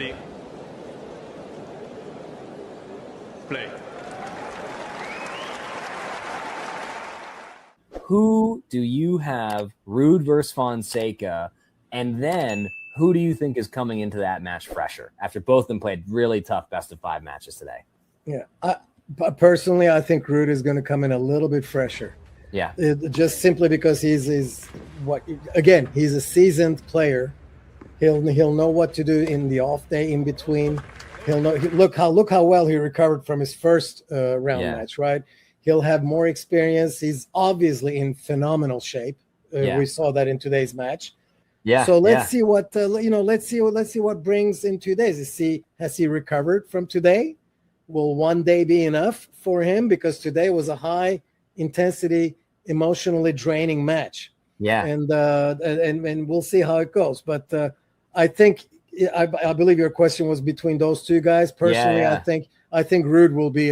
Ready? Play. Who do you have, Ruud versus Fonseca, and then who do you think is coming into that match fresher after both of them played really tough best-of-5 matches today? Yeah, personally, I think Ruud is going to come in a little bit fresher. Yeah, just simply because he's a seasoned player. He'll know what to do in the off day in between. He'll know. Look how well he recovered from his first round match. Right. He'll have more experience. He's obviously in phenomenal shape. We saw that in today's match. Yeah. So let's see what let's see what brings in 2 days. Has he recovered from today? Will one day be enough for him? Because today was a high intensity, emotionally draining match. Yeah. And we'll see how it goes. But I think I believe your question was between those two guys. Personally, I think Ruud will be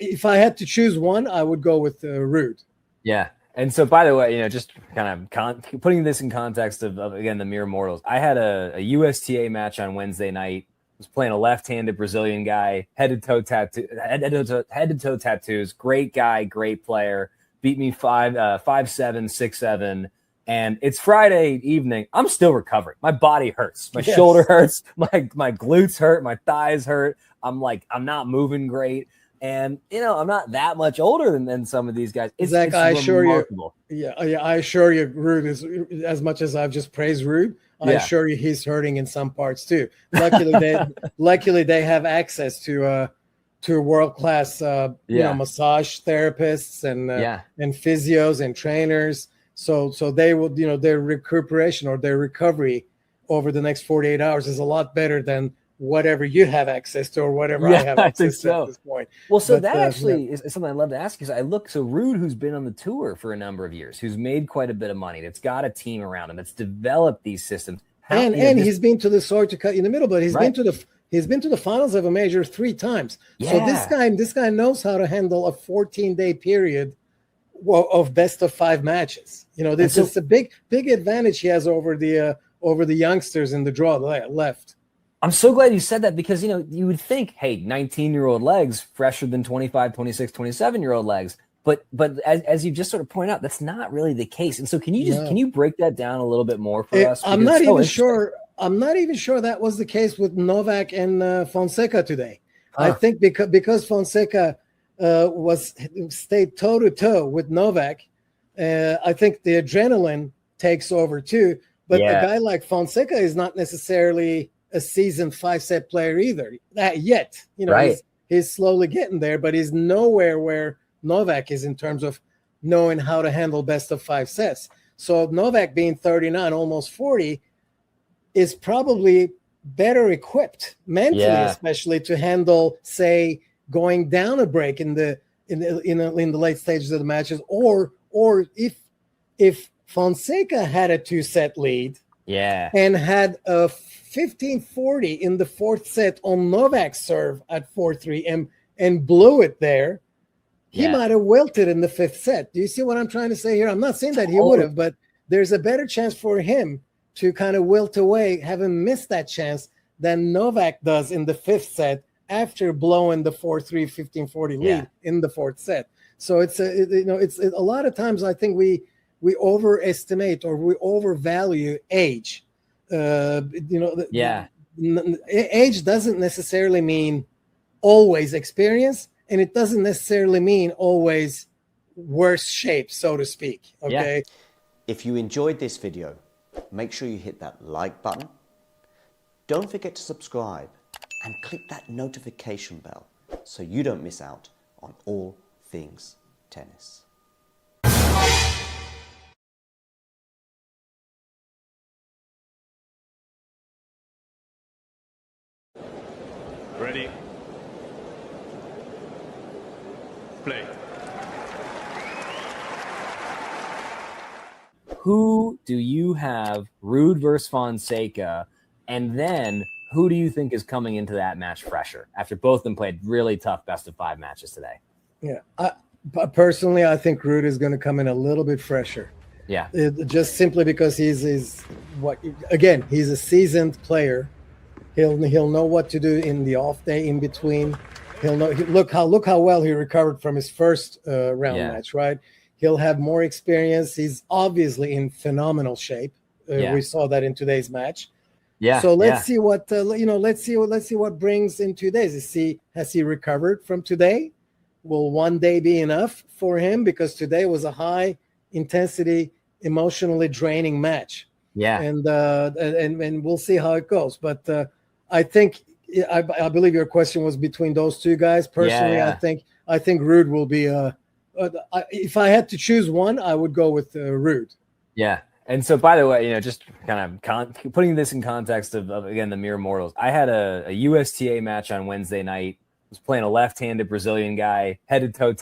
if I had to choose one, I would go with Ruud. Yeah. And so, by the way, just kind of putting this in context of again, the mere mortals. I had a USTA match on Wednesday night. I was playing a left-handed Brazilian guy, head to toe tattoos. Great guy, great player. Beat me 5-7, 6-7. And it's Friday evening. I'm still recovering. My body hurts. My shoulder hurts. My glutes hurt. My thighs hurt. I'm not moving great. And, I'm not that much older than some of these guys. Zach, I assure you. Yeah, I assure you, Ruud is, as much as I've just praised Ruud, I assure you he's hurting in some parts too. Luckily, they have access to world-class, massage therapists and physios and trainers. So they will, their recuperation or their recovery over the next 48 hours is a lot better than whatever you have access to or whatever I have access to at this point. Well, so that actually is something I'd love to ask you. So Ruud, who's been on the tour for a number of years, who's made quite a bit of money, that's got a team around him, that's developed these systems. He's been to the sword to cut in the middle, but he's been to the finals of a major 3 times. Yeah. So this guy knows how to handle a 14-day period of best-of-5 matches. This is a big advantage he has over the youngsters in the draw left. I'm so glad you said that because, you would think, hey, 19-year-old legs fresher than 25, 26, 27-year-old legs. But as you just sort of point out, that's not really the case. And so can you break that down a little bit more for us? I'm not even sure that was the case with Novak and Fonseca today. I think because Fonseca stayed toe-to-toe with Novak, I think the adrenaline takes over too. But a guy like Fonseca is not necessarily a seasoned 5-set player either. Yet. He's slowly getting there, but he's nowhere where Novak is in terms of knowing how to handle best-of-5 sets. So Novak, being 39, almost 40, is probably better equipped mentally, especially to handle, say, going down a break in the late stages of the matches, or if Fonseca had a 2-set lead, and had a 15-40 in the 4th set on Novak's serve at 4-3 and blew it there, he might have wilted in the 5th set. Do you see what I'm trying to say here? I'm not saying that he would have, but there's a better chance for him to kind of wilt away, having missed that chance, than Novak does in the 5th set after blowing the 4-3 15-40 lead in the 4th set. So it's a lot of times I think we overestimate or we overvalue age. Age doesn't necessarily mean always experience, and it doesn't necessarily mean always worse shape, so to speak. Okay. If you enjoyed this video, make sure you hit that like button. Don't forget to subscribe and click that notification bell so you don't miss out on all things tennis. Ready? Play. Who do you have, Ruud versus Fonseca, and then who do you think is coming into that match fresher after both of them played really tough best-of-5 matches today? Yeah, personally, I think Ruud is going to come in a little bit fresher. Yeah, just simply because he's a seasoned player. He'll know what to do in the off day in between. He'll know. Look how well he recovered from his first round match. Right. He'll have more experience. He's obviously in phenomenal shape. We saw that in today's match. Yeah. So let's see what let's see what brings in 2 days. Has he recovered from today? Will one day be enough for him? Because today was a high intensity, emotionally draining match. Yeah. And we'll see how it goes. But I think I believe your question was between those two guys. Personally, I think Ruud will be. If I had to choose one, I would go with Ruud. Yeah. And so, by the way, just kind of putting this in context of again, the mere mortals. I had a USTA match on Wednesday night. Was playing a left-handed Brazilian guy, head to toe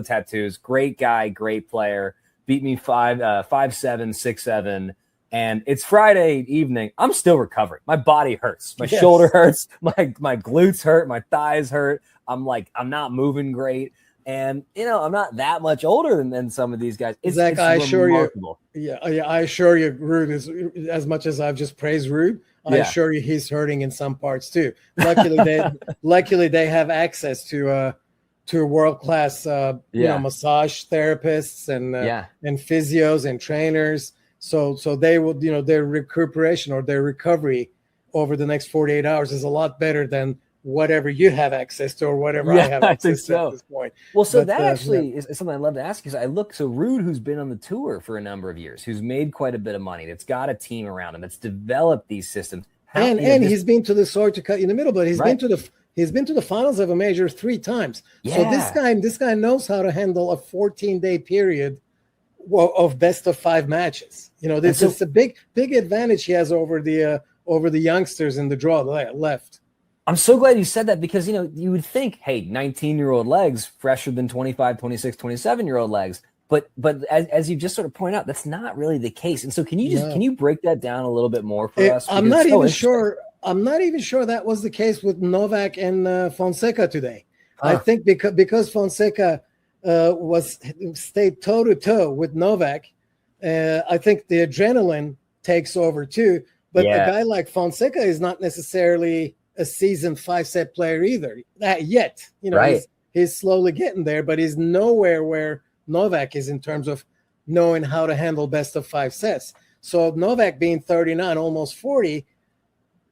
tattoos. Great guy, great player. Beat me 5'7", 6'7", and it's Friday evening. I'm still recovering. My body hurts. My shoulder hurts. My glutes hurt. My thighs hurt. I'm not moving great. And I'm not that much older than some of these guys. Zach, I assure you. Yeah, I assure you, Ruud is, as much as I've just praised Ruud, I assure you he's hurting in some parts too. Luckily they have access to world-class massage therapists and physios and trainers. So they will, their recuperation or their recovery over the next 48 hours is a lot better than whatever you have access to or whatever I have access to at this point. Well, so that actually is something I'd love to ask, because Ruud, who's been on the tour for a number of years, who's made quite a bit of money, that's got a team around him, that's developed these systems. He's been to the sword to cut in the middle, but he's been to the finals of a major 3 times. Yeah. So this guy knows how to handle a 14-day period of best of 5 matches. This is a big advantage he has over the youngsters in the draw left. I'm so glad you said that, because, you would think, hey, 19-year-old legs, fresher than 25, 26, 27-year-old legs. But as you just sort of point out, that's not really the case. And so can you break that down a little bit more for us? I'm not even sure that was the case with Novak and Fonseca today. I think because Fonseca stayed toe-to-toe with Novak, I think the adrenaline takes over too. But a guy like Fonseca is not necessarily a seasoned 5-set player either yet. He's slowly getting there, but he's nowhere where Novak is in terms of knowing how to handle best of 5 sets. So Novak, being 39, almost 40,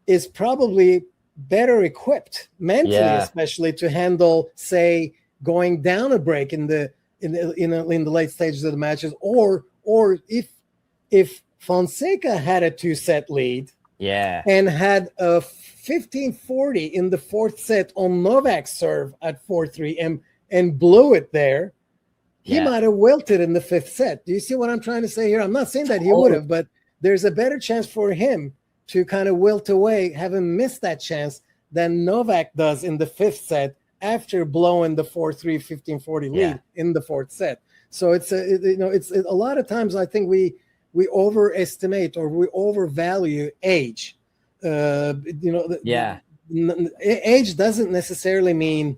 is probably better equipped mentally, especially to handle, say, going down a break in the late stages of the matches, or if Fonseca had a 2-set lead, and had a 15-40 in the 4th set on Novak's serve at 4-3 and blew it there, he might have wilted in the 5th set. Do you see what I'm trying to say here? I'm not saying that he would have, but there's a better chance for him to kind of wilt away, having missed that chance, than Novak does in the 5th set after blowing the 4-3 15-40 lead in the 4th set. So it's a lot of times I think we overestimate or we overvalue age. Age doesn't necessarily mean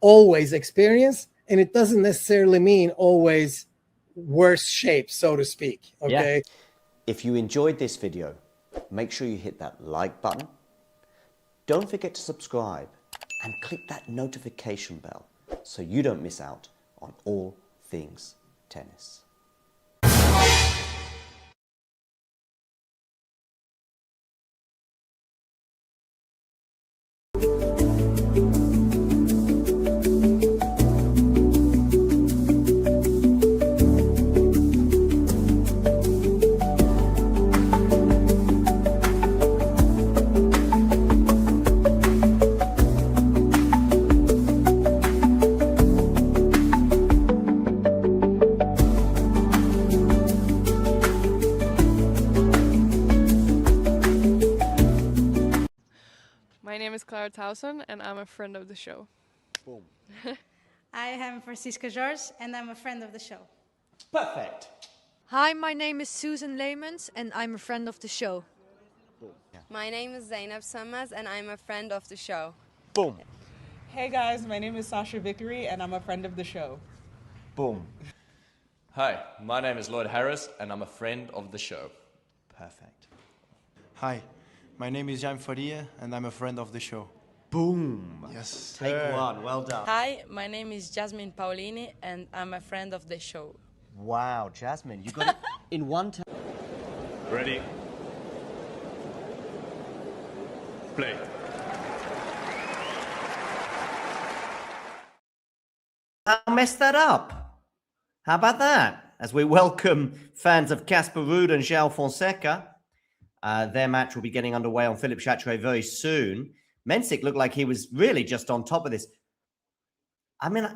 always experience, and it doesn't necessarily mean always worse shape, so to speak. Okay. If you enjoyed this video, make sure you hit that like button. Don't forget to subscribe and click that notification bell so you don't miss out on all things tennis. My name is Clara Towson, and I'm a friend of the show. Boom. I am Francisca George, and I'm a friend of the show. Perfect. Hi, my name is Susan Leemans, and I'm a friend of the show. Boom. Yeah. My name is Zainab Sammaz, and I'm a friend of the show. Boom. Hey guys, my name is Sasha Vickery, and I'm a friend of the show. Boom. Hi, my name is Lloyd Harris, and I'm a friend of the show. Perfect. Hi, My name is Jan Faria, and I'm a friend of the show. Boom. Yes. Take one. Well done. Hi, my name is Jasmine Paolini and I'm a friend of the show. Wow, Jasmine, you got it in one time. Ready? Play. I messed that up. How about that? As we welcome fans of Casper Ruud and Joao Fonseca. Their match will be getting underway on Philippe Chatrier very soon. Mensik looked like he was really just on top of this. I mean,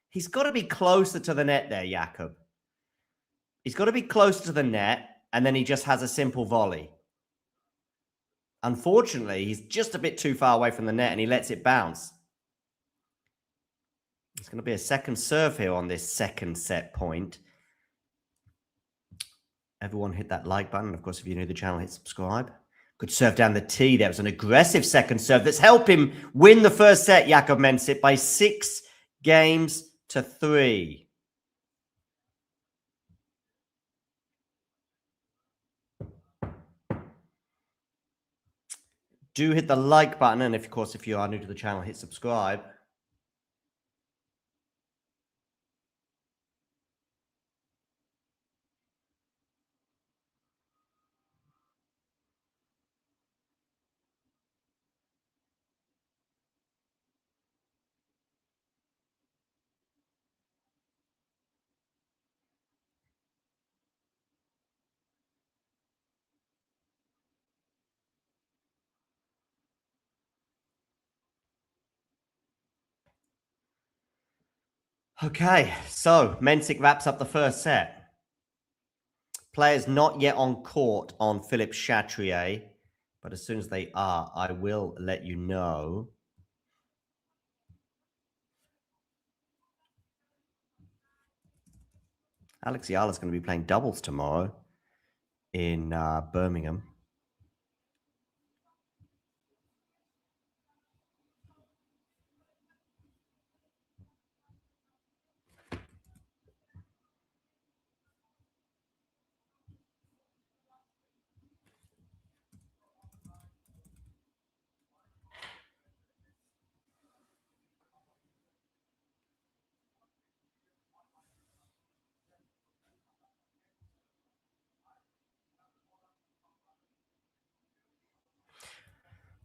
he's got to be closer to the net there, Jakob. He's got to be closer to the net, and then he just has a simple volley. Unfortunately, he's just a bit too far away from the net, and he lets it bounce. It's going to be a second serve here on this second set point. Everyone hit that like button. Of course, if you're new to the channel, hit subscribe. Good serve down the tee. There was an aggressive second serve that's helped him win the first set, Jakob Mensik, by 6-3. Do hit the like button. And of course, if you are new to the channel, hit subscribe. Okay, so Mensik wraps up the first set. Players not yet on court on Philippe Chatrier, but as soon as they are, I will let you know. Alex Ayala's going to be playing doubles tomorrow in Birmingham.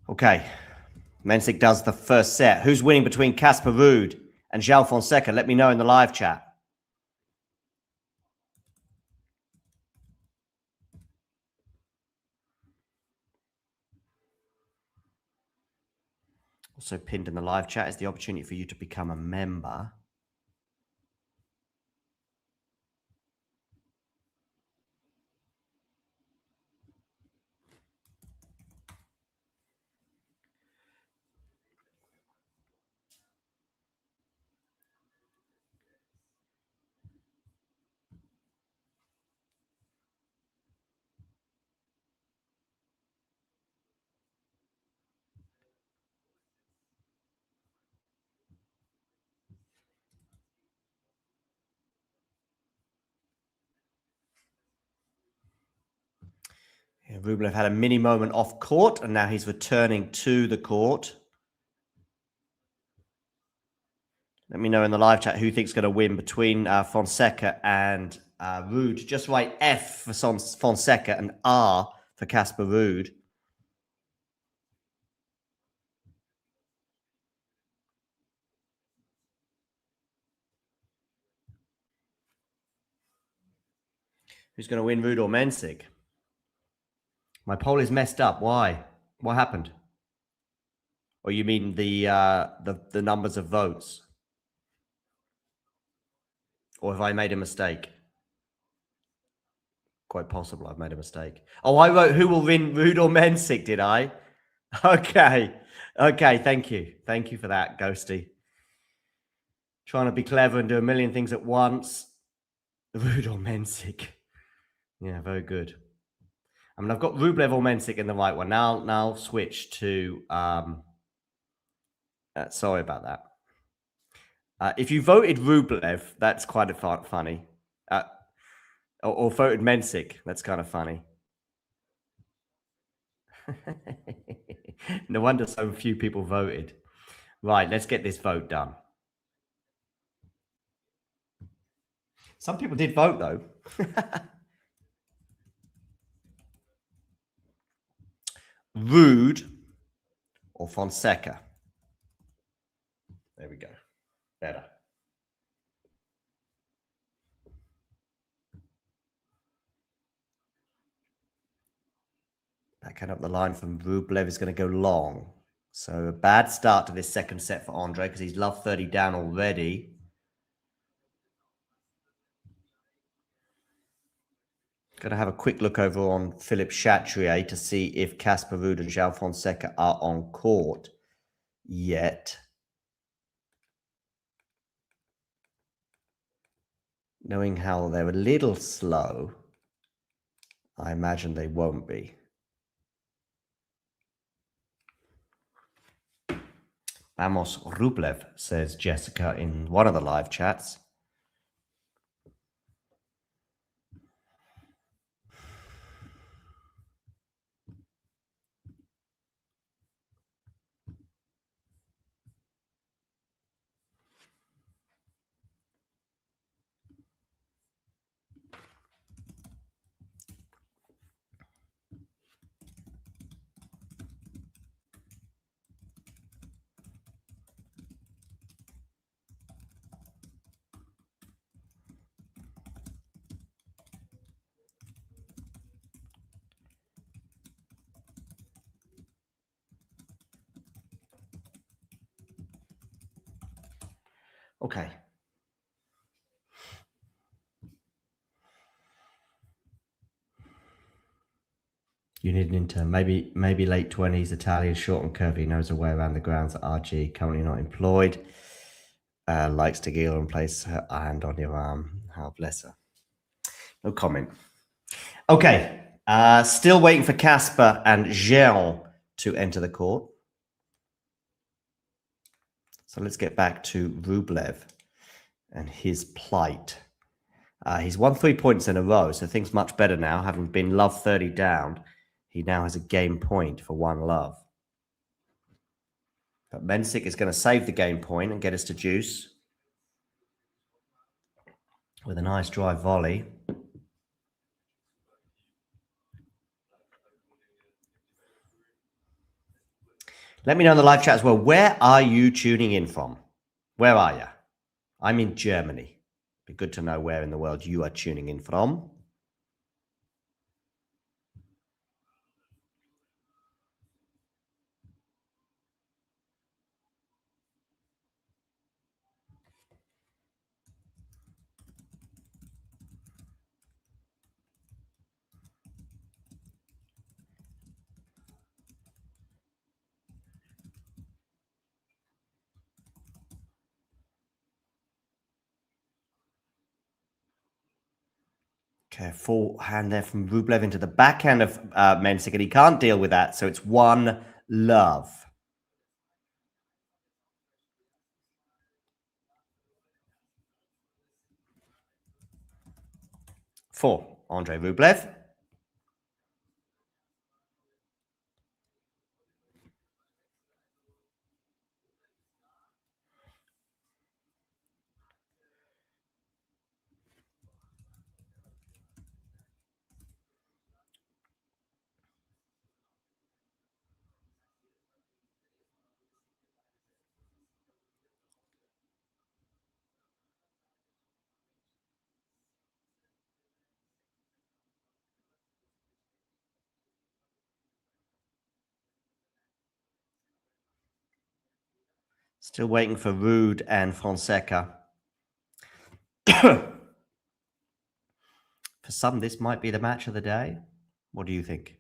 Okay, Mensik does the first set. Who's winning between Casper Ruud and Joao Fonseca? Let me know in the live chat. Also pinned in the live chat is the opportunity for you to become a member. Yeah, Rublev had a mini moment off court, and now he's returning to the court. Let me know in the live chat who thinks going to win between Fonseca and Ruud. Just write F for Fonseca and R for Casper Ruud. Who's going to win, Ruud or Mensik? My poll is messed up. Why? What happened? Or you mean the numbers of votes? Or have I made a mistake? Quite possible I've made a mistake. Oh, I wrote who will win, Ruud or Mensik, did I? Okay. Okay, thank you. Thank you for that, Ghosty. Trying to be clever and do a million things at once. Ruud or Mensik. Yeah, very good. I mean, I've got Rublev or Mensik in the right one. Now I'll switch to... sorry about that. If you voted Rublev, that's quite funny. Or voted Mensik, that's kind of funny. No wonder so few people voted. Right, let's get this vote done. Some people did vote, though. Ruud or Fonseca? There we go. Better. Backhand up the line from Rublev is going to go long. So a bad start to this second set for Andre because he's love 30 down already. Going to have a quick look over on Philippe Chatrier to see if Casper, Ruud and Joao Fonseca are on court yet. Knowing how they're a little slow, I imagine they won't be. Vamos Rublev, says Jessica in one of the live chats. Okay. You need an intern. Maybe late 20s, Italian, short and curvy, knows her way around the grounds at RG, currently not employed. Likes to giggle and place her hand on your arm. How bless her. No comment. Okay. Still waiting for Casper and Jean to enter the court. So let's get back to Rublev and his plight. He's won 3 points in a row, so things much better now. Having been love 30 down, he now has a game point for 1 love. But Mensik is going to save the game point and get us to deuce with a nice drive volley. Let me know in the live chat as well. Where are you tuning in from? Where are you? I'm in Germany. Be good to know where in the world you are tuning in from. Okay, full hand there from Rublev into the backhand of Mensik, and he can't deal with that, so it's 1 love. For Andre Rublev. Still waiting for Ruud and Fonseca. For some, this might be the match of the day. What do you think?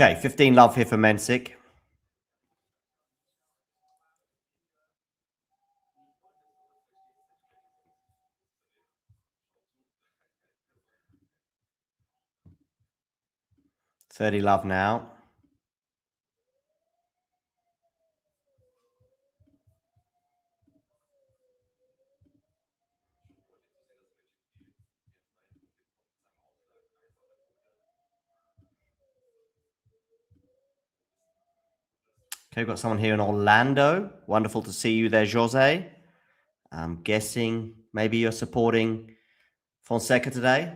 Okay, 15 love here for Mensik. 30 love now. Okay, we've got someone here in Orlando. Wonderful to see you there, Jose. I'm guessing maybe you're supporting Fonseca today.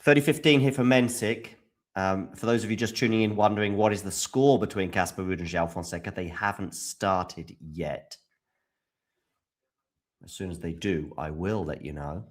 30-15 here for Mensik. For those of you just tuning in, wondering what is the score between Casper Ruud and Joao Fonseca, they haven't started yet. As soon as they do, I will let you know.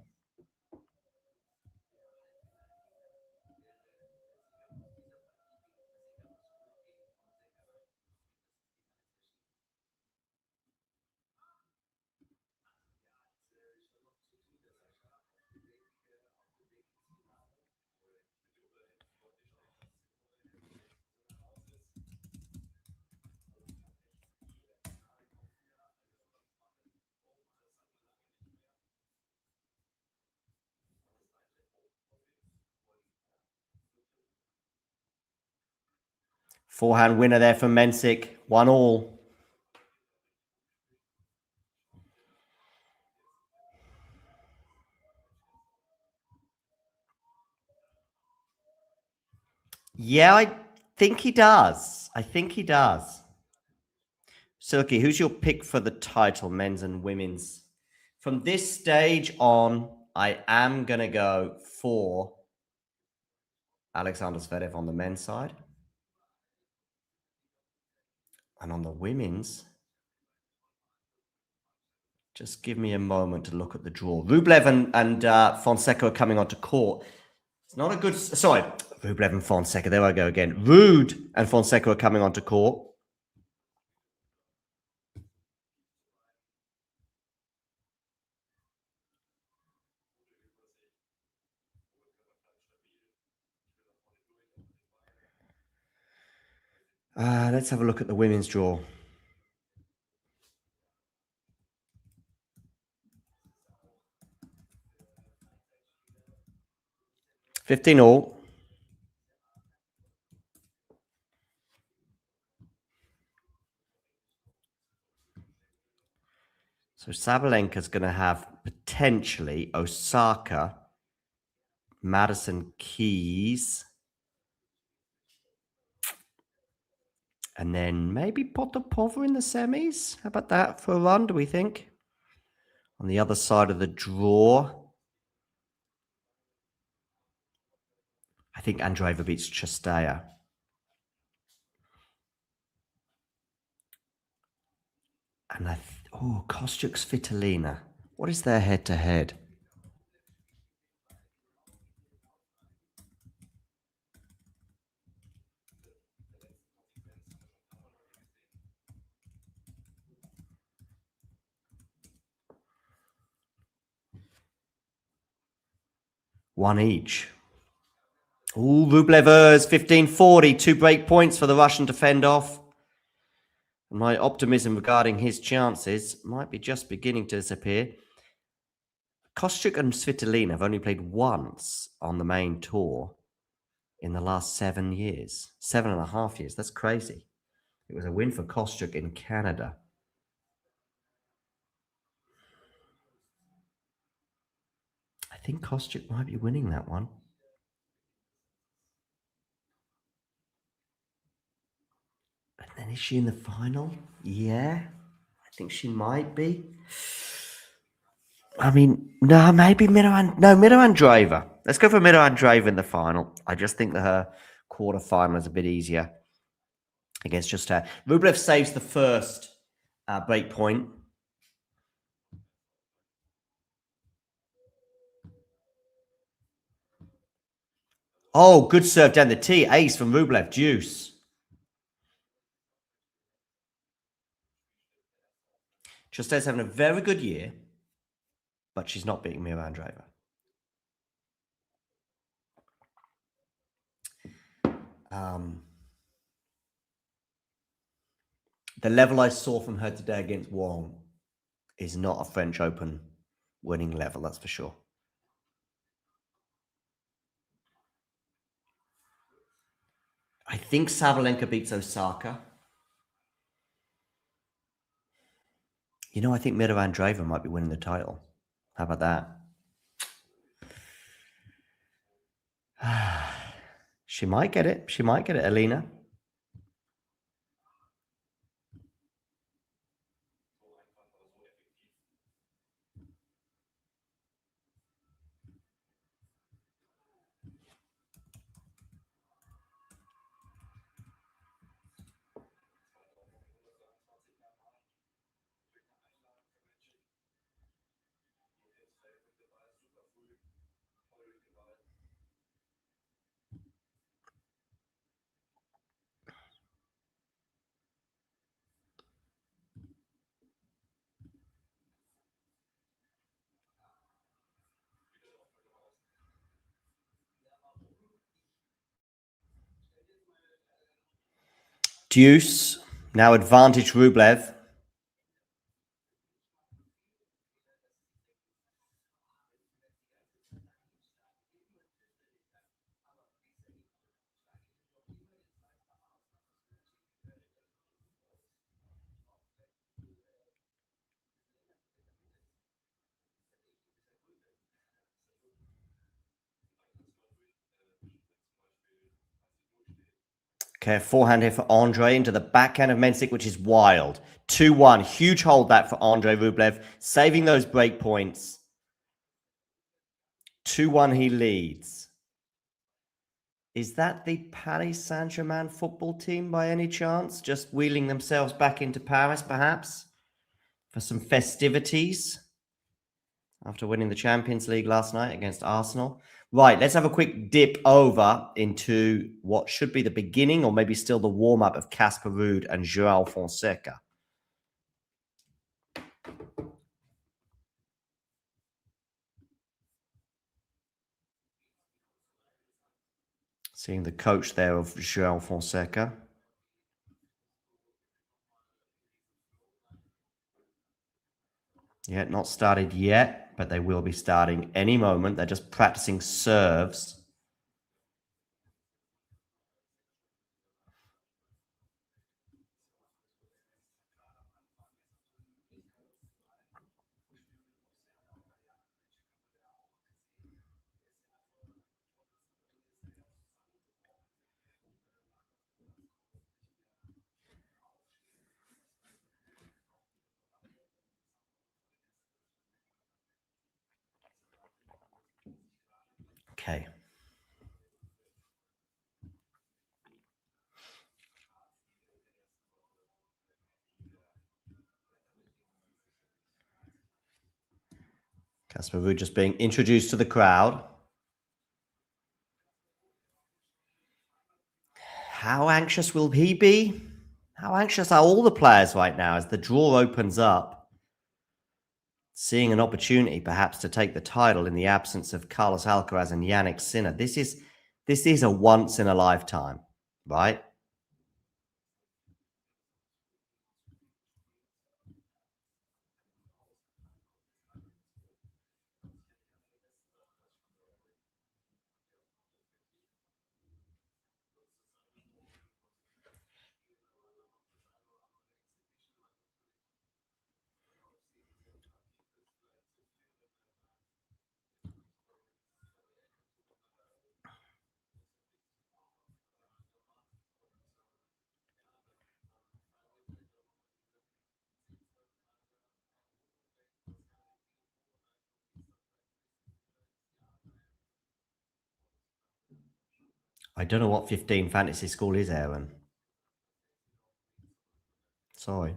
Forehand winner there for Mensik. 1-1. Yeah, I think he does. Silky, who's your pick for the title, men's and women's? From this stage on, I am going to go for Alexander Zverev on the men's side. And on the women's, just give me a moment to look at the draw. Rublev and Fonseca are coming onto court. It's not a good... Sorry, Rublev and Fonseca. There I go again. Ruud and Fonseca are coming onto court. Let's have a look at the women's draw. $15-all. So Sabalenka's going to have potentially Osaka, Madison Keys, and then maybe Potapova in the semis. How about that for a run, do we think? On the other side of the draw, I think Andreeva beats Chastaya. And Kostyuk's Svitolina. What is their head-to-head? One each. Ooh, Rublevers, 15-40. 2 break points for the Russian to fend off. My optimism regarding his chances might be just beginning to disappear. Kostyuk and Svitolina have only played once on the main tour in the last 7 years. 7.5 years. That's crazy. It was a win for Kostyuk in Canada. I think Kostyuk might be winning that one. And then is she in the final? Yeah, I think she might be. I mean, no, maybe Miro Andreeva. Let's go for Miro Andreeva in the final. I just think that her quarterfinal is a bit easier against just her. Rublev saves the first break point. Oh, good serve down the tee. Ace from Rublev. Deuce. Chastaya's having a very good year, but she's not beating Miro Andreeva. The level I saw from her today against Wong is not a French Open winning level, that's for sure. I think Sabalenka beats Osaka. You know, I think Mira Andreeva might be winning the title. How about that? She might get it. She might get it, Alina. Deuce. Now advantage Rublev. Okay, a forehand here for Andre into the backhand of Mensik, which is wild. 2-1. Huge hold that for Andre Rublev, saving those break points. 2-1 he leads. Is that the Paris Saint-Germain football team by any chance? Just wheeling themselves back into Paris, perhaps, for some festivities after winning the Champions League last night against Arsenal. Right, let's have a quick dip over into what should be the beginning or maybe still the warm-up of Casper Ruud and Joao Fonseca. Seeing the coach there of Joao Fonseca. Yeah, not started yet, but they will be starting any moment. They're just practicing serves. Okay. Casper Ruud just being introduced to the crowd. How anxious will he be? How anxious are all the players right now as the draw opens up? Seeing an opportunity perhaps to take the title in the absence of Carlos Alcaraz and Yannick Sinner. This is a once in a lifetime, right? I don't know what 15 fantasy school is, Aaron. Sorry.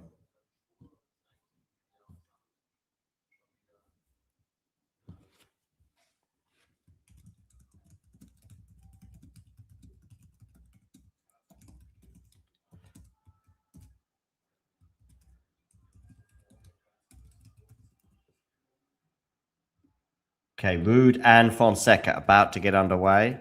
Okay, Ruud and Fonseca about to get underway.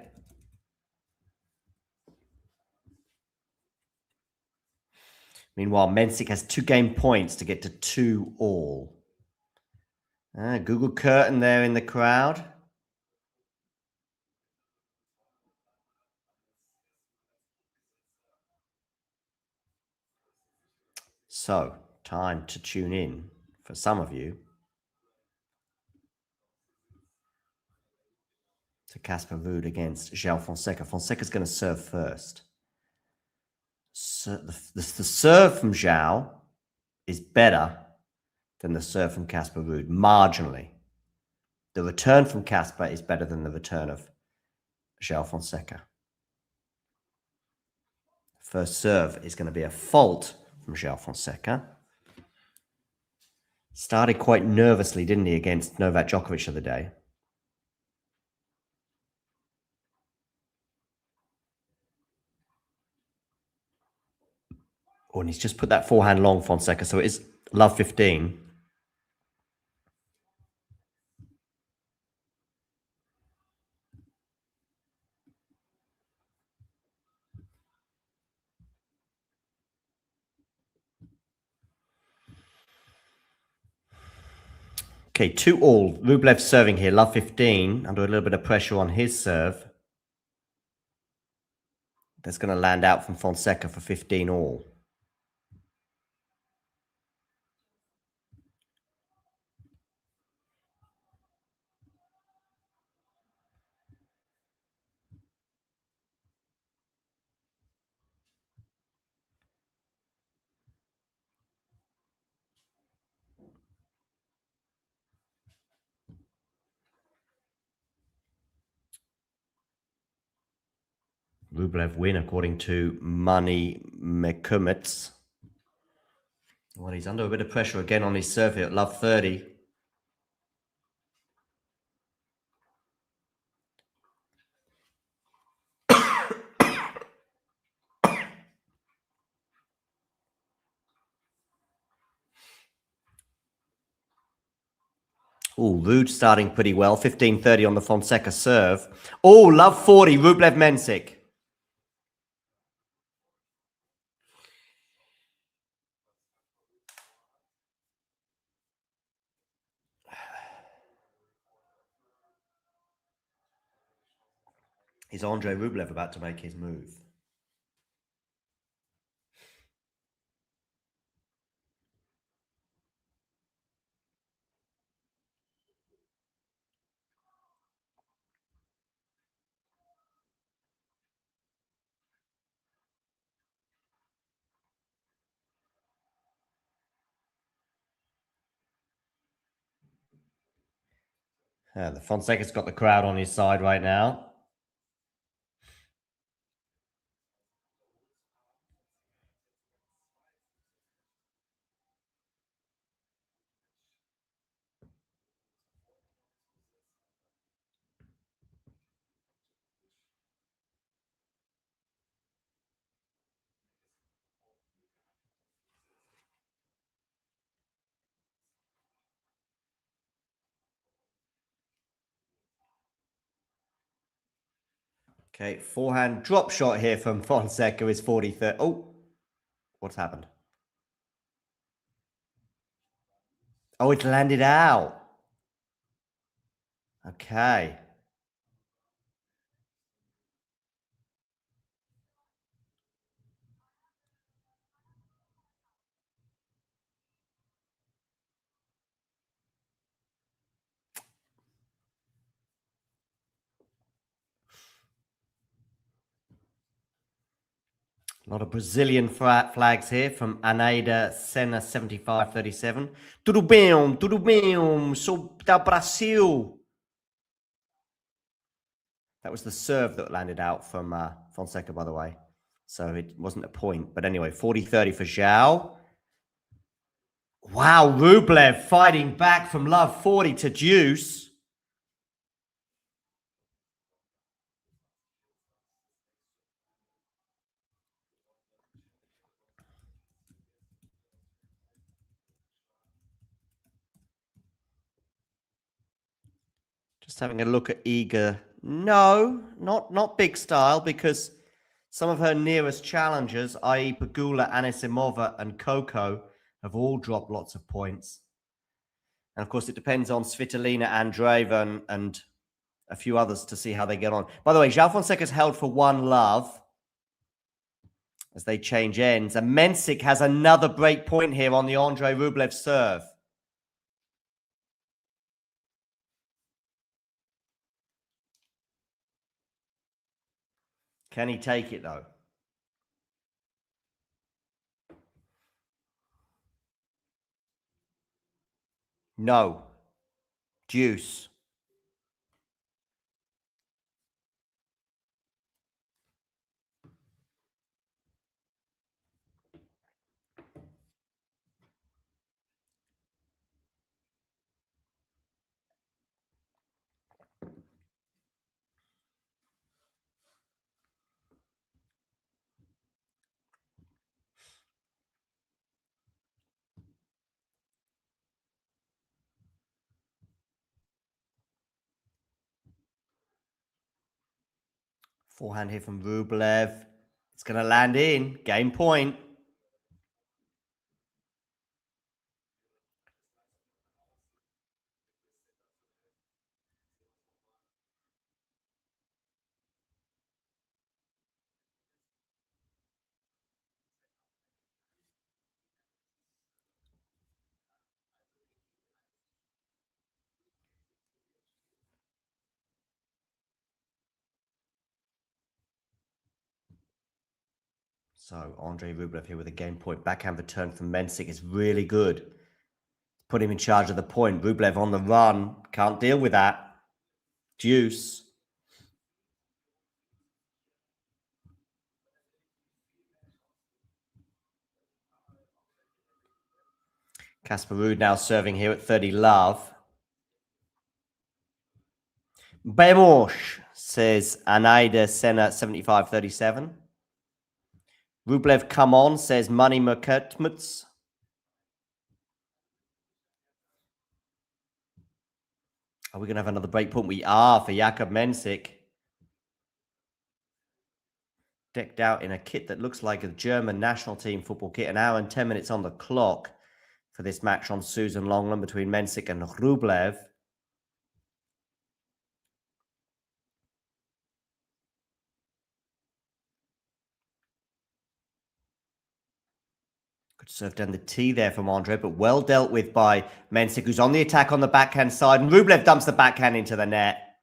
Meanwhile, Mensik has 2 game points to get to 2-all. Google curtain there in the crowd. So, time to tune in for some of you to Casper Ruud against Joao Fonseca. Fonseca's going to serve first. So the serve from Joao is better than the serve from Casper Ruud, marginally. The return from Casper is better than the return of Joao Fonseca. First serve is going to be a fault from Joao Fonseca. Started quite nervously, didn't he, against Novak Djokovic the other day. Oh, and he's just put that forehand long, Fonseca, so it is love 15. Okay, 2-all. Rublev serving here, love 15, under a little bit of pressure on his serve. That's going to land out from Fonseca for 15-all. Rublev win according to Money Mekumets. Well, he's under a bit of pressure again on his serve here at love 30. Oh, Ruud starting pretty well. 15-30 on the Fonseca serve. Oh, love 40, Rublev Mensik. Is Andrei Rublev about to make his move? The Fonseca's got the crowd on his side right now. Okay, forehand drop shot here from Fonseca is 40-30. Oh, what's happened? Oh, it landed out. Okay. A lot of Brazilian flags here from Aneida Senna 75-37. Tudo bem, sou da Brasil. That was the serve that landed out from Fonseca, by the way. So it wasn't a point. But anyway, 40-30 for Joao. Wow, Rublev fighting back from love 40 to deuce. Just having a look at Iga. No, not big style, because some of her nearest challengers, i.e. Pegula, Anisimova, and Coco, have all dropped lots of points. And of course, it depends on Svitolina, Andreeva, and a few others to see how they get on. By the way, Joao Fonseca's held for 1 love. as they change ends. And Mensik has another break point here on the Andrei Rublev serve. Can he take it, though? No. Deuce. Forehand here from Rublev. It's going to land in. Game point. So Andrei Rublev here with a game point. Backhand return from Mensik is really good. Put him in charge of the point. Rublev on the run. Can't deal with that. Deuce. Casper Ruud now serving here at 30 love. Bemosh, says Anaida Senna 75-37. Rublev come on, says Money Merkutmuts. Are we going to have another break point? We are for Jakub Mensik. Decked out in a kit that looks like a German national team football kit. An hour and 10 minutes on the clock for this match on Susan Longland between Mensik and Rublev. Good serve down the tee there from Andre, but well dealt with by Mensik, who's on the attack on the backhand side. And Rublev dumps the backhand into the net.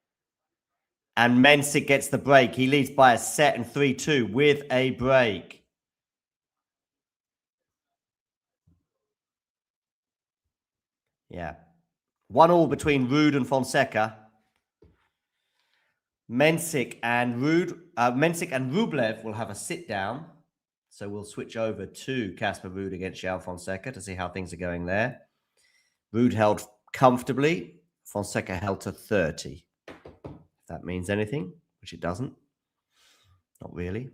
And Mensik gets the break. He leads by a set and 3-2 with a break. Yeah. 1-1 between Ruud and Fonseca. Mensik and Rublev will have a sit down. So we'll switch over to Casper Ruud against Joao Fonseca to see how things are going there. Ruud held comfortably. Fonseca held to 30. If that means anything, which it doesn't. Not really.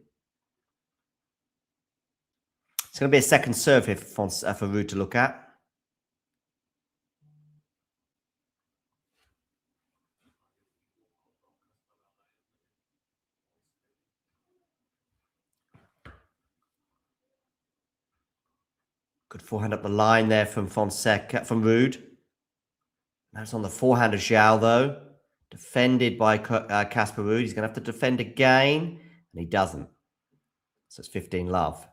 It's going to be a second serve here for Ruud to look at. Good forehand up the line there from Ruud. That's on the forehand of Joao, though. Defended by Casper Ruud. He's going to have to defend again, and he doesn't. So it's 15 love.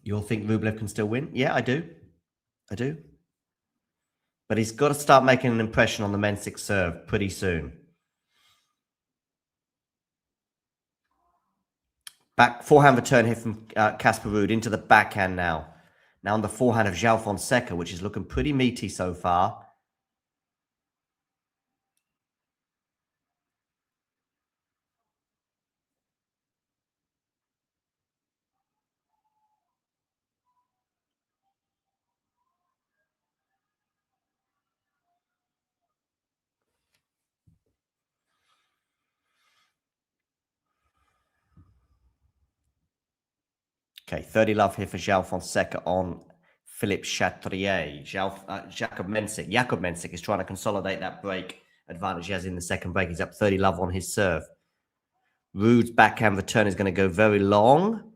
You all think Rublev can still win? Yeah, I do. I do. But he's got to start making an impression on the Mensik serve pretty soon. Back forehand return here from Casper Ruud into the backhand now. Now on the forehand of Joao Fonseca, which is looking pretty meaty so far. Okay, 30 love here for Joao Fonseca on Philippe Chatrier. Jakob Mensik is trying to consolidate that break advantage he has in the second break. He's up 30 love on his serve. Ruud's backhand return is going to go very long.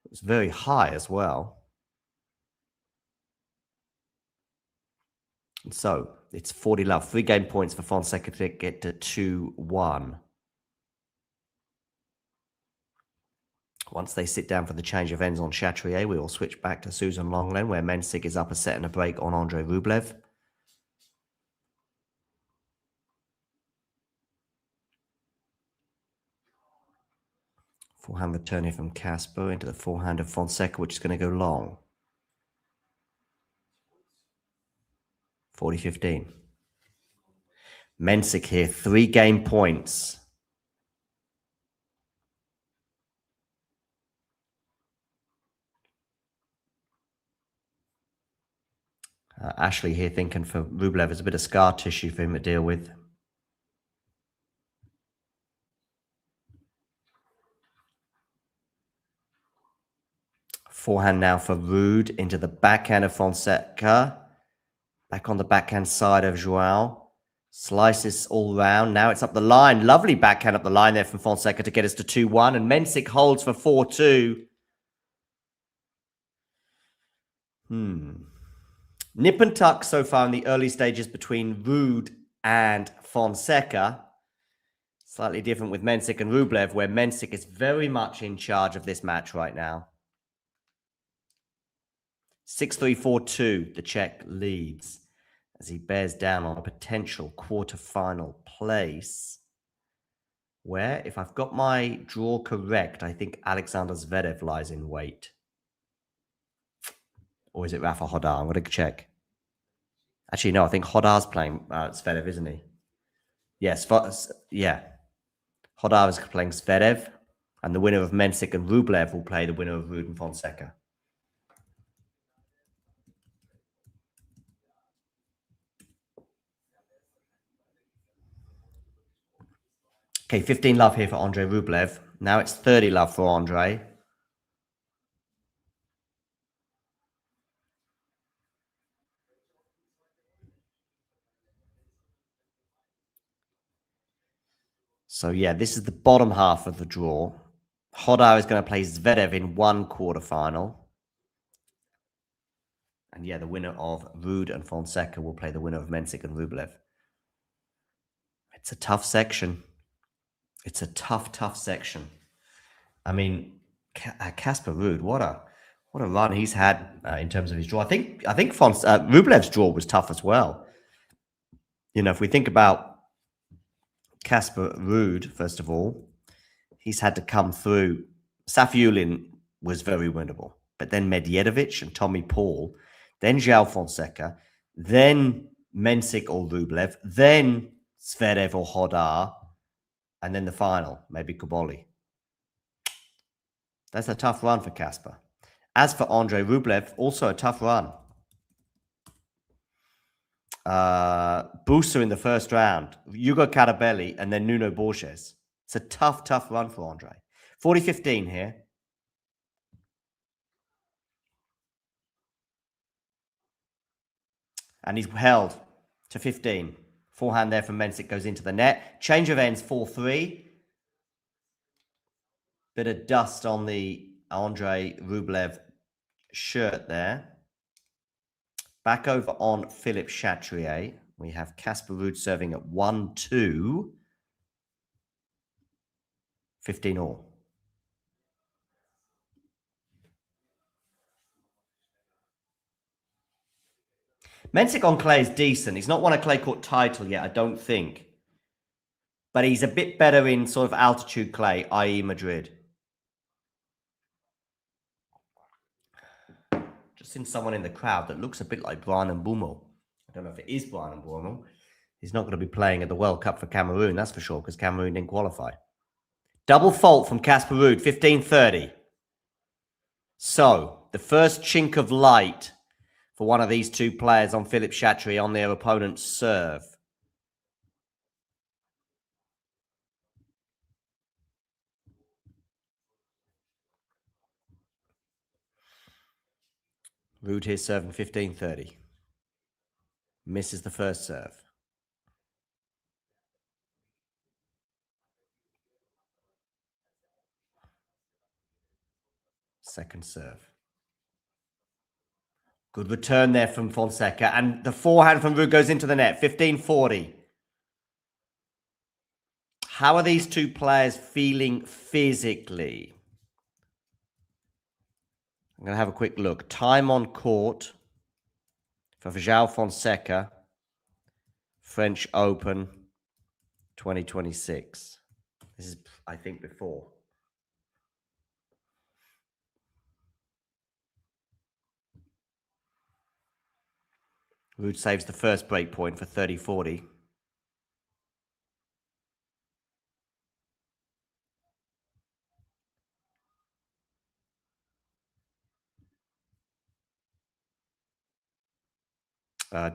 It's very high as well. And so it's 40 love. 3 game points for Fonseca to get to 2-1. Once they sit down for the change of ends on Chatrier, we will switch back to Susan Longlen, where Mensik is up a set and a break on Andrei Rublev. Forehand return here from Casper into the forehand of Fonseca, which is going to go long. 40-15. Mensik here, 3 game points. Ashley here thinking for Rublev, there's a bit of scar tissue for him to deal with. Forehand now for Ruud into the backhand of Fonseca. Back on the backhand side of Joao. Slices all round. Now it's up the line. Lovely backhand up the line there from Fonseca to get us to 2-1. And Mensik holds for 4-2. Nip and tuck so far in the early stages between Ruud and Fonseca. Slightly different with Mensik and Rublev, where Mensik is very much in charge of this match right now. 6-3, 4-2, the Czech leads as he bears down on a potential quarterfinal place where, if I've got my draw correct, I think Alexander Zverev lies in wait. Or is it Rafa Hodar? I'm going to check. Actually, no, I think Hodar's playing Zverev, isn't he? Yes, yeah. Hodar is playing Zverev, and the winner of Mensik and Rublev will play the winner of Ruud and Fonseca. Okay, 15 love here for Andrei Rublev. Now it's 30 love for Andrei. So yeah, this is the bottom half of the draw. Hodar is going to play Zverev in 1 quarterfinal. And yeah, the winner of Ruud and Fonseca will play the winner of Mensik and Rublev. It's a tough section. It's a tough section. I mean, Casper Ruud, what a run he's had in terms of his draw. I think Rublev's draw was tough as well. You know, if we think about Casper Ruud, first of all, he's had to come through. Safiullin was very winnable, but then Medvedev and Tommy Paul, then Joao Fonseca, then Mensik or Rublev, then Zverev or Hodar, and then the final, maybe Kuboli. That's a tough run for Casper. As for Andrei Rublev, also a tough run. Busa in the first round, Hugo Carabelli, and then Nuno Borges. It's a tough run for Andrei. 40-15 here. And he's held to 15. Forehand there from Mensik goes into the net. Change of ends, 4-3. Bit of dust on the Andrei Rublev shirt there. Back over on Philippe Chatrier. We have Casper Ruud serving at 1-2. 15 all. Mensik on clay is decent. He's not won a clay court title yet, I don't think. But he's a bit better in sort of altitude clay, i.e. Madrid. Just seen someone in the crowd that looks a bit like Brian Mbumo. I don't know if it is Brian Mbumo. He's not going to be playing at the World Cup for Cameroon, that's for sure, because Cameroon didn't qualify. Double fault from Casper Ruud, 15-30. So, the first chink of light for one of these two players on Philippe Chatrier on their opponent's serve. Ruud here serving 15-30. Misses the first serve. Second serve. Good return there from Fonseca. And the forehand from Ruud goes into the net. 15-40. How are these two players feeling physically? I'm going to have a quick look. Time on court for Joao Fonseca, French Open 2026. This is, I think, before. Ruud saves the first break point for 30-40.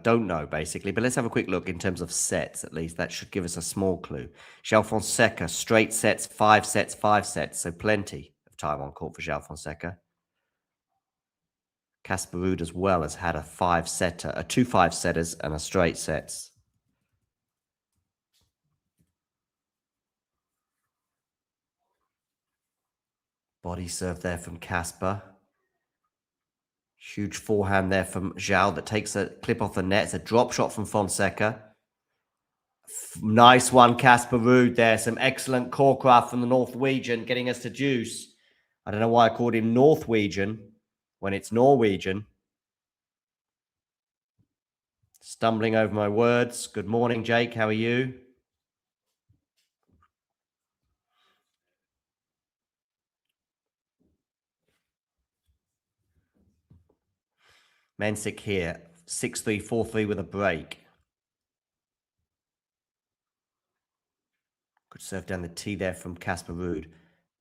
Don't know, basically. But let's have a quick look in terms of sets, at least. That should give us a small clue. Joao Fonseca, straight sets, 5 sets, 5 sets. So plenty of time on court for Joao Fonseca. Casper Ruud as well has had a 5-setter, two 5-setters and a straight sets. Body serve there from Casper. Huge forehand there from Joao that takes a clip off the net. It's a drop shot from Fonseca. Nice one, Casper Ruud there. Some excellent corecraft from the Norwegian, getting us to deuce. I don't know why I called him Norwegian when it's Norwegian. Stumbling over my words. Good morning, Jake. How are you? Mensik here. 6-3, 4-3 with a break. Good serve down the tee there from Casper Ruud.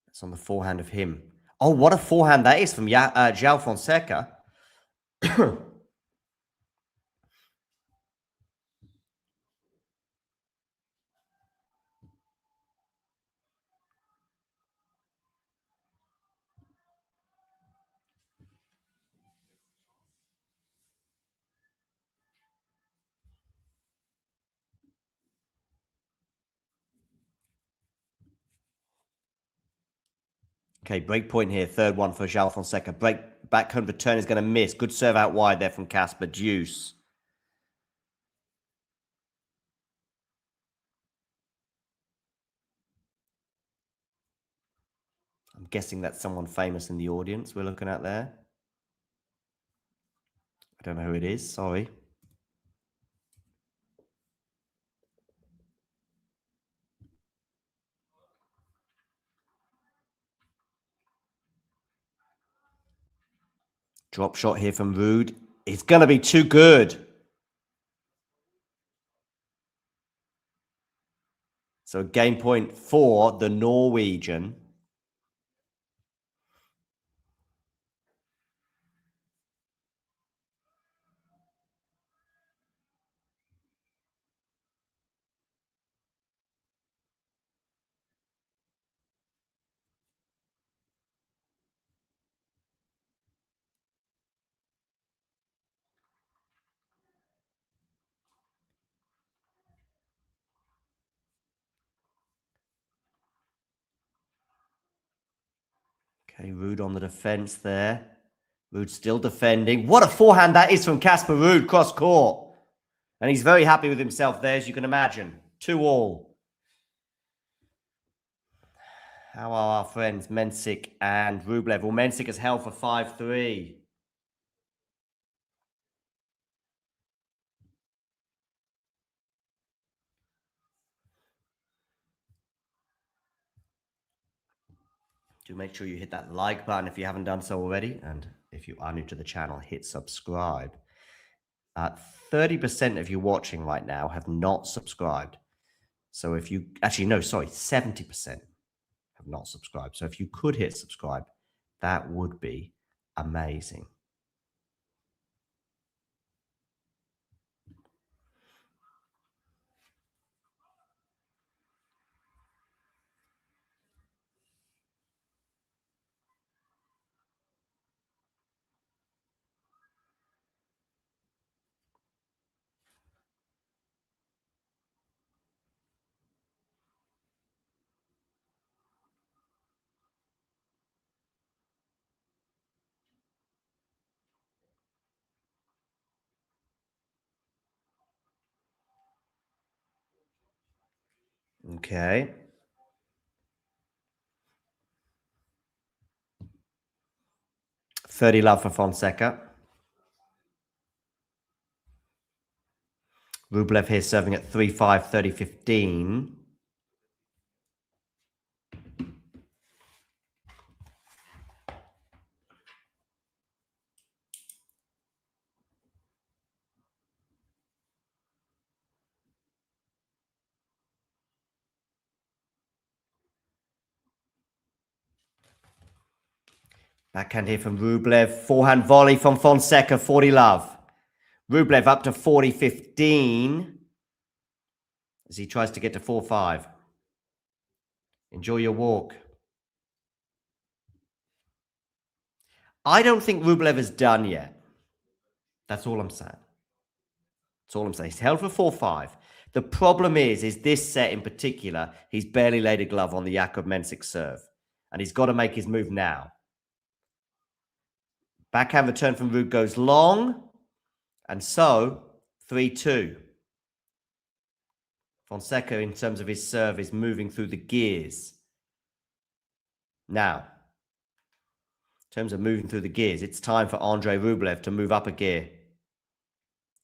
That's on the forehand of him. Oh, what a forehand that is from Joao Fonseca. Okay, break point here. Third one for Joao Fonseca. Backhand return is going to miss. Good serve out wide there from Casper. Deuce. I'm guessing that's someone famous in the audience we're looking at there. I don't know who it is. Sorry. Drop shot here from Ruud. It's going to be too good. So game point for the Norwegian. Okay, Ruud on the defense there. Ruud still defending. What a forehand that is from Casper Ruud, cross court. And he's very happy with himself there, as you can imagine. 2-all. How are our friends Mensik and Rublev? Well, Mensik has held for 5-3. Do make sure you hit that like button if you haven't done so already. And if you are new to the channel, hit subscribe. 30% of you watching right now have not subscribed. So if you, actually, no, sorry, 70% have not subscribed. So if you could hit subscribe, that would be amazing. Okay. $30 love for Fonseca. Rublev here serving at 3-5, 30-15. Backhand here from Rublev. Forehand volley from Fonseca, 40 love. Rublev up to 40-15 as he tries to get to 4-5. Enjoy your walk. I don't think Rublev is done yet. That's all I'm saying. That's all I'm saying. He's held for 4-5. The problem is this set in particular, he's barely laid a glove on the Jakub Mensik serve. And he's got to make his move now. Backhand return from Ruud goes long. And so, 3-2. Fonseca, in terms of his serve, is moving through the gears. Now, in terms of moving through the gears, it's time for Andrei Rublev to move up a gear.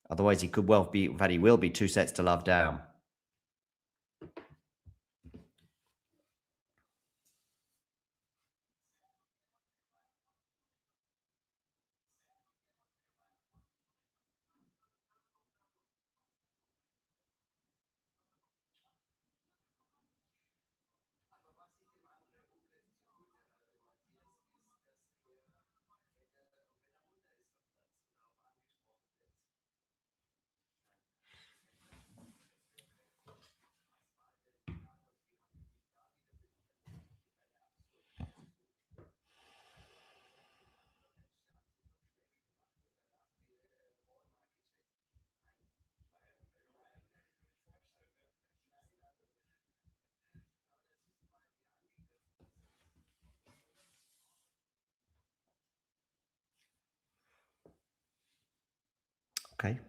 Otherwise, he could well be, in fact, he will be 2 sets to love down. Okay.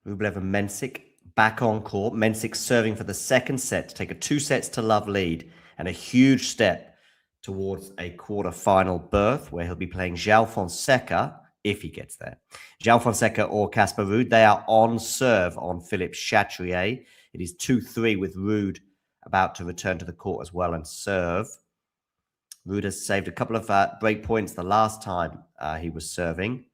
Rublev and Mensik back on court. Mensik serving for the second set to take a 2 sets to love lead and a huge step towards a quarter-final berth where he'll be playing Joao Fonseca, if he gets there. Joao Fonseca or Casper Ruud, they are on serve on Philippe Chatrier. It is 2-3 with Ruud about to return to the court as well and serve. Ruud has saved a couple of break points the last time he was serving.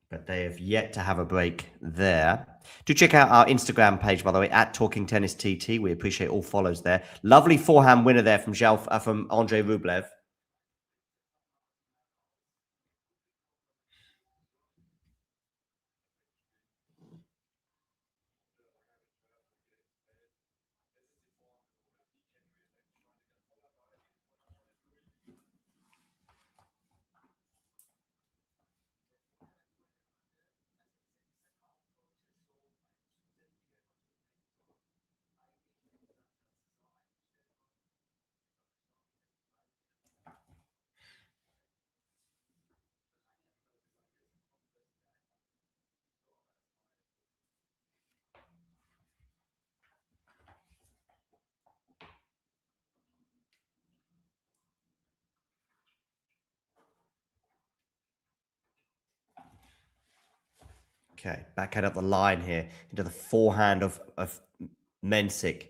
But they have yet to have a break there. Do check out our Instagram page, by the way, at Talking Tennis TT. We appreciate all follows there. Lovely forehand winner there from Andrei Rublev. Okay, backhand up the line here into the forehand of Mensik.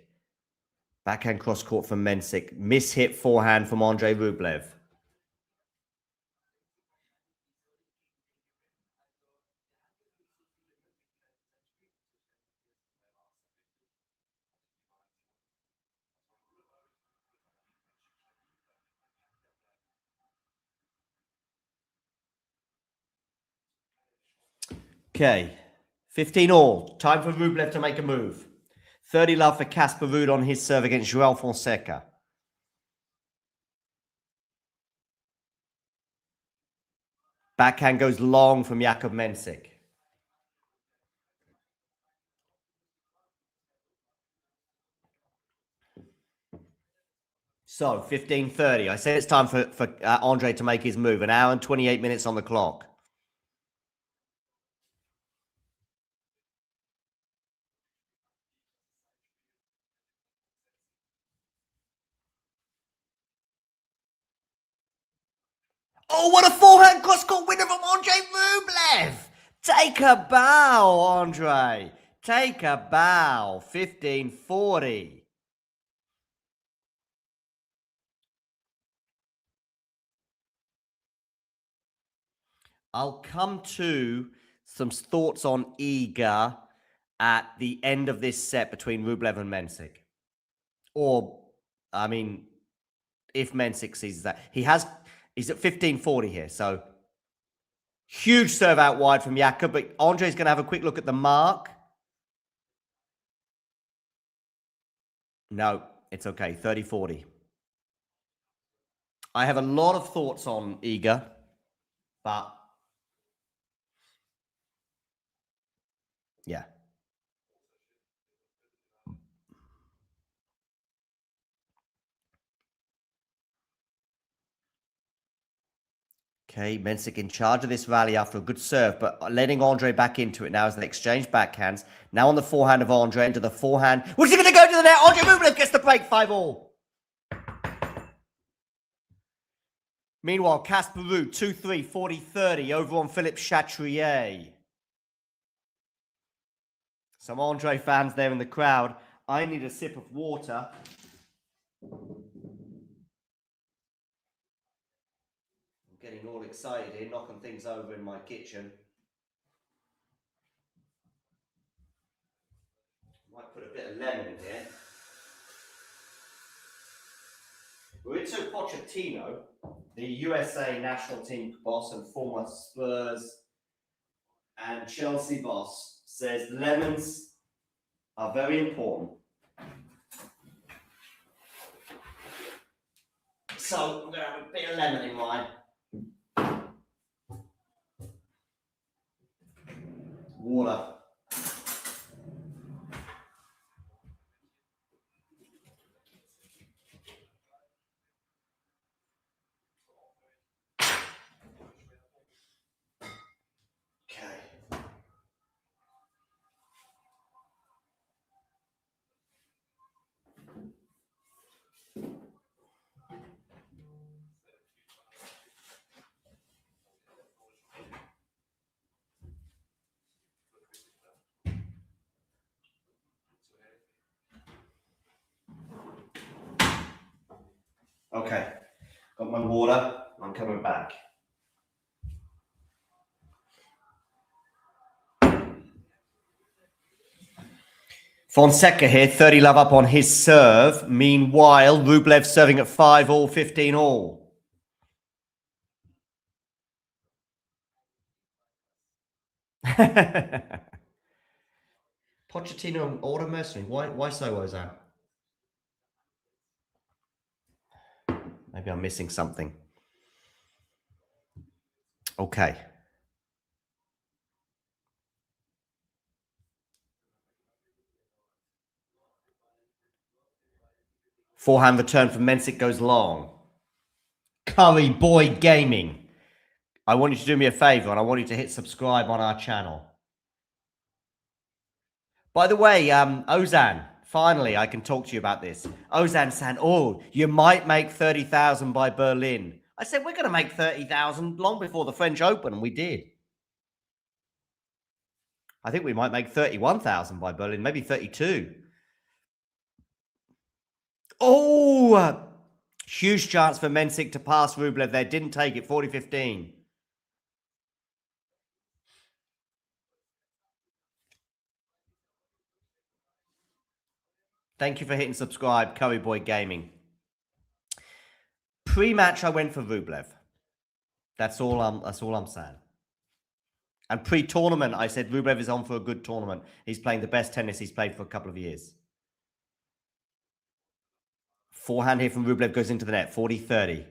Backhand cross court from Mensik. Miss-hit forehand from Andrei Rublev. Okay, 15 all. Time for Rublev to make a move. 30 love for Casper Ruud on his serve against Joao Fonseca. Backhand goes long from Jakub Mensik. So, 15:30. I said it's time for Andrei to make his move. An hour and 28 minutes on the clock. Oh, what a forehand cross-court winner from Andre Rublev. Take a bow, Andre. Take a bow. 15-40. I'll come to some thoughts on Iga at the end of this set between Rublev and Mensik. Or, I mean, if Mensik sees that. He's at 15-40 here, so huge serve out wide from Jakob, but Andre's going to have a quick look at the mark. No, it's okay, 30-40. I have a lot of thoughts on Iga, but yeah. Okay, Mensik in charge of this rally after a good serve, but letting Andre back into it now as they exchange backhands. Now on the forehand of Andre into the forehand. Which is going to go to the net. Andre Rublev gets the break, 5-all. Meanwhile, Casper Ruud, 2-3, 40-30 over on Philippe Chatrier. Some Andre fans there in the crowd. I need a sip of water. Getting all excited here, knocking things over in my kitchen. Might put a bit of lemon in here. Mauricio Pochettino, the USA national team boss and former Spurs and Chelsea boss, says lemons are very important. So I'm going to have a bit of lemon in mine. Water. Okay, got my water. I'm coming back. Fonseca here, 30 love up on his serve. Meanwhile, Rublev serving at 5-all, 15-all. Pochettino order mercenary. Why so, Ozan? Maybe I'm missing something. Okay. Forehand return from Mensik goes long. Curry Boy Gaming. I want you to do me a favor and I want you to hit subscribe on our channel. By the way, Ozan, finally I can talk to you about this. Ozan saying, oh, you might make 30,000 by Berlin. I said, we're going to make 30,000 long before the French Open, and we did. I think we might make 31,000 by Berlin, maybe 32. Oh, huge chance for Mensik to pass Rublev there. Didn't take it, 40-15. Thank you for hitting subscribe, Curry Boy Gaming. Pre-match, I went for Rublev. That's all I'm saying. And pre-tournament, I said Rublev is on for a good tournament. He's playing the best tennis he's played for a couple of years. Forehand here from Rublev goes into the net, 40-30.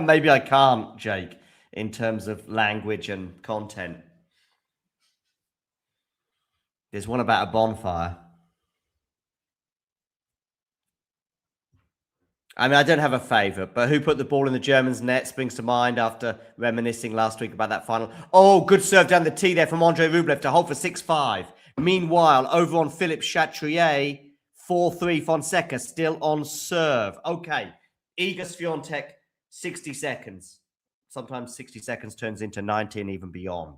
Maybe I can't, Jake, in terms of language and content. There's one about a bonfire. I mean, I don't have a favourite, but who put the ball in the Germans' net springs to mind after reminiscing last week about that final. Oh, good serve down the tee there from Andre Rublev to hold for 6-5. Meanwhile, over on Philippe Chatrier, 4-3 Fonseca, still on serve. Okay, Iga Swiatek, 60 seconds. Sometimes 60 seconds turns into 90 and even beyond.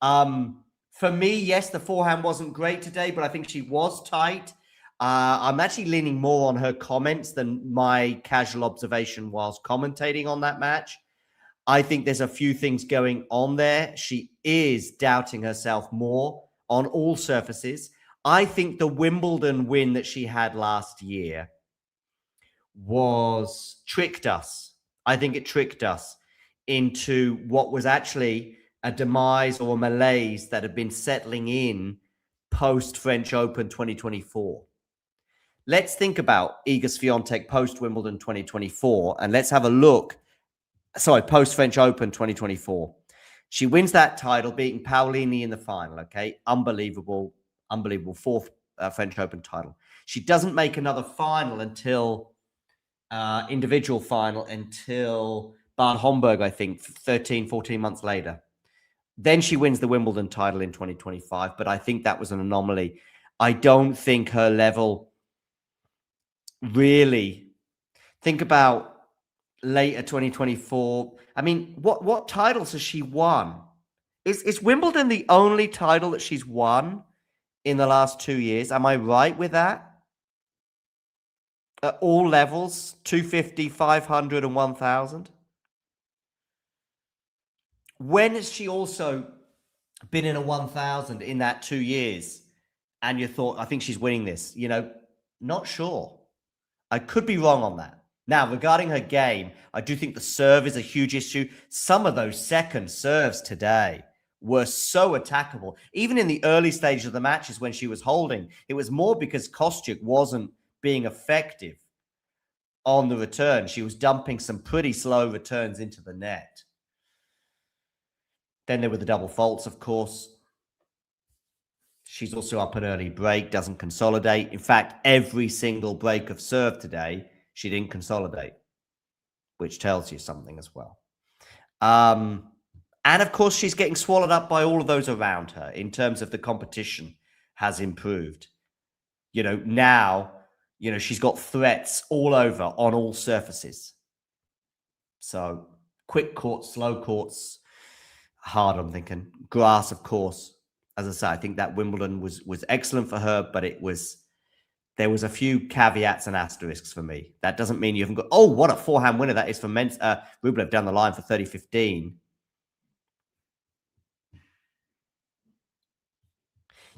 For me, yes, the forehand wasn't great today, but I think she was tight. I'm actually leaning more on her comments than my casual observation whilst commentating on that match. I think there's a few things going on there. She is doubting herself more on all surfaces. I think the Wimbledon win that she had last year tricked us. I think it tricked us into what was actually a demise or a malaise that had been settling in post-French Open 2024. Let's think about Iga Swiatek post-Wimbledon 2024, and let's have a look. Sorry, post-French Open 2024. She wins that title, beating Paolini in the final, okay? Unbelievable fourth French Open title. She doesn't make another final until individual final until Bad Homburg, I think, 13, 14 months later. Then she wins the Wimbledon title in 2025, but I think that was an anomaly. I don't think her level really... Think about later 2024. I mean, what titles has she won? Is Wimbledon the only title that she's won in the last 2 years? Am I right with that? At all levels, 250, 500, and 1,000. When has she also been in a 1,000 in that 2 years? And you thought, I think she's winning this. You know, not sure. I could be wrong on that. Now, regarding her game, I do think the serve is a huge issue. Some of those second serves today were so attackable. Even in the early stages of the matches when she was holding, it was more because Kostyuk wasn't being effective on the return. She was dumping some pretty slow returns into the net. Then there were the double faults, of course. She's also up an early break, doesn't consolidate. In fact, every single break of serve today, she didn't consolidate, which tells you something as well. And of course, she's getting swallowed up by all of those around her in terms of the competition has improved. You know, now, you know, she's got threats all over on all surfaces. So quick courts, slow courts, hard, I'm thinking. Grass, of course. As I say, I think that Wimbledon was excellent for her, but there was a few caveats and asterisks for me. That doesn't mean you haven't got, oh, what a forehand winner that is for Rublev down the line for 30-15.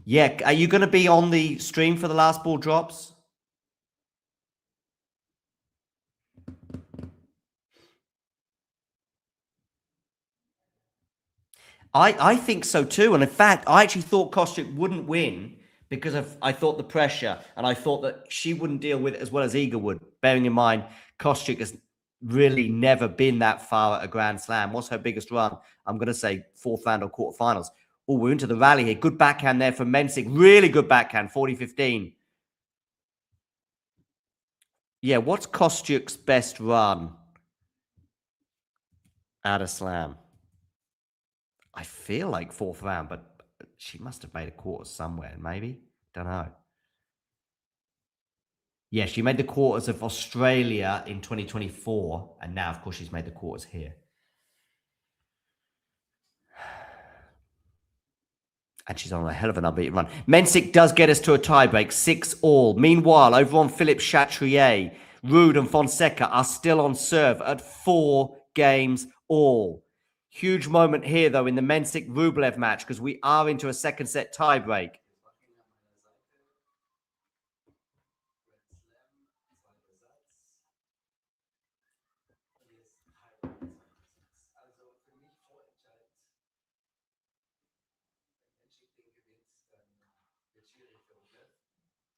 Yeah, are you going to be on the stream for the last ball drops? I think so too. And in fact, I actually thought Kostyuk wouldn't win because I thought the pressure, and I thought that she wouldn't deal with it as well as Iga would. Bearing in mind, Kostyuk has really never been that far at a Grand Slam. What's her biggest run? I'm going to say fourth round or quarterfinals. Oh, we're into the rally here. Good backhand there from Mensik. Really good backhand, 40-15. Yeah, what's Kostyuk's best run at a slam? I feel like fourth round, but she must have made a quarter somewhere, maybe. Don't know. Yeah, she made the quarters of Australia in 2024, and now, of course, she's made the quarters here. And she's on a hell of an unbeaten run. Mensik does get us to a tiebreak, 6-all. Meanwhile, over on Philippe Chatrier, Ruud and Fonseca are still on serve at 4 games all. Huge moment here, though, in the Mensik-Rublev match, because we are into a second set tiebreak.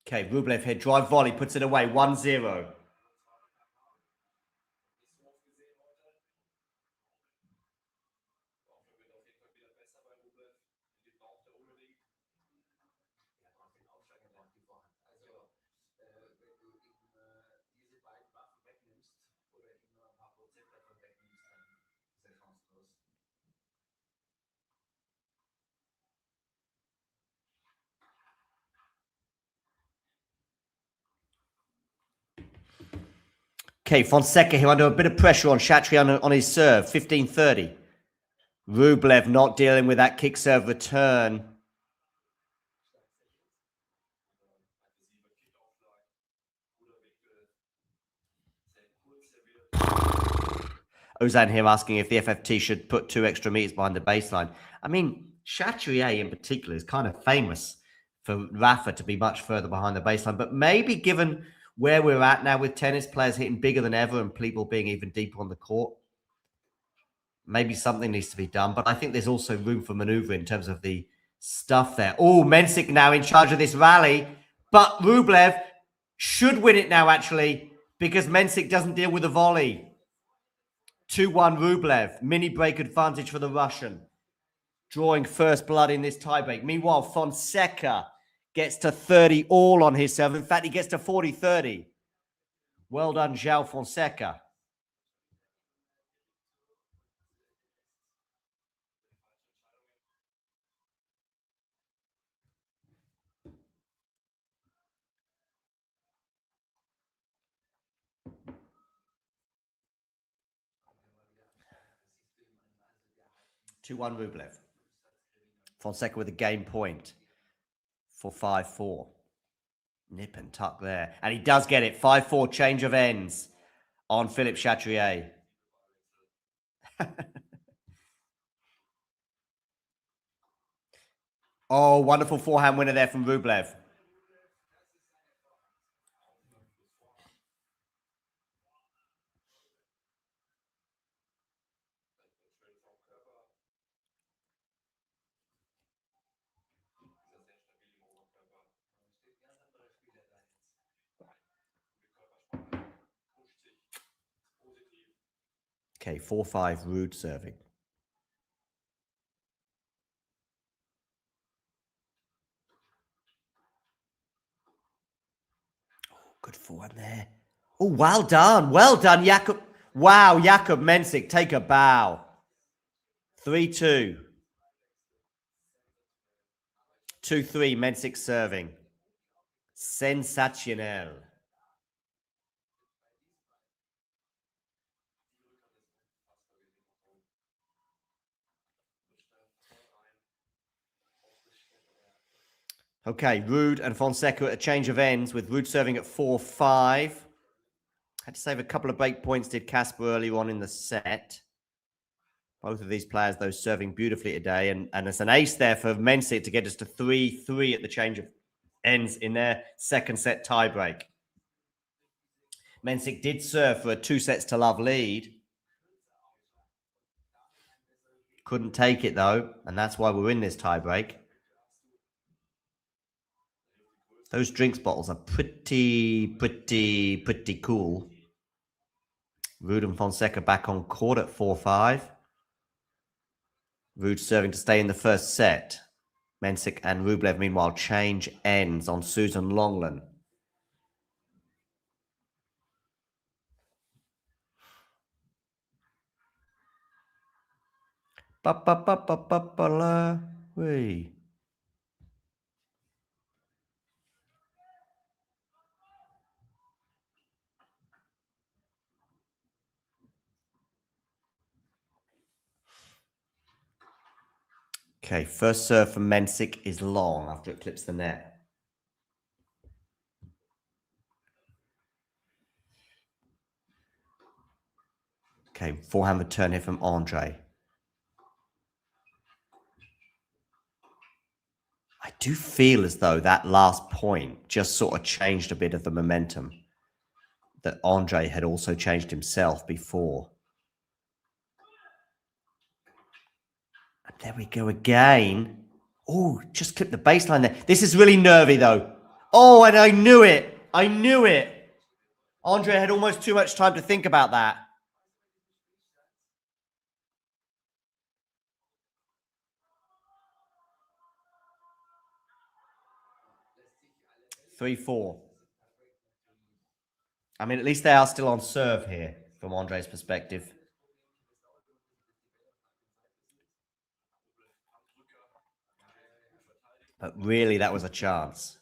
Okay, Rublev here, drive volley, puts it away, 1-0. Okay, Fonseca here under a bit of pressure on Chatrier on his serve. 15-30. Rublev not dealing with that kick serve return. Ozan here asking if the FFT should put 2 extra meters behind the baseline. I mean, Chatrier in particular is kind of famous for Rafa to be much further behind the baseline. But maybe given where we're at now with tennis players hitting bigger than ever and people being even deeper on the court, maybe something needs to be done. But I think there's also room for maneuver in terms of the stuff there. Oh, Mensik now in charge of this rally. But Rublev should win it now, actually, because Mensik doesn't deal with the volley. 2-1 Rublev. Mini break advantage for the Russian. Drawing first blood in this tiebreak. Meanwhile, Fonseca gets to 30 all on his serve. In fact, he gets to 40-30. Well done, Joao Fonseca. Two-one Rublev. Fonseca with a game point for 5-4. Nip and tuck there. And he does get it. 5-4 change of ends on Philippe Chatrier. Oh, wonderful forehand winner there from Rublev. Okay, 4-5 Ruud serving. Good forehand there. Oh, well done. Well done, Jakub. Wow, Jakub Mensik, take a bow. 3-2. 2-3, Mensik serving. Sensacional. Okay, Ruud and Fonseca at a change of ends with Ruud serving at 4-5. Had to save a couple of break points, did Casper earlier on in the set. Both of these players, though, serving beautifully today. And it's an ace there for Mensik to get us to 3-3 at the change of ends in their second set tiebreak. Mensik did serve for a 2-sets-to-love lead. Couldn't take it, though. And that's why we're in this tiebreak. Those drinks bottles are pretty cool. Ruud and Fonseca back on court at 4-5. Ruud serving to stay in the first set. Mensik and Rublev, meanwhile, change ends on Susan Longland. Wee. Okay, first serve from Mensik is long after it clips the net. Okay, forehand return here from Andre. I do feel as though that last point just sort of changed a bit of the momentum that Andre had also changed himself before. And there we go again. Oh, just clipped the baseline there. This is really nervy, though. Oh, and I knew it. I knew it. Andre had almost too much time to think about that. Three-four. I mean, at least they are still on serve here from Andre's perspective. But really, that was a chance.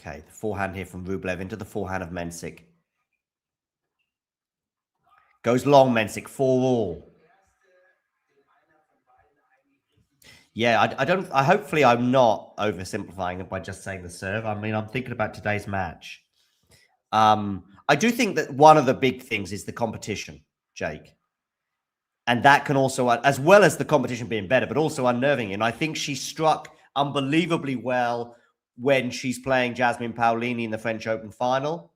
Okay, the forehand here from Rublev into the forehand of Mensik. Goes long, Mensik, 4-all. Yeah, hopefully I'm not oversimplifying it by just saying the serve. I mean, I'm thinking about today's match. I do think that one of the big things is the competition, Jake. And that can also, as well as the competition being better, but also unnerving. And I think she struck unbelievably well when she's playing Jasmine Paolini in the French Open final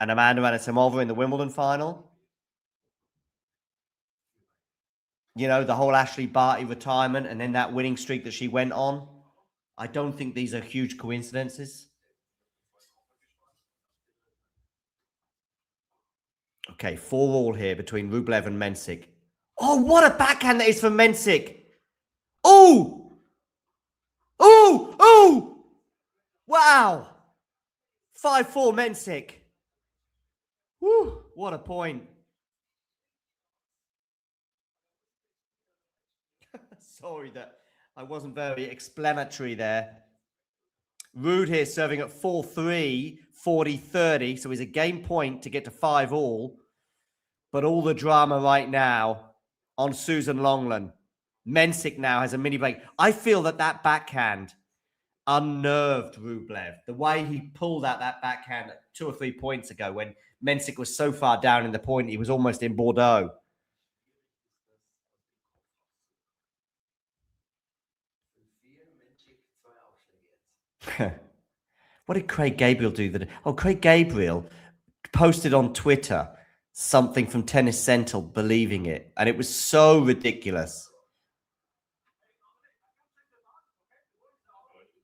and Amanda Anisimova in the Wimbledon final. You know, the whole Ashley Barty retirement and then that winning streak that she went on. I don't think these are huge coincidences. Okay, 4-all here between Rublev and Mensik. Oh, what a backhand that is from Mensik. Oh! Oh! Oh! Wow! 5-4 Mensik. Woo! What a point. Sorry that I wasn't very explanatory there. Ruud here serving at 4-3, 40-30. So he's a game point to get to 5-all. But all the drama right now on Susan Longland. Mensik now has a mini break. I feel that backhand unnerved Rublev. The way he pulled out that backhand 2 or 3 points ago when Mensik was so far down in the point, he was almost in Bordeaux. What did Craig Gabriel do? Craig Gabriel posted on Twitter something from Tennis Central believing it. And it was so ridiculous.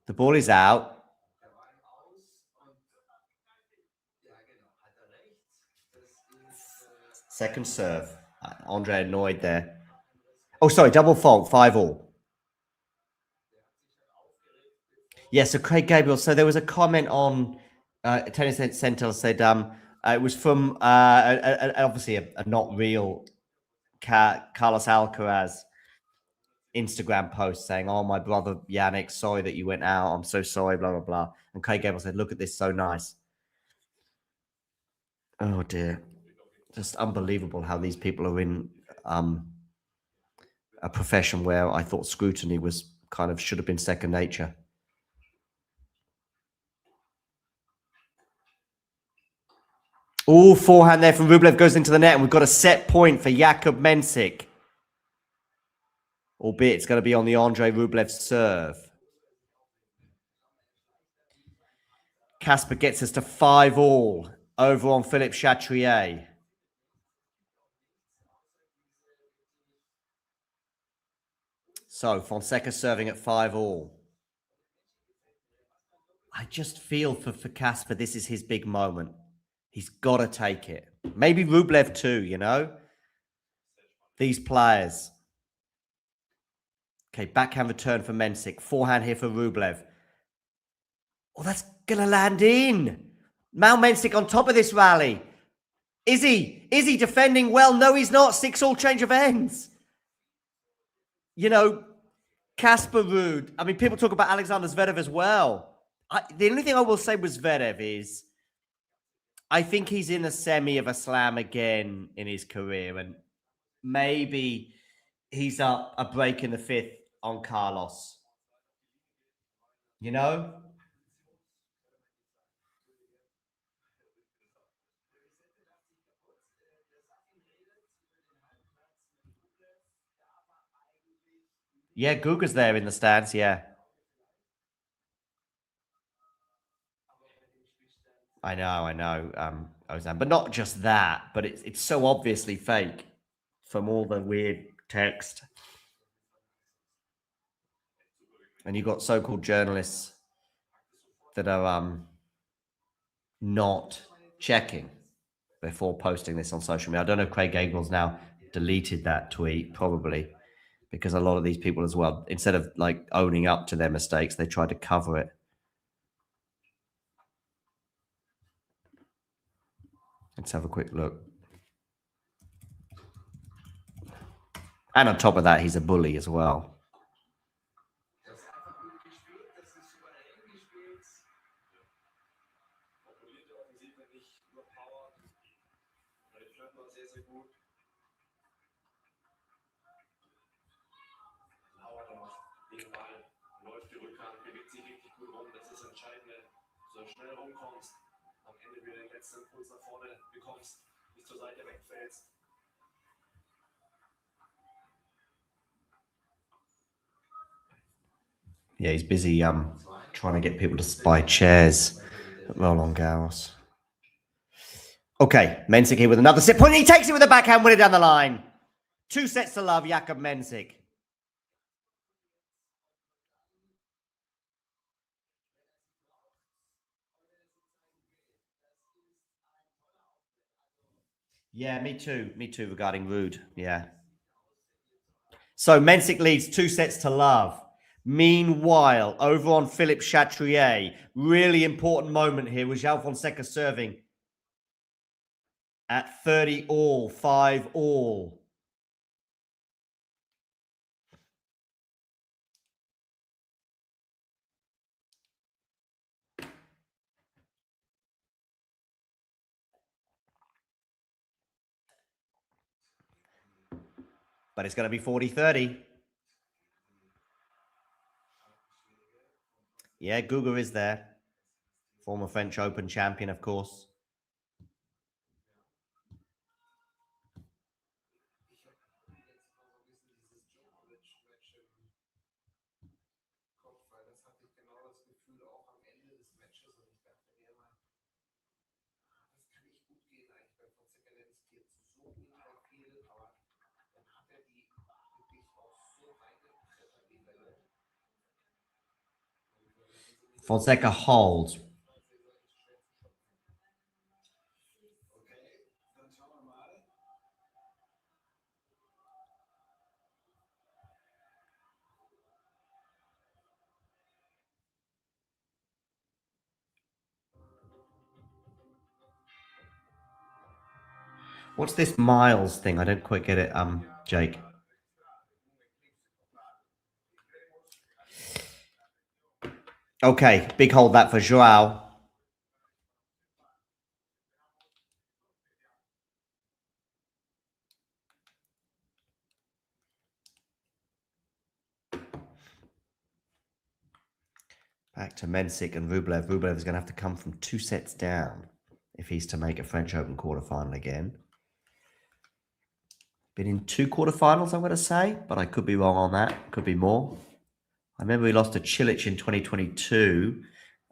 The ball is out. Second serve. Andre annoyed there. Oh, sorry, double fault, 5-all. Yeah, so Craig Gabriel. So there was a comment on Tennis Central said it was from obviously a not real Carlos Alcaraz Instagram post saying, "Oh, my brother Yannick, sorry that you went out. I'm so sorry, blah, blah, blah." And Craig Gabriel said, "Look at this, so nice." Oh, dear. Just unbelievable how these people are in a profession where I thought scrutiny was kind of should have been second nature. Oh, forehand there from Rublev goes into the net, and we've got a set point for Jakub Mensik. Albeit it's going to be on the Andre Rublev serve. Casper gets us to 5-all over on Philippe Chatrier. So Fonseca serving at 5-all. I just feel for Casper, this is his big moment. He's got to take it. Maybe Rublev too, you know? These players. Okay, backhand return for Mensik. Forehand here for Rublev. Oh, that's going to land in. Mal Mensik on top of this rally. Is he? Is he defending well? No, he's not. 6-all change of ends. You know, Casper Ruud. I mean, people talk about Alexander Zverev as well. The only thing I will say with Zverev is I think he's in a semi of a slam again in his career. And maybe he's up a break in the 5th on Carlos. You know? Yeah, Guga's there in the stands, yeah. I know, Ozan. But not just that, but it's so obviously fake from all the weird text. And you've got so-called journalists that are not checking before posting this on social media. I don't know if Craig Gabriel's now deleted that tweet, probably, because a lot of these people as well, instead of like owning up to their mistakes, they try to cover it. Let's have a quick look. And on top of that, he's a bully as well. Yeah, he's busy trying to get people to buy chairs at Roland Garros. Okay, Mensik here with another set point. He takes it with a backhand, winner down the line. 2 sets to love, Jakob Mensik. Yeah, me too. Me too regarding Ruud. Yeah. So Mensik leads 2 sets to love. Meanwhile, over on Philippe Chatrier, really important moment here with Joao Fonseca serving at 30 all, 5 all. But it's going to be 40-30. Yeah, Guga is there. Former French Open champion, of course. Fonseca holds. What's this miles thing? I don't quite get it, Jake. Okay, big hold that for Joao. Back to Mensik and Rublev. Rublev is going to have to come from 2 sets down if he's to make a French Open quarterfinal again. Been in 2 quarterfinals, I'm going to say, but I could be wrong on that. Could be more. I remember we lost to Cilic in 2022,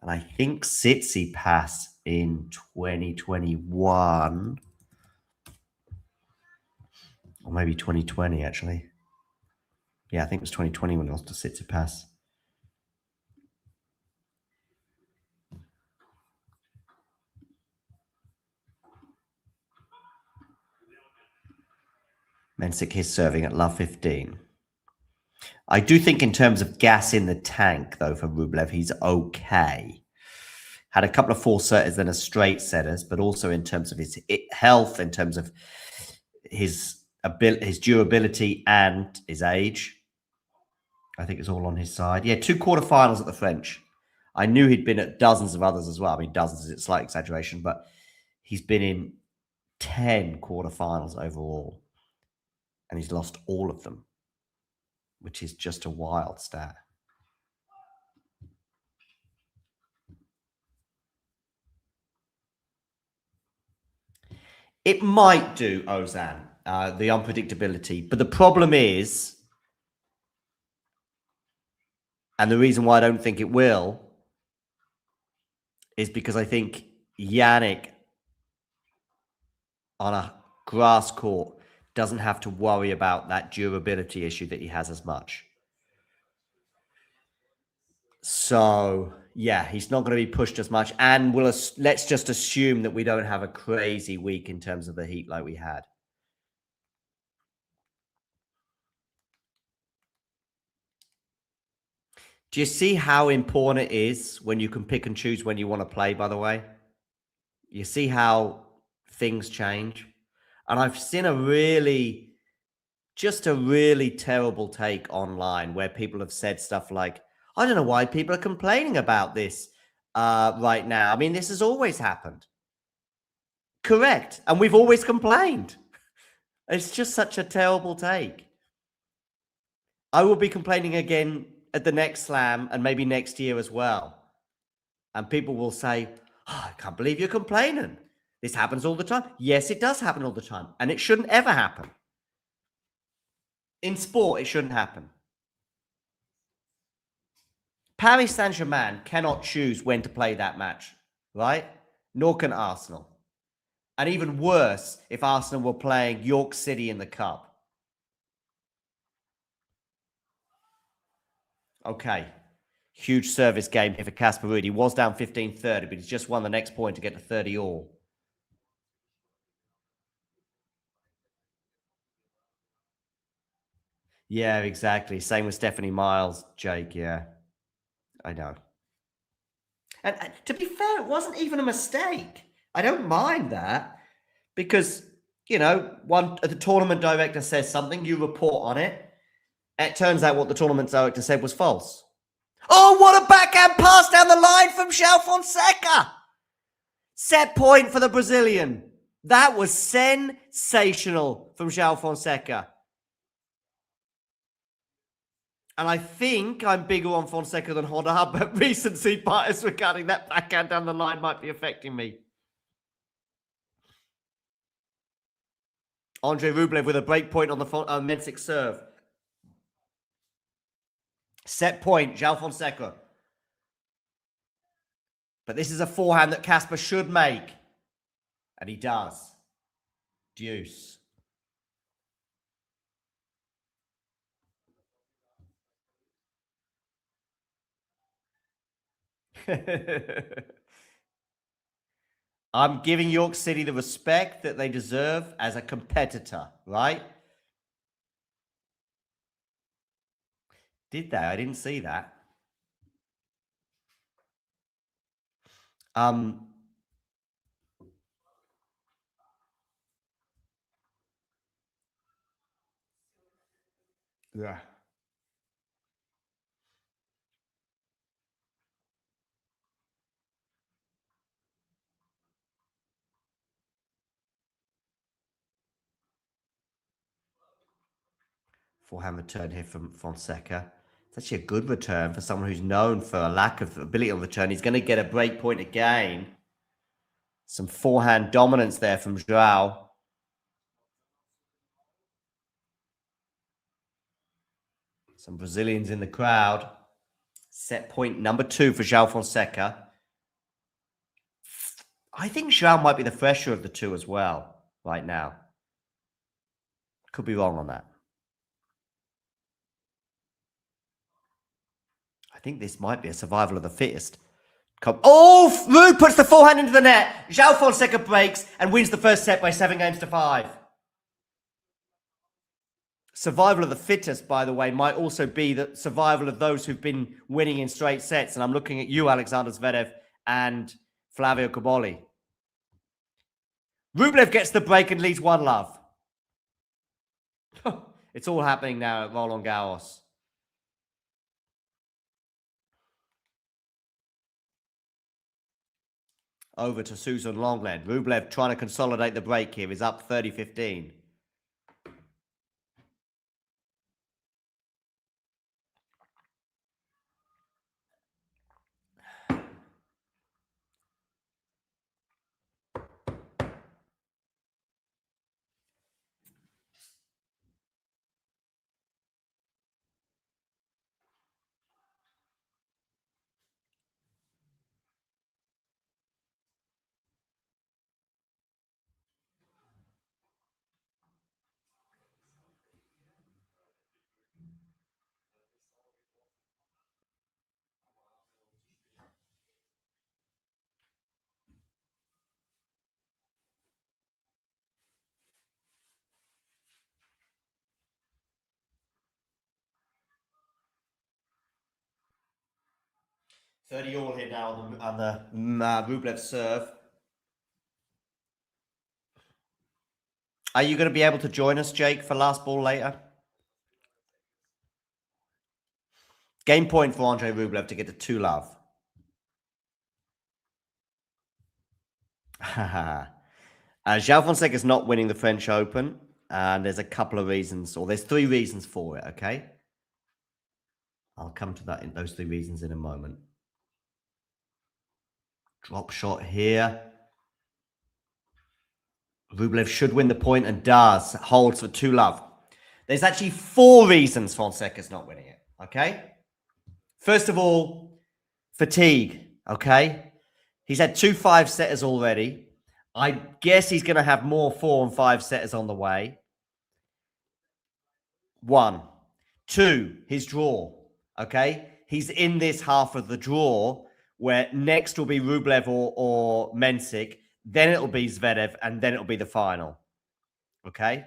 and I think Tsitsipas in 2021. Or maybe 2020, actually. Yeah, I think it was 2020 when we lost to Tsitsipas. Mensik is serving at love 15. I do think in terms of gas in the tank, though, for Rublev, he's okay. Had a couple of 4-setters, then a straight setters, but also in terms of his health, in terms of his durability and his age. I think it's all on his side. Yeah, 2 quarterfinals at the French. I knew he'd been at dozens of others as well. I mean, dozens is a slight exaggeration, but he's been in 10 quarterfinals overall. And he's lost all of them, which is just a wild stat. It might do, Ozan, the unpredictability. But the problem is, and the reason why I don't think it will, is because I think Yannick on a grass court doesn't have to worry about that durability issue that he has as much. So, yeah, he's not going to be pushed as much. And let's just assume that we don't have a crazy week in terms of the heat like we had. Do you see how important it is when you can pick and choose when you want to play, by the way? You see how things change? And I've seen a really terrible take online where people have said stuff like, I don't know why people are complaining about this right now. I mean, this has always happened. correct. And we've always complained. It's just such a terrible take. I will be complaining again at the next slam and maybe next year as well. And people will say, oh, I can't believe you're complaining. This happens all the time. Yes, it does happen all the time. And it shouldn't ever happen. In sport, it shouldn't happen. Paris Saint-Germain cannot choose when to play that match, right? Nor can Arsenal. And even worse, if Arsenal were playing York City in the Cup. Okay. Huge service game here for Casper Ruud. He was down 15-30, but he's just won the next point to get to 30 all. Yeah, exactly. Same with Stephanie Miles, Jake. Yeah, I know. And to be fair, it wasn't even a mistake. I don't mind that because, you know, the tournament director says something, you report on it. It turns out what the tournament director said was false. Oh, what a backhand pass down the line from Joao Fonseca. Set point for the Brazilian. That was sensational from Joao Fonseca. And I think I'm bigger on Fonseca than Honda, but recency bias regarding that backhand down the line might be affecting me. Andre Rublev with a break point on the Mensik serve. Set point, Joao Fonseca. But this is a forehand that Casper should make. And he does. Deuce. I'm giving York City the respect that they deserve as a competitor, right? Did they? I didn't see that. Yeah. Forehand return here from Fonseca. It's actually a good return for someone who's known for a lack of ability on return. He's going to get a break point again. Some forehand dominance there from Joao. Some Brazilians in the crowd. Set point number 2 for Joao Fonseca. I think Joao might be the fresher of the two as well right now. Could be wrong on that. I think this might be a survival of the fittest. Oh, Ruud puts the forehand into the net. Joao Fonseca breaks and wins the first set by 7-5. Survival of the fittest, by the way, might also be the survival of those who've been winning in straight sets. And I'm looking at you, Alexander Zverev, and Flavio Cobolli. Rublev gets the break and leads 1-love. It's all happening now at Roland Garros. Over to Susan Longland. Rublev trying to consolidate the break here. Is up 30-15. $30 here now on the Rublev serve. Are you going to be able to join us, Jake, for last ball later? Game point for Andre Rublev to get to 2-love. Joao Fonseca's not winning the French Open, and there's a couple of reasons, or there's 3 reasons for it, okay? I'll come to that in those 3 reasons in a moment. Drop shot here. Rublev should win the point and does. Holds for 2-love. There's actually 4 reasons Fonseca's not winning it, okay? First of all, fatigue, okay? He's had 2 5-setters already. I guess he's going to have more 4 and 5-setters on the way. 1. 2, his draw, okay? He's in this half of the draw where next will be Rublev or Mensik. Then it'll be Zverev, and then it'll be the final. Okay?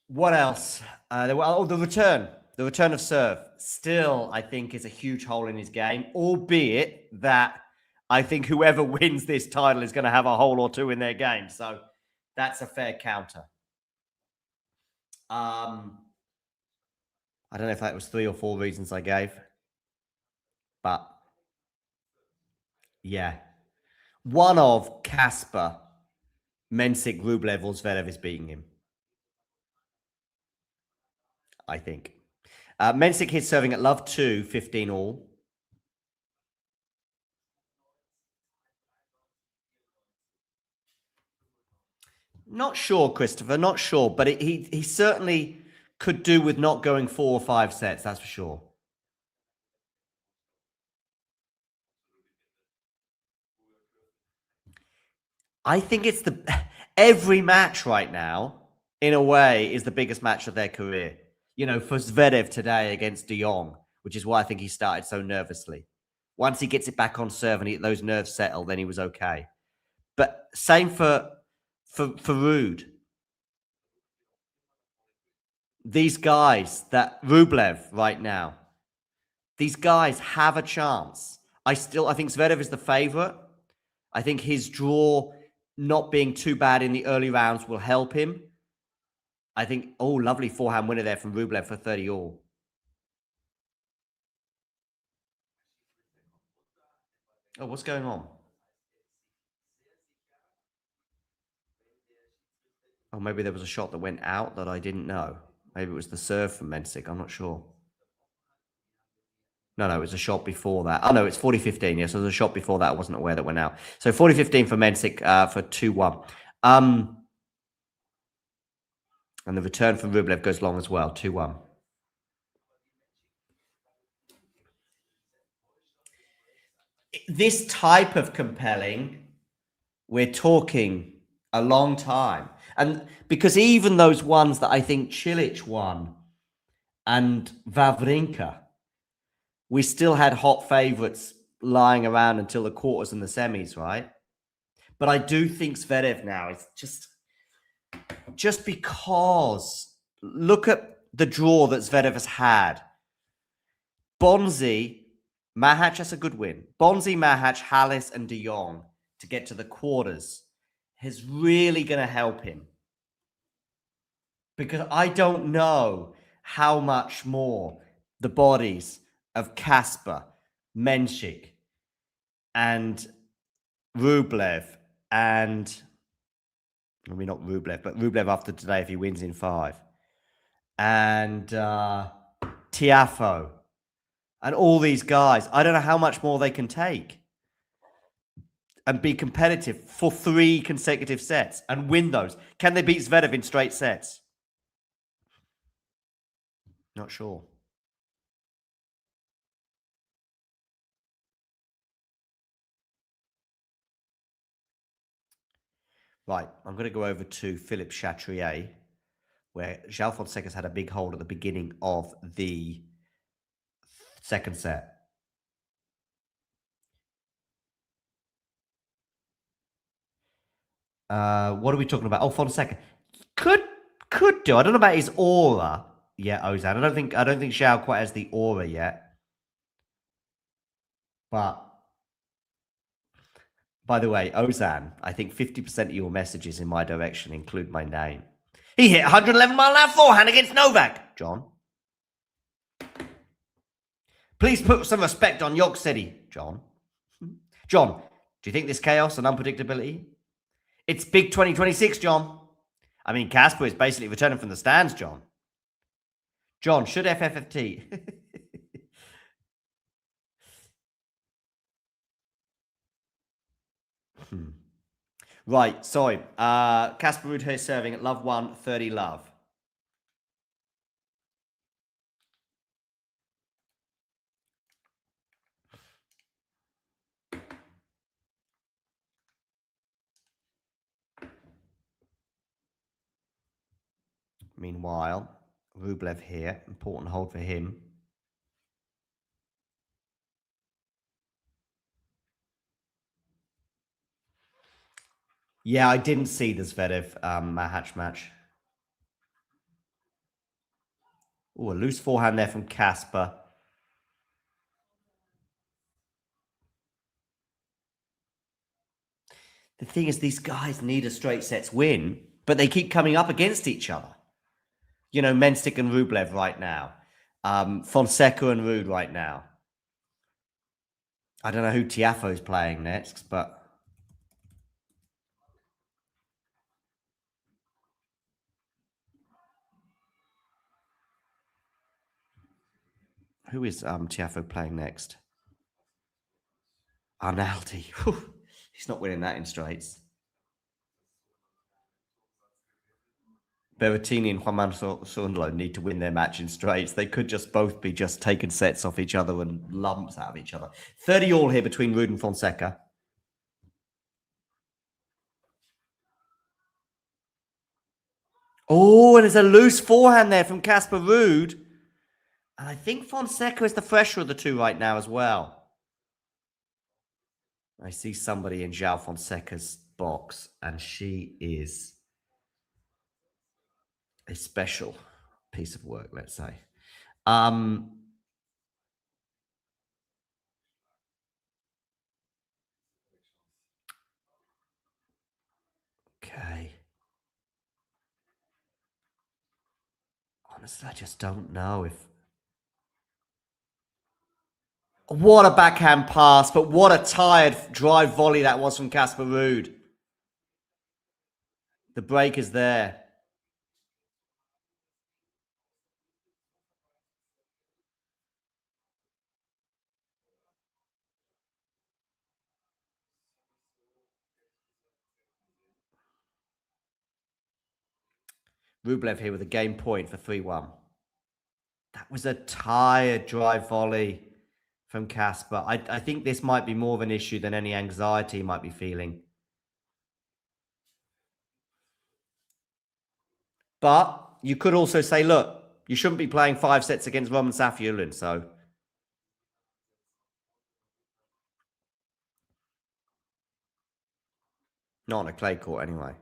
What else? The return. The return of serve. Still, I think, is a huge hole in his game, albeit that I think whoever wins this title is going to have a hole or 2 in their game. So that's a fair counter. I don't know if that was 3 or 4 reasons I gave. But yeah. One of Casper, Mensik, Rublev, or Zverev is beating him. I think. Mensik hits serving at love 2, 15 all. Not sure, Christopher. Not sure. But he certainly could do with not going 4 or 5 sets. That's for sure. I think it's every match right now, in a way, is the biggest match of their career. You know, for Zverev today against de Jong, which is why I think he started so nervously. Once he gets it back on serve and those nerves settle, then he was okay. But same for Ruud. These guys, that Rublev right now, these guys have a chance. I think Zverev is the favorite. I think his draw not being too bad in the early rounds will help him. I think, lovely forehand winner there from Rublev for 30 all. Oh, what's going on? Oh, maybe there was a shot that went out that I didn't know. Maybe it was the serve from Mensik. I'm not sure. No, it was a shot before that. Oh, no, it's 40-15. Yeah, so there's a shot before that. I wasn't aware that went out. So 40-15 for Mensik for 2-1. And the return from Rublev goes long as well, 2-1. This type of compelling, we're talking a long time. And because even those ones that I think Cilic won and Wawrinka, we still had hot favorites lying around until the quarters and the semis, right? But I do think Zverev now is just because look at the draw that Zverev has had. Bonzi, Mahac, that's a good win. Bonzi, Mahac, Hallis, and de Jong to get to the quarters is really going to help him. Because I don't know how much more the bodies of Casper, Mensik, and Rublev, and maybe not Rublev, but Rublev after today if he wins in 5, and Tiafoe, and all these guys. I don't know how much more they can take and be competitive for 3 consecutive sets and win those. Can they beat Zverev in straight sets? Not sure. Right, I'm going to go over to Philippe Chatrier, where Joao Fonseca's had a big hold at the beginning of the second set. What are we talking about? Oh, Fonseca could do. I don't know about his aura yet, Ozan. I don't think Joao quite has the aura yet. But by the way, Ozan, I think 50% of your messages in my direction include my name. He hit 111-mile-an-hour forehand against Novak. John. Please put some respect on York City. John. John, Do you think this chaos and unpredictability? It's big 2026, John. I mean, Casper is basically returning from the stands, John. John, should FFFT? Right, sorry. Casper Ruud here serving at love 1, 30 love. Meanwhile, Rublev here. Important hold for him. Yeah, I didn't see the Zverev match. Oh, a loose forehand there from Casper. The thing is, these guys need a straight sets win, but they keep coming up against each other. You know, Mensik and Rublev right now. Fonseca and Ruud right now. I don't know who Tiafoe's playing next, but... Who is Tiafoe playing next? Arnaldi. He's not winning that in straights. Berrettini and Juan Manuel need to win their match in straights. They could just both be just taking sets off each other and lumps out of each other. 30 all here between Ruud and Fonseca. Oh, and there's a loose forehand there from Casper Ruud. And I think Fonseca is the fresher of the two right now as well. I see somebody in Joao Fonseca's box, and she is a special piece of work, let's say. Okay. Honestly, I just don't know if... What a backhand pass, but what a tired drive volley that was from Casper Ruud. The break is there. Rublev here with a game point for 3-1. That was a tired drive volley from Casper. I think this might be more of an issue than any anxiety he might be feeling. But you could also say, look, you shouldn't be playing 5 sets against Roman Safiullin, so... Not on a clay court, anyway.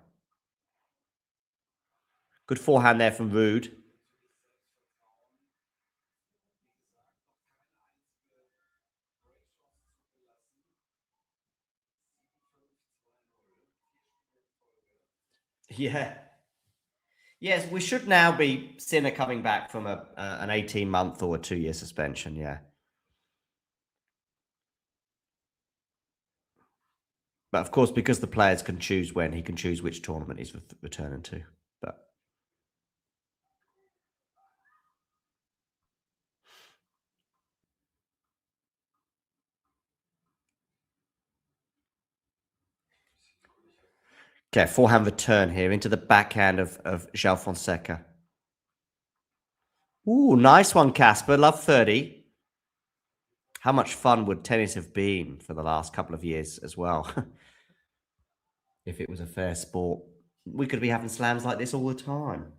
Good forehand there from Ruud. Yeah. Yes, we should now be Sinner coming back from an 18-month or a 2-year suspension, yeah. But of course, because the players can choose when, he can choose which tournament he's returning to. But okay, forehand return here into the backhand of Joao Fonseca. Ooh, nice one, Casper. Love 30. How much fun would tennis have been for the last couple of years as well? If it was a fair sport. We could be having slams like this all the time.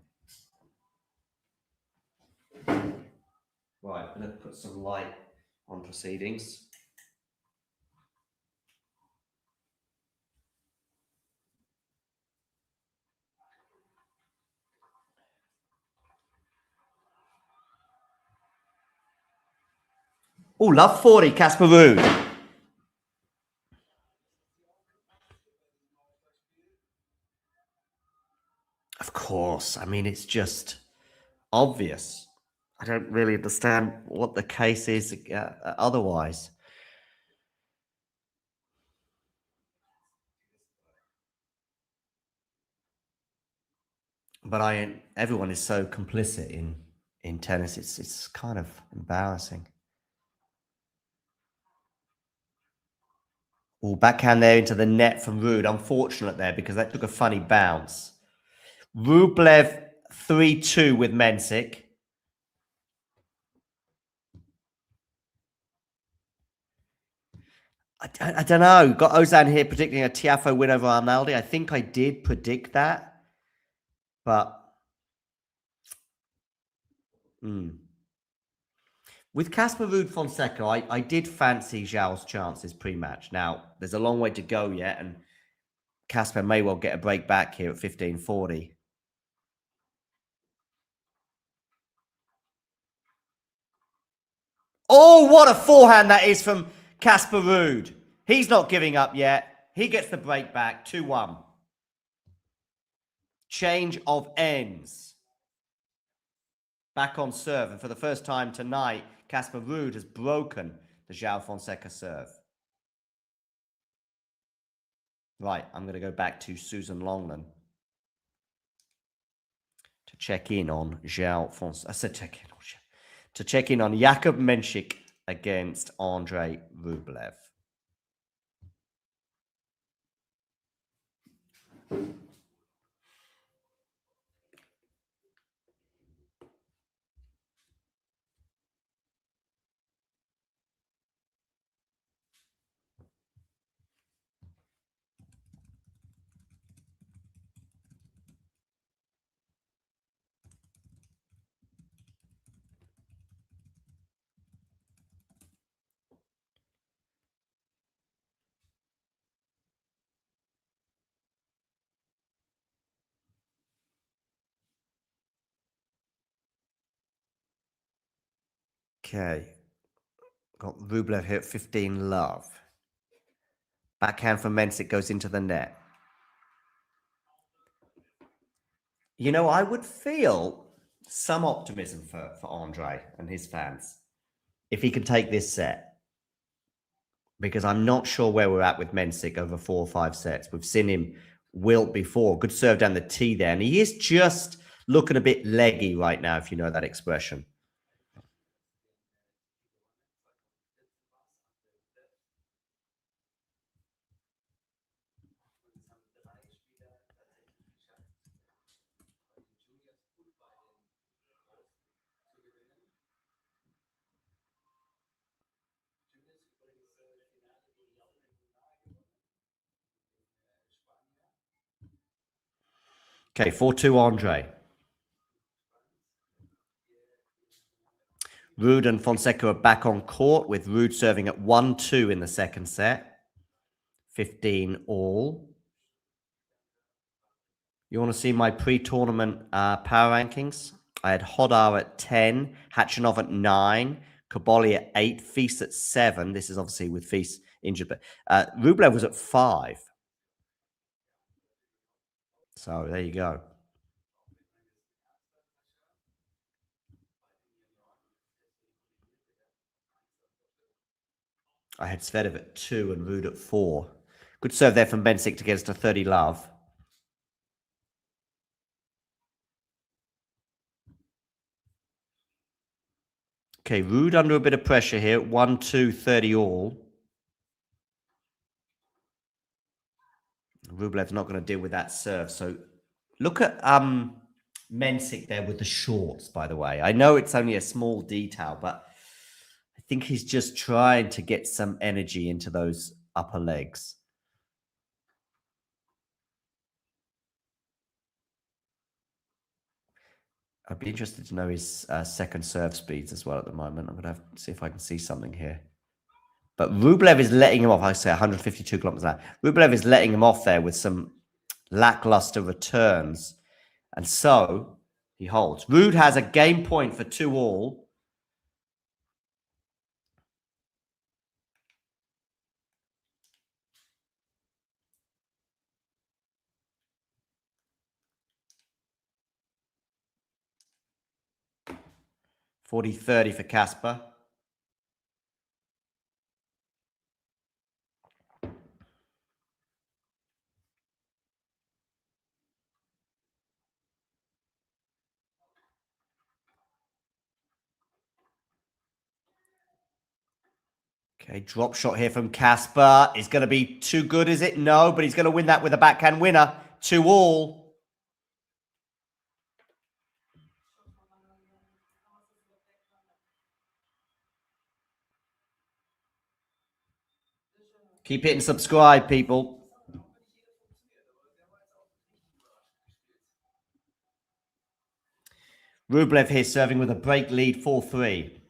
Right, I'm going to put some light on proceedings. Oh, love 40, Casper Ruud. Of course. I mean, it's just obvious. I don't really understand what the case is otherwise. But everyone is so complicit in tennis. It's kind of embarrassing. Oh, backhand there into the net from Ruud. Unfortunate there because that took a funny bounce. Rublev 3-2 with Mensik. I don't know. Got Ozan here predicting a Tiafoe win over Arnaldi. I think I did predict that. But with Casper Ruud Fonseca, I did fancy Joao's chances pre-match. Now, there's a long way to go yet, and Casper may well get a break back here at 15:40. Oh, what a forehand that is from Casper Ruud. He's not giving up yet. He gets the break back, 2-1. Change of ends. Back on serve, and for the first time tonight, Casper Ruud has broken the Joao Fonseca serve. Right, I'm going to go back to Susan Longland to check in on Joao Fonseca. I said check in on Joao. To check in on Jakub Mensik against Andrei Rublev. Okay. Got Rublev here at 15 love. Backhand from Mensik goes into the net. You know, I would feel some optimism for Andre and his fans if he can take this set. Because I'm not sure where we're at with Mensik over 4 or 5 sets. We've seen him wilt before. Good serve down the tee there. And he is just looking a bit leggy right now, if you know that expression. Okay, 4-2 Andre. Ruud and Fonseca are back on court with Ruud serving at 1-2 in the second set. 15 all. You want to see my pre-tournament power rankings? I had Hodar at 10, Hachinov at 9, Kaboli at 8, Feast at 7. This is obviously with Feast injured, but Rublev was at 5. So there you go. I had Zverev at 2 and Ruud at 4. Good serve there from Mensik to get us to 30 love. Okay, Ruud under a bit of pressure here. 1-2, 30 all. Rublev's not going to deal with that serve. So look at Mensik there with the shorts, by the way. I know it's only a small detail, but I think he's just trying to get some energy into those upper legs. I'd be interested to know his second serve speeds as well at the moment. I'm going to have to see if I can see something here. But Rublev is letting him off. I say 152 kilometers an hour. Rublev is letting him off there with some lackluster returns. And so he holds. Ruud has a game point for 2 all. (40-30) for Casper. Okay, drop shot here from Casper. Is going to be too good, is it? No, but he's going to win that with a backhand winner. 2-all. Keep hitting subscribe, people. Rublev here serving with a break lead 4-3.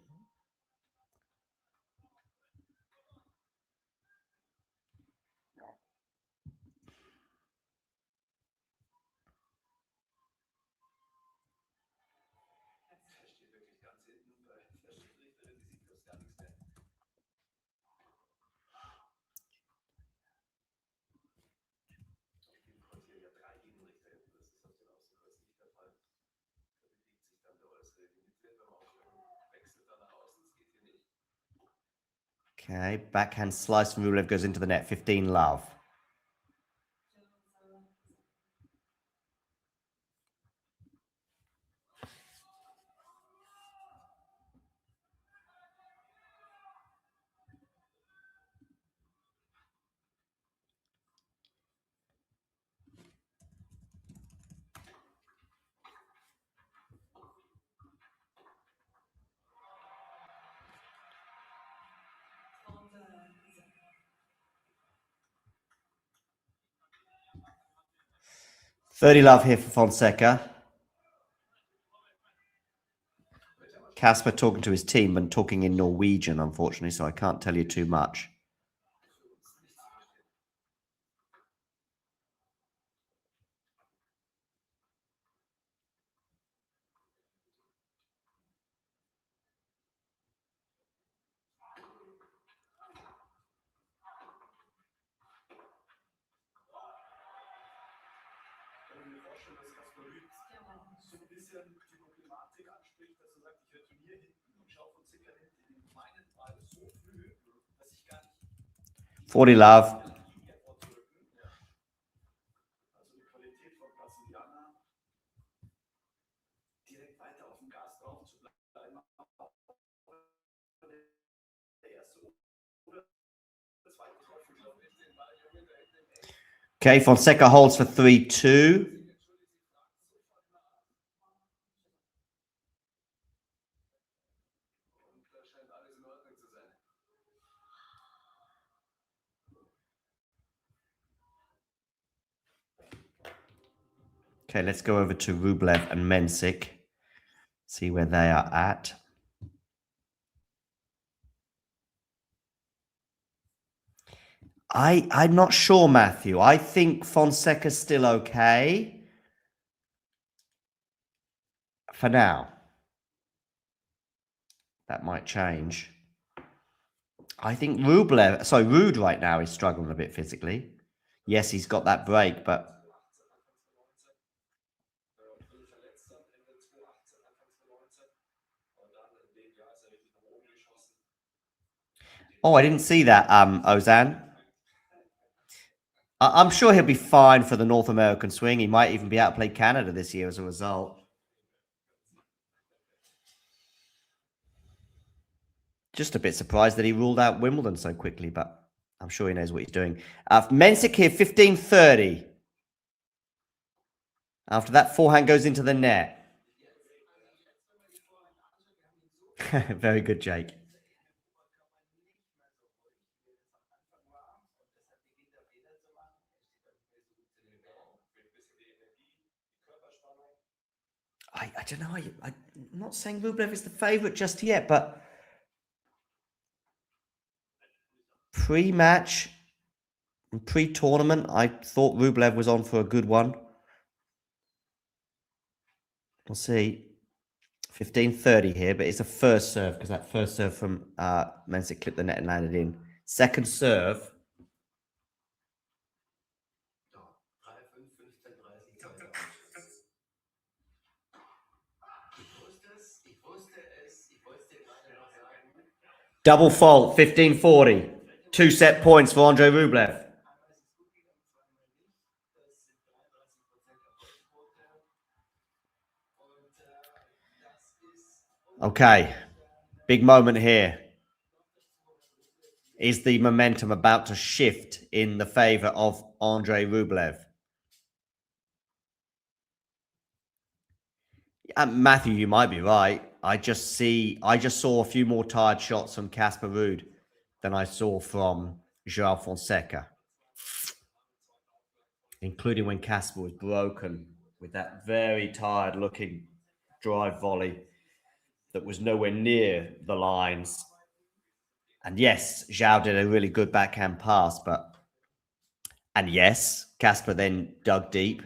Okay, backhand slice from Rublev goes into the net. 15-love. $30 here for Fonseca. Casper talking to his team and talking in Norwegian, unfortunately, so I can't tell you too much. $40. Okay, Fonseca holds for 3-2. Okay, let's go over to Rublev and Mensik. See where they are at. I'm not sure, Matthew. I think Fonseca's still okay. For now. That might change. I think Ruud right now is struggling a bit physically. Yes, he's got that break, but... Oh, I didn't see that, Ozan. I'm sure he'll be fine for the North American swing. He might even be out to play Canada this year as a result. Just a bit surprised that he ruled out Wimbledon so quickly, but I'm sure he knows what he's doing. Mensik here, 15-30. After that, forehand goes into the net. Very good, Jake. I don't know. I'm not saying Rublev is the favourite just yet, but pre-match and pre-tournament, I thought Rublev was on for a good one. We'll see. 15-30 here, but it's a first serve because that first serve from Mensik clipped the net and landed in. Second serve. Double fault, 15-40. 2 set points for Andrei Rublev. Okay, big moment here. Is the momentum about to shift in the favor of Andrei Rublev? Matthew, you might be right. I just saw a few more tired shots from Casper Ruud than I saw from Joao Fonseca, including when Casper was broken with that very tired looking drive volley that was nowhere near the lines. And yes, Joao did a really good backhand pass, and yes, Casper then dug deep.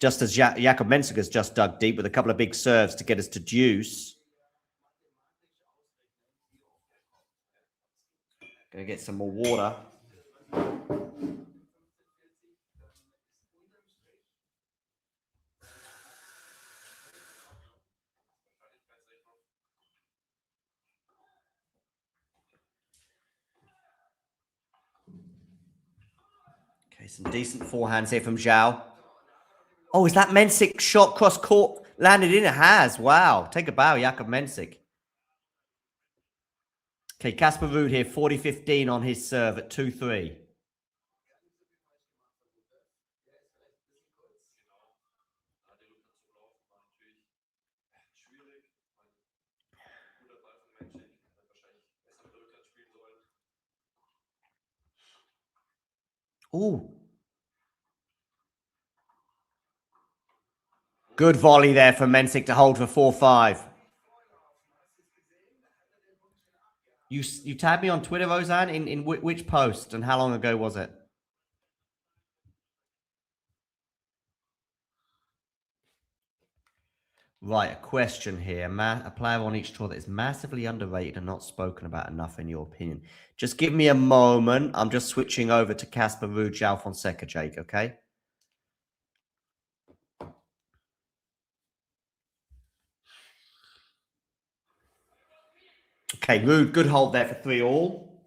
Just as Jakob Menziger's just dug deep with a couple of big serves to get us to deuce. Gonna get some more water. Okay, some decent forehands here from Joao. Oh, is that Mensik shot cross court landed in? It has. Wow. Take a bow, Jakob Mensik. Okay, Casper Ruud here, 40-15 on his serve at 2-3. Ooh. Good volley there from Mensik to hold for 4-5. You tagged me on Twitter, Roseanne, in which post and how long ago was it? Right, a question here. A player on each tour that is massively underrated and not spoken about enough, in your opinion. Just give me a moment. I'm just switching over to Casper Ruud, Joao Fonseca, Jake, okay? Okay, Ruud, good hold there for 3-all.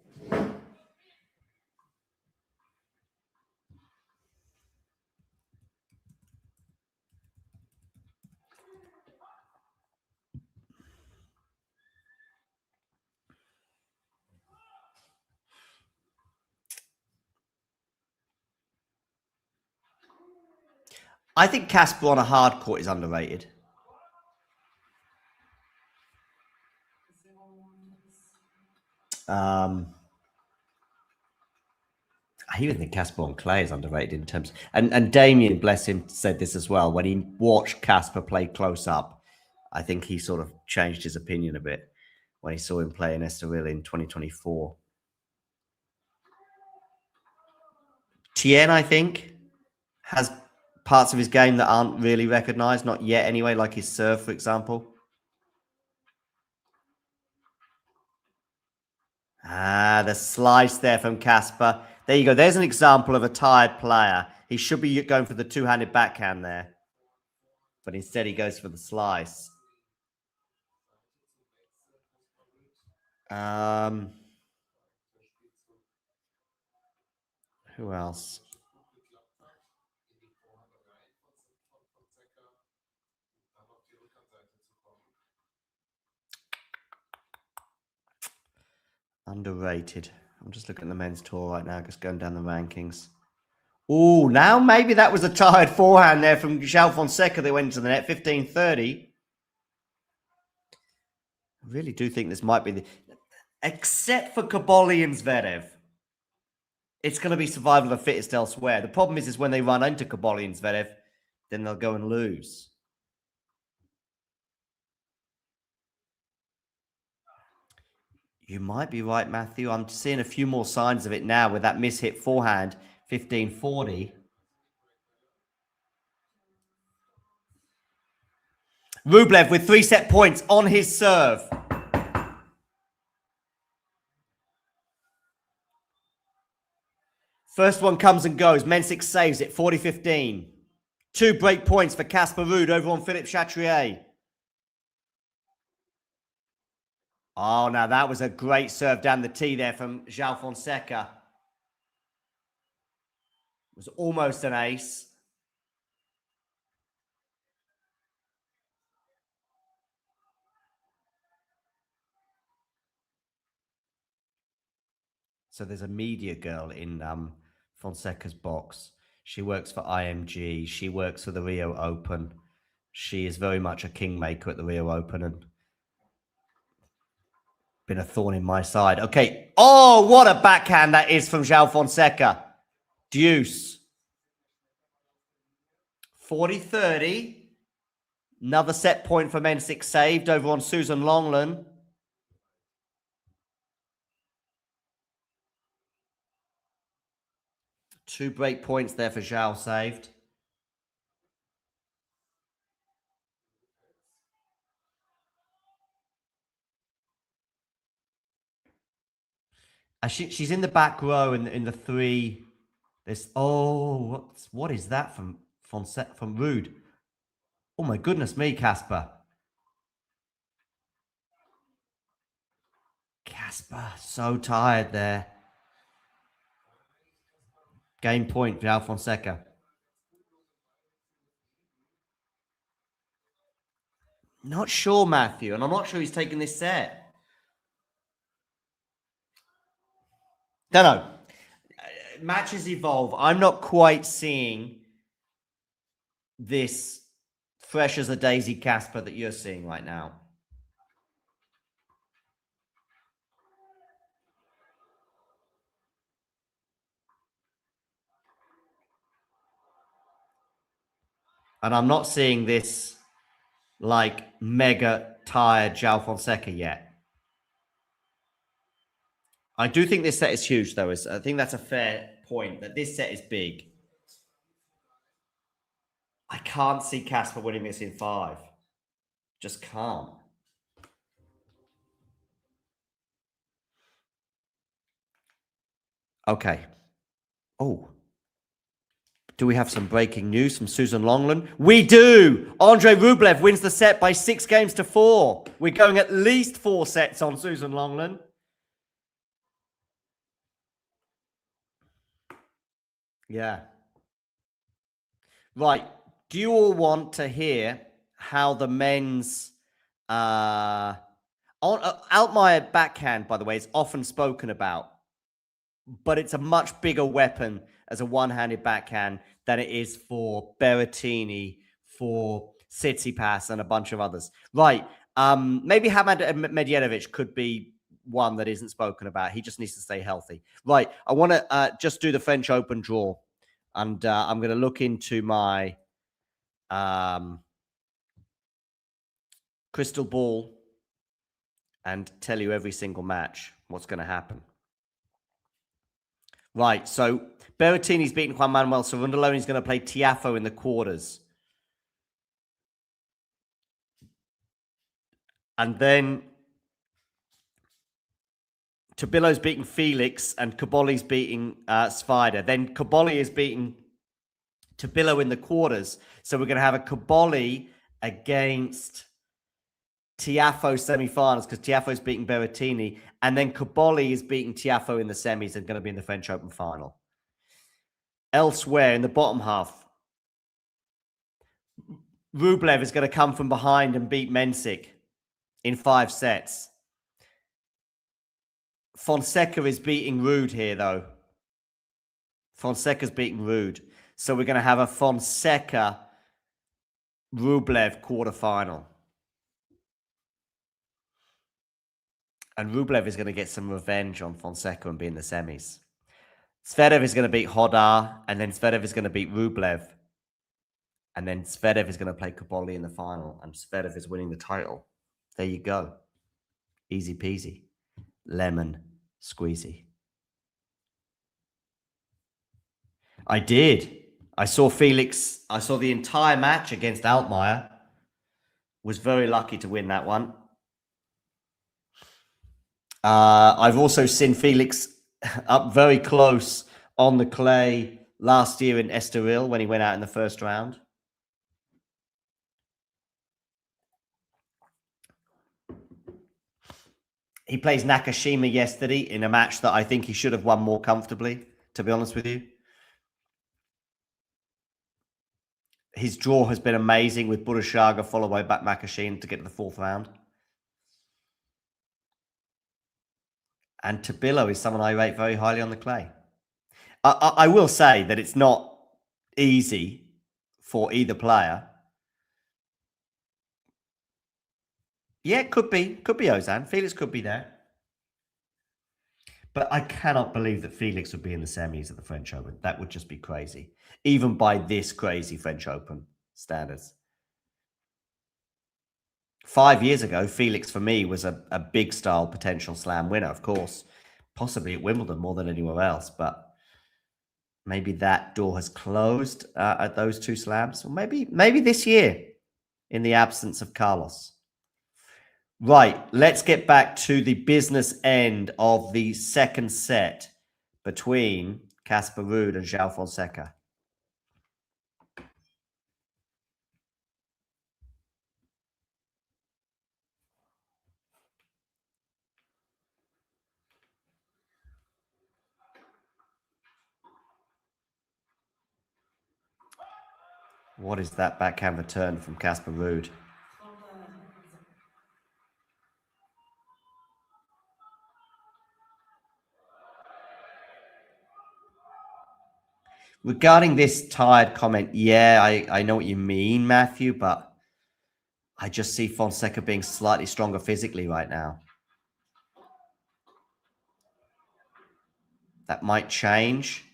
I think Casper on a hard court is underrated. I even think Casper on clay is underrated in terms. And Damien, bless him, said this as well. When he watched Casper play close up, I think he sort of changed his opinion a bit when he saw him play in Estoril in 2024. Tien, I think, has parts of his game that aren't really recognized, not yet anyway, like his serve, for example. The slice there from Casper. There you go. There's an example of a tired player. He should be going for the two-handed backhand there. But instead he goes for the slice. Who else? Underrated. I'm just looking at the men's tour right now, just going down the rankings. Oh, now maybe that was a tired forehand there from Joao Fonseca that went to the net, 15-30. I really do think this might be the... Except for Kaboli and Zverev. It's going to be survival of the fittest elsewhere. The problem is when they run into Kaboli and Zverev, then they'll go and lose. You might be right, Matthew. I'm seeing a few more signs of it now with that mishit forehand, 15-40. Rublev with 3 set points on his serve. First one comes and goes. Mensik saves it, 40-15. 2 break points for Casper Ruud over on Philippe Chatrier. Oh, now that was a great serve down the tee there from Joao Fonseca. It was almost an ace. So there's a media girl in Fonseca's box. She works for IMG. She works for the Rio Open. She is very much a kingmaker at the Rio Open and been a thorn in my side. Okay. Oh, what a backhand that is from Joao Fonseca. Deuce. 40-30. Another set point for Mensik saved over on Susan Longland. Two break points there for Joao saved. She's in the back row in the three. There's what is that from Fonseca, from Ruud? Oh my goodness me, Casper. Casper, so tired there. Game point, Joao Fonseca. Not sure, Matthew, and I'm not sure he's taking this set. Don't know. Matches evolve. I'm not quite seeing this fresh as a daisy Casper that you're seeing right now. And I'm not seeing this like mega tired Joao Fonseca yet. I do think this set is huge, though. I think that's a fair point, that this set is big. I can't see Casper winning this in 5. Just can't. Okay. Oh. Do we have some breaking news from Susan Longland? We do! Andrei Rublev wins the set by 6-4. We're going at least 4 sets on Susan Longland. Yeah. Right. Do you all want to hear how the men's... Altmaier backhand, by the way, is often spoken about. But it's a much bigger weapon as a one-handed backhand than it is for Berrettini, for Tsitsipas, and a bunch of others. Right. Maybe Hamad Medjedovic could be one that isn't spoken about. He just needs to stay healthy. Right. I want to just do the French Open draw. And I'm going to look into my crystal ball and tell you every single match what's going to happen. Right, so Berrettini's beaten Juan Manuel Cerundolo. He's going to play Tiafoe in the quarters. And then Tobillo's beating Felix and Caboli's beating Svider. Then Caboli is beating Tobillo in the quarters. So we're going to have a Caboli against Tiafoe semi-finals because Tiafoe's beating Berrettini. And then Caboli is beating Tiafoe in the semis and going to be in the French Open final. Elsewhere in the bottom half, Rublev is going to come from behind and beat Mensik in 5 sets. Fonseca is beating Ruud here, though. Fonseca's beating Ruud. So we're going to have a Fonseca-Rublev quarterfinal. And Rublev is going to get some revenge on Fonseca and be in the semis. Zverev is going to beat Hodar, and then Zverev is going to beat Rublev. And then Zverev is going to play Caboli in the final, and Zverev is winning the title. There you go. Easy peasy. Lemon squeezy. I did. I saw Felix. I saw the entire match against Altmaier. Was very lucky to win that one. I've also seen Felix up very close on the clay last year in Estoril when he went out in the first round. He plays Nakashima yesterday in a match that I think he should have won more comfortably, to be honest with you. His draw has been amazing with Burashaga followed by Nakashima to get to the 4th round. And Tabilo is someone I rate very highly on the clay. I will say that it's not easy for either player. Yeah, it could be Ozan. Felix could be there. But I cannot believe that Felix would be in the semis at the French Open. That would just be crazy. Even by this crazy French Open standards. 5 years ago, Felix, for me, was a big style potential slam winner, of course. Possibly at Wimbledon more than anywhere else. But maybe that door has closed at those two slams. Or maybe this year, in the absence of Carlos. Right, let's get back to the business end of the second set between Casper Ruud and Joao Fonseca. What is that backhand return from Casper Ruud? Regarding this tired comment, yeah, I know what you mean, Matthew, but I just see Fonseca being slightly stronger physically right now. That might change.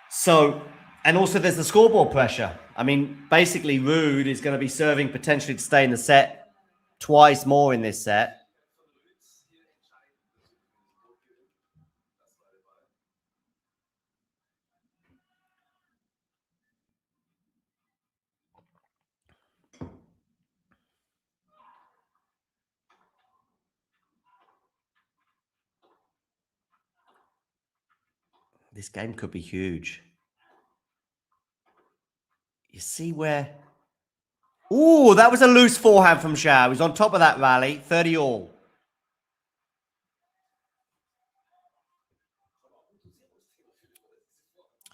So, and also there's the scoreboard pressure. I mean, basically Ruud is going to be serving potentially to stay in the set twice more in this set. This game could be huge. You see where... Ooh, that was a loose forehand from Joao. He's on top of that rally. 30 all.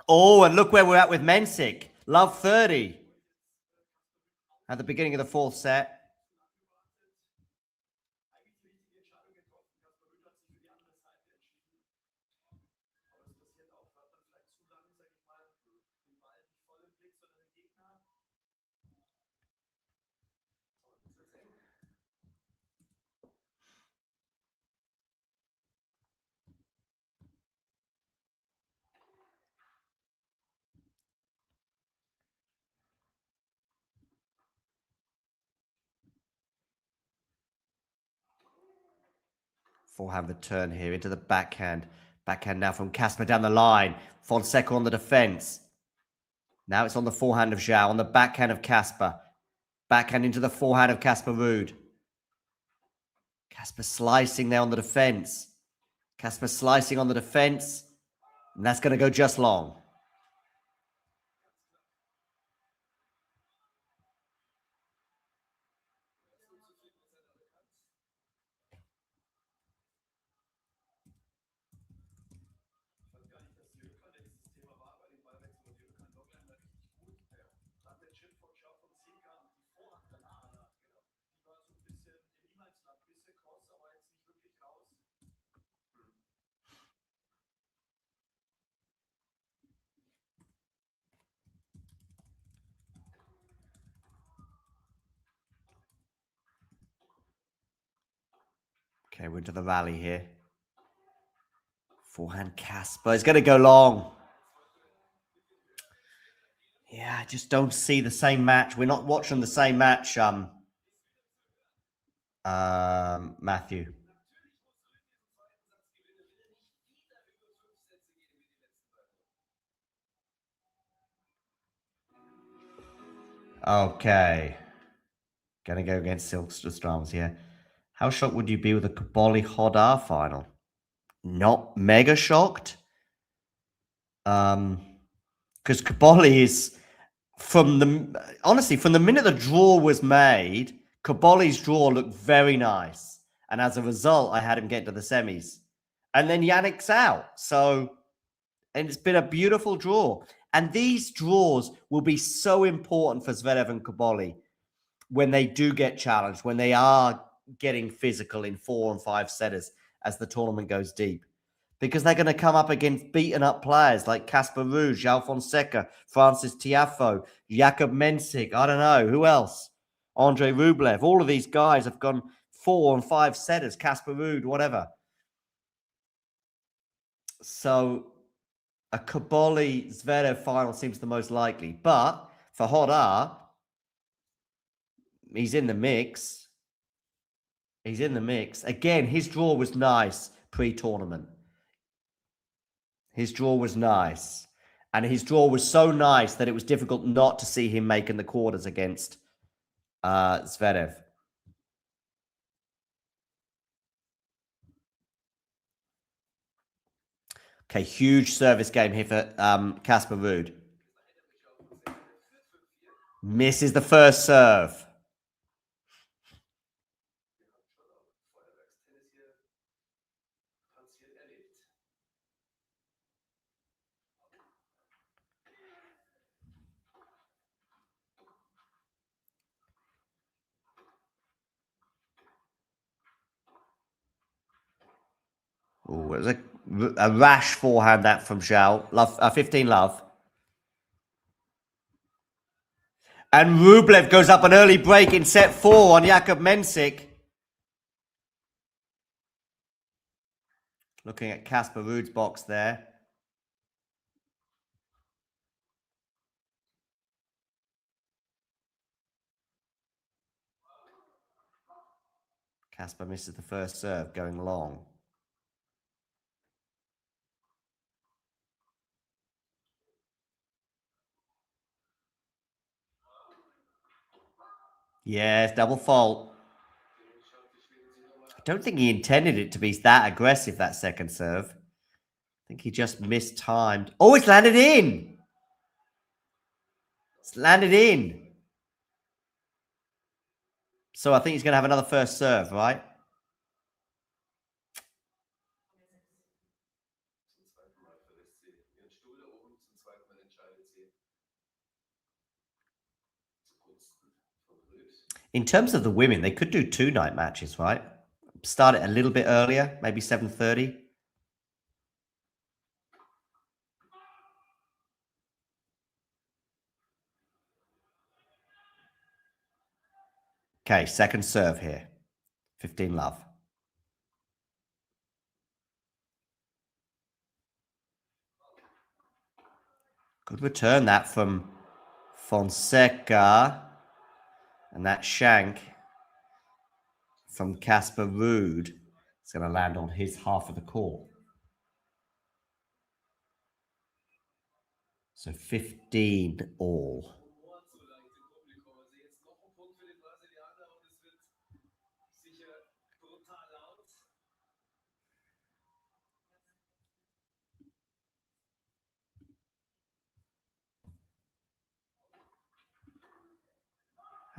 Oh, and look where we're at with Mensik. Love 30. At the beginning of the fourth set. Forehand return here into the backhand. Backhand now from Casper down the line. Fonseca on the defense. Now it's on the forehand of Joao, on the backhand of Casper. Backhand into the forehand of Casper Ruud. Casper slicing there on the defense. Casper slicing on the defense. And that's going to go just long. Okay, we're into the rally here. Forehand Casper is going to go long. Yeah, I just don't see the same match. We're not watching the same match, Matthew. Okay. Gonna go against Silkströms here. How shocked would you be with a Kaboli-Hodar final? Not mega shocked. Because Kaboli is honestly, from the minute the draw was made, Kaboli's draw looked very nice. And as a result, I had him get to the semis. And then Yannick's out. And it's been a beautiful draw. And these draws will be so important for Zverev and Kaboli. when they do get challenged, when they are getting physical in 4 and 5 setters as the tournament goes deep. Because they're going to come up against beaten up players like Casper Ruud, Joao Fonseca, Francis Tiafoe, Jakub Mensik, I don't know, who else? Andre Rublev. All of these guys have gone 4 and 5 setters, Casper Ruud, whatever. So a Kaboli-Zverev final seems the most likely. But for Hodar, he's in the mix. He's in the mix. Again, his draw was nice pre-tournament. His draw was nice. And his draw was so nice that it was difficult not to see him making the quarters against Zverev. Okay, huge service game here for Casper Ruud. Misses the first serve. Oh, it was a rash forehand that from Joao. Love, 15 love. And Rublev goes up an early break in set 4 on Jakub Mensik. Looking at Casper Ruud's box there. Casper misses the first serve, going long. Yes, double fault. I don't think he intended it to be that aggressive, that second serve. I think he just mistimed. Oh, it's landed in. It's landed in. So I think he's going to have another first serve, right? In terms of the women, they could do 2 night matches, right? Start it a little bit earlier, maybe 7:30. Okay, second serve here. 15 love. Good return that from Fonseca. And that shank from Casper Ruud is going to land on his half of the court. So 15 all.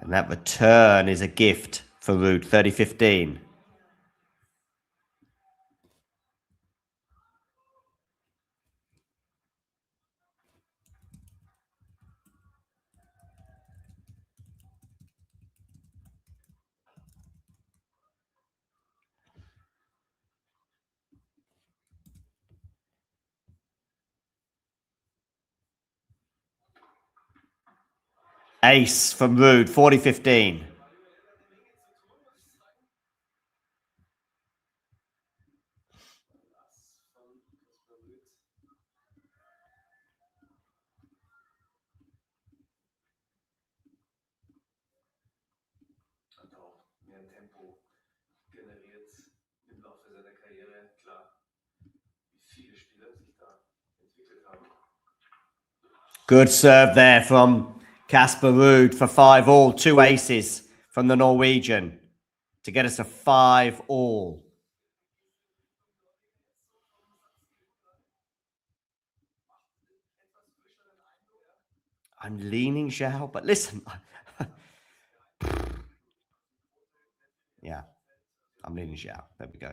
And that return is a gift for Ruud, 30-15. Ace from Ruud, 40-15. Good serve there from Casper Ruud for 5 all. 2 aces from the Norwegian to get us a 5 all. I'm leaning Joao, but listen. Yeah, I'm leaning Joao. There we go.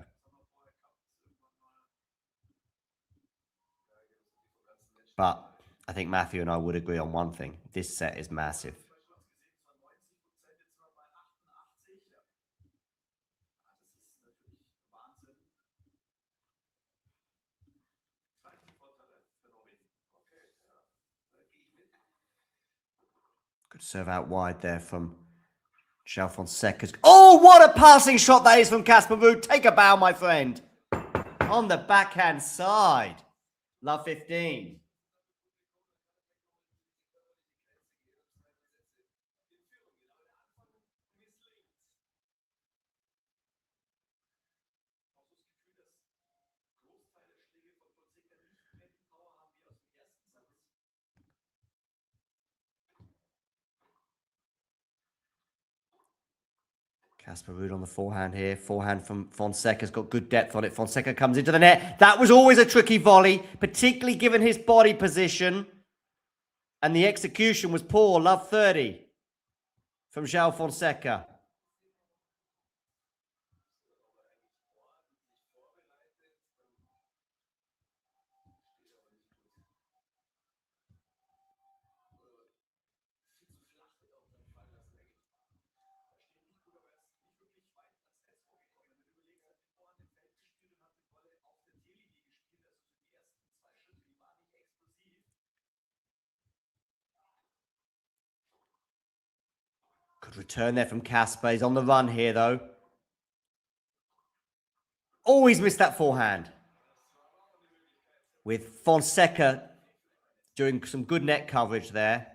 But I think Matthew and I would agree on one thing. This set is massive. Good serve out wide there from Joao Fonseca. Oh, what a passing shot that is from Casper Ruud. Take a bow, my friend. On the backhand side. Love 15. Casper Ruud on the forehand here. Forehand from Fonseca's got good depth on it. Fonseca comes into the net. That was always a tricky volley, particularly given his body position. And the execution was poor. Love 30 from Joao Fonseca. Good return there from Casper. He's on the run here, though. Always missed that forehand. With Fonseca doing some good net coverage there.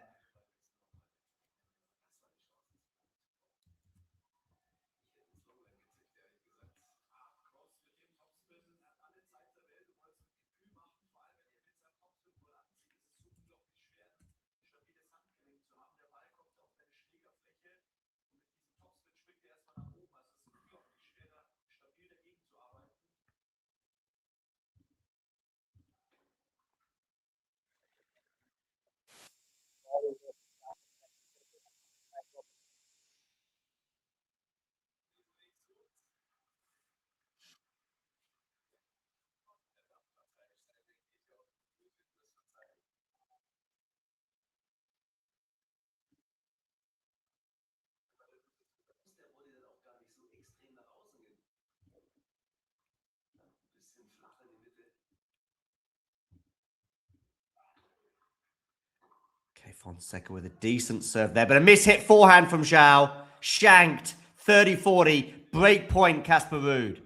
Okay, Fonseca with a decent serve there, but a miss-hit forehand from Joao. Shanked, 30-40, break point, Casper Ruud.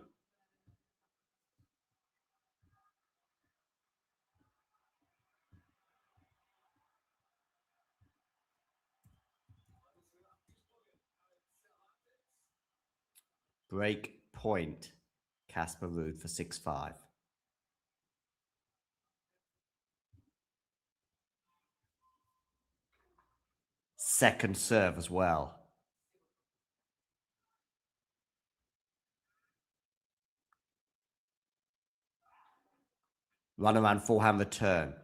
Break point, Casper Ruud for 6-5. Second serve as well. Run around forehand return.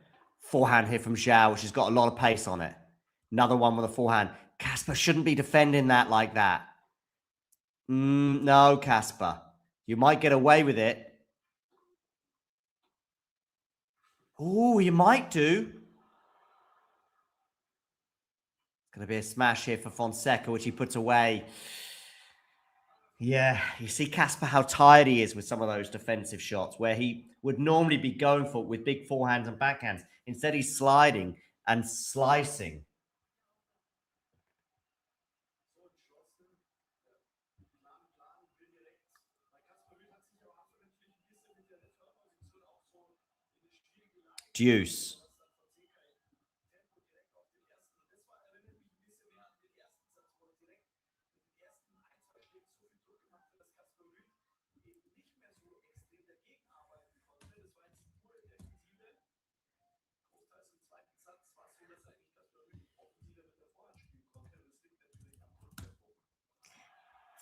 Forehand here from Joao, which has got a lot of pace on it. Another one with a forehand. Casper shouldn't be defending that like that. No, Casper. You might get away with it. Oh, you might do. It's going to be a smash here for Fonseca, which he puts away. Yeah, you see Casper how tired he is with some of those defensive shots where he would normally be going for it with big forehands and backhands. Instead, he's sliding and slicing. Deuce.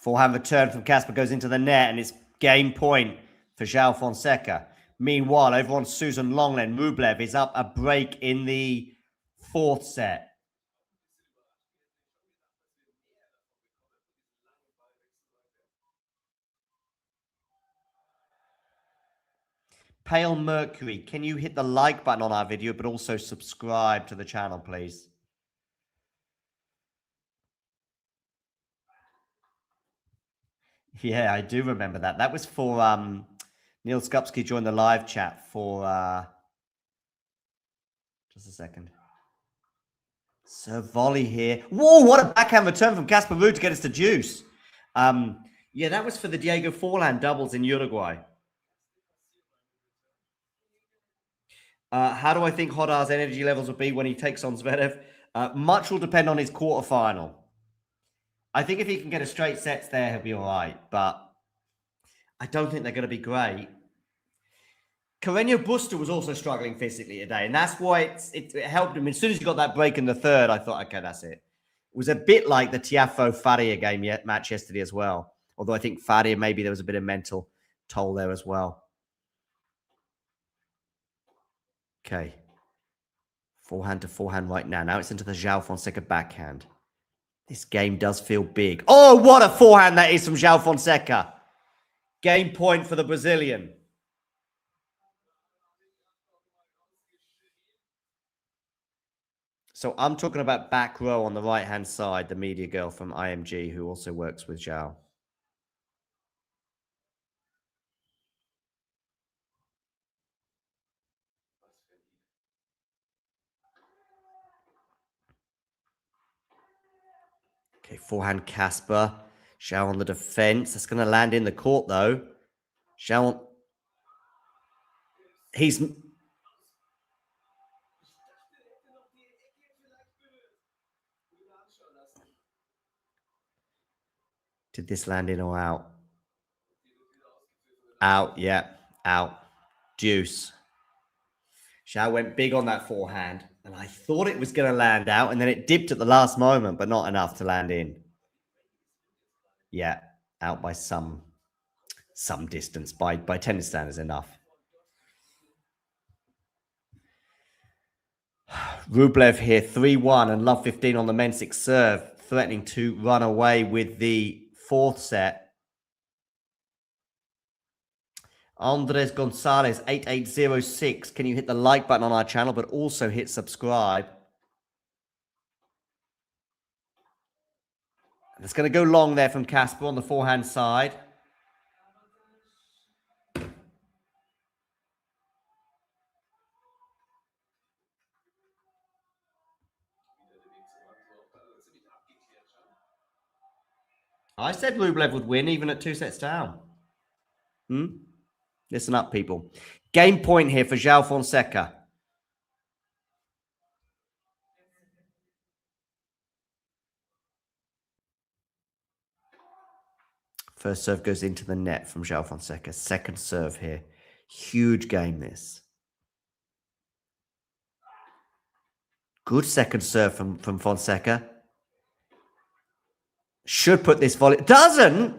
Forehand return from Casper goes into the net, and it's game point for Joao Fonseca. Meanwhile, over on Susan Longland, Rublev is up a break in the fourth set. Pale Mercury, can you hit the like button on our video, but also subscribe to the channel, please? Yeah, I do remember that. That was for Neil Skupski joined the live chat for just a second. Serve volley here. Whoa, what a backhand return from Casper Ruud to get us to deuce. Yeah, that was for the Diego Forlan doubles in Uruguay. How do I think Hodar's energy levels will be when he takes on Zverev? Much will depend on his quarterfinal. I think if he can get a straight sets there, he'll be all right. But I don't think they're going to be great. Carreño Busta was also struggling physically today, and that's why it helped him. As soon as he got that break in the third, I thought, okay, that's it. It was a bit like the Tiafoe-Faria match yesterday as well. Although I think Faria, maybe there was a bit of mental toll there as well. Okay. Forehand to forehand right now. Now it's into the Joao Fonseca backhand. This game does feel big. Oh, what a forehand that is from Joao Fonseca. Game point for the Brazilian. So I'm talking about back row on the right-hand side, the media girl from IMG who also works with Joao. Okay, forehand Casper. Joao on the defense. That's going to land in the court, though. Joao... He's... Did this land in or out? Out, yeah. Out. Deuce. Joao went big on that forehand, and I thought it was going to land out, and then it dipped at the last moment, but not enough to land in. Yeah, out by some distance. By tennis standards, enough. Rublev here, 3-1, and love 15 on the Mensik serve, threatening to run away with the fourth set. Andres Gonzalez, 8806. Can you hit the like button on our channel, but also hit subscribe? It's going to go long there from Casper on the forehand side. I said Rublev would win even at 2 sets down. Listen up, people. Game point here for Joao Fonseca. First serve goes into the net from Joao Fonseca. Second serve here. Huge game, this. Good second serve from Fonseca. Should put this volley. Doesn't!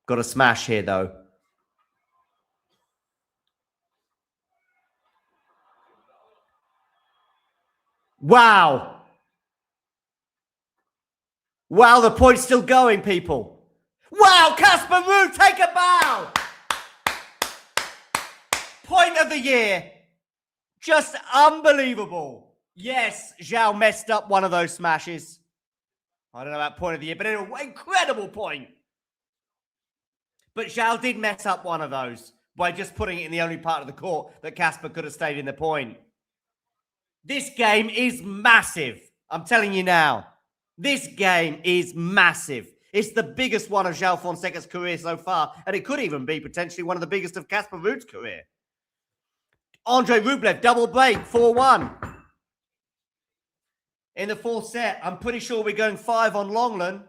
Got a smash here, though. Wow. Wow, the point's still going, people. Wow, Casper Ruud, take a bow. Point of the year. Just unbelievable. Yes, Joao messed up one of those smashes. I don't know about point of the year, but an incredible point. But Joao did mess up one of those by just putting it in the only part of the court that Casper could have stayed in the point. This game is massive. I'm telling you now. This game is massive. It's the biggest one of Joao Fonseca's career so far, and it could even be potentially one of the biggest of Casper Ruud's career. Andre Rublev, double break, 4-1. In the fourth set, I'm pretty sure we're going 5 on Longland.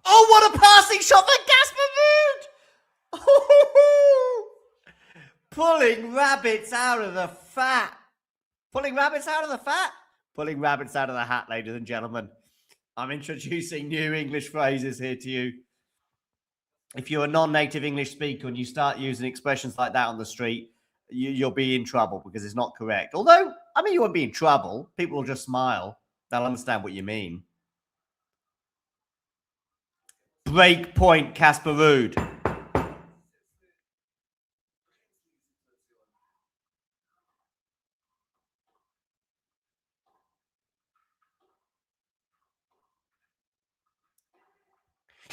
Oh, what a passing shot for Casper Ruud! Pulling rabbits out of the fat. Pulling rabbits out of the fat? Pulling rabbits out of the hat, ladies and gentlemen. I'm introducing new English phrases here to you. If you're a non-native English speaker and you start using expressions like that on the street, you'll be in trouble because it's not correct. Although, I mean, you won't be in trouble. People will just smile. They'll understand what you mean. Break point, Casper Ruud.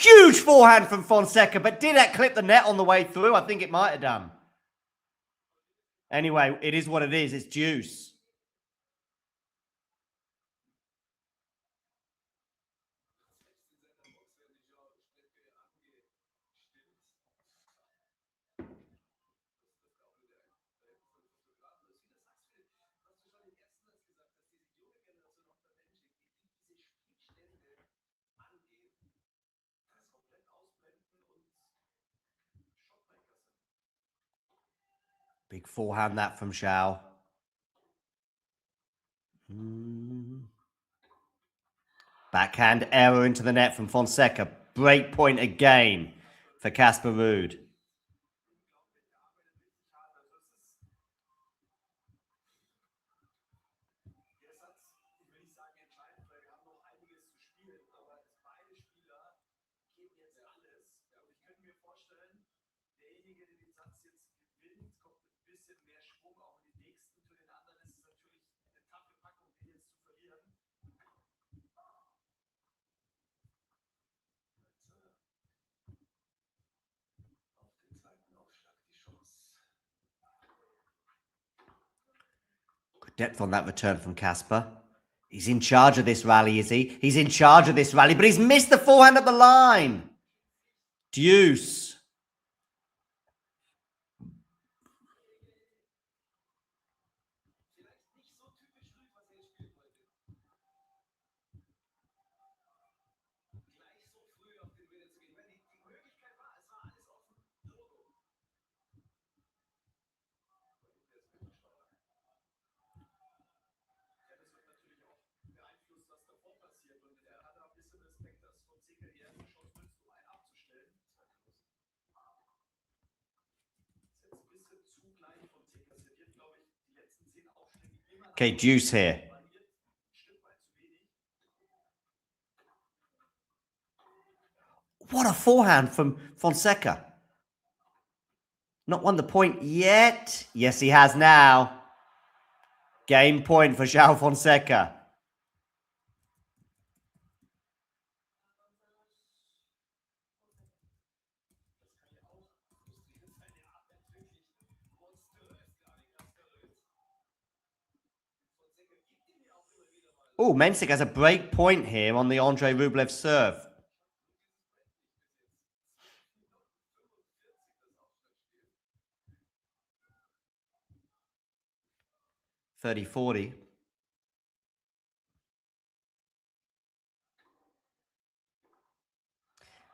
Huge forehand from Fonseca, but did that clip the net on the way through? I think it might have done. Anyway, it is what it is. It's deuce. Big forehand that from Joao. Backhand error into the net from Fonseca. Break point again for Casper Ruud. Good depth on that return from Casper. He's in charge of this rally, is he? He's in charge of this rally, but he's missed the forehand at the line. Deuce. Okay, deuce here. What a forehand from Fonseca. Not won the point yet. Yes, he has now. Game point for Joao Fonseca. Oh, Mensik has a break point here on the Andrei Rublev serve. $30-40.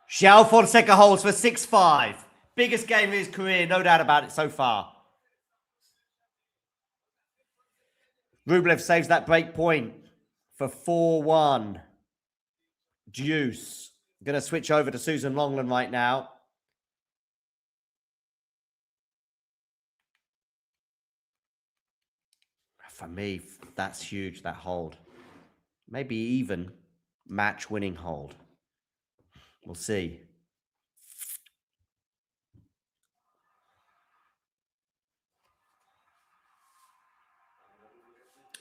Joao Fonseca holds for 6-5. Biggest game of his career, no doubt about it so far. Rublev saves that break point for 4-1. Deuce. Going to switch over to Susan Longland right now. For me, that's huge, that hold. Maybe even match-winning hold. We'll see.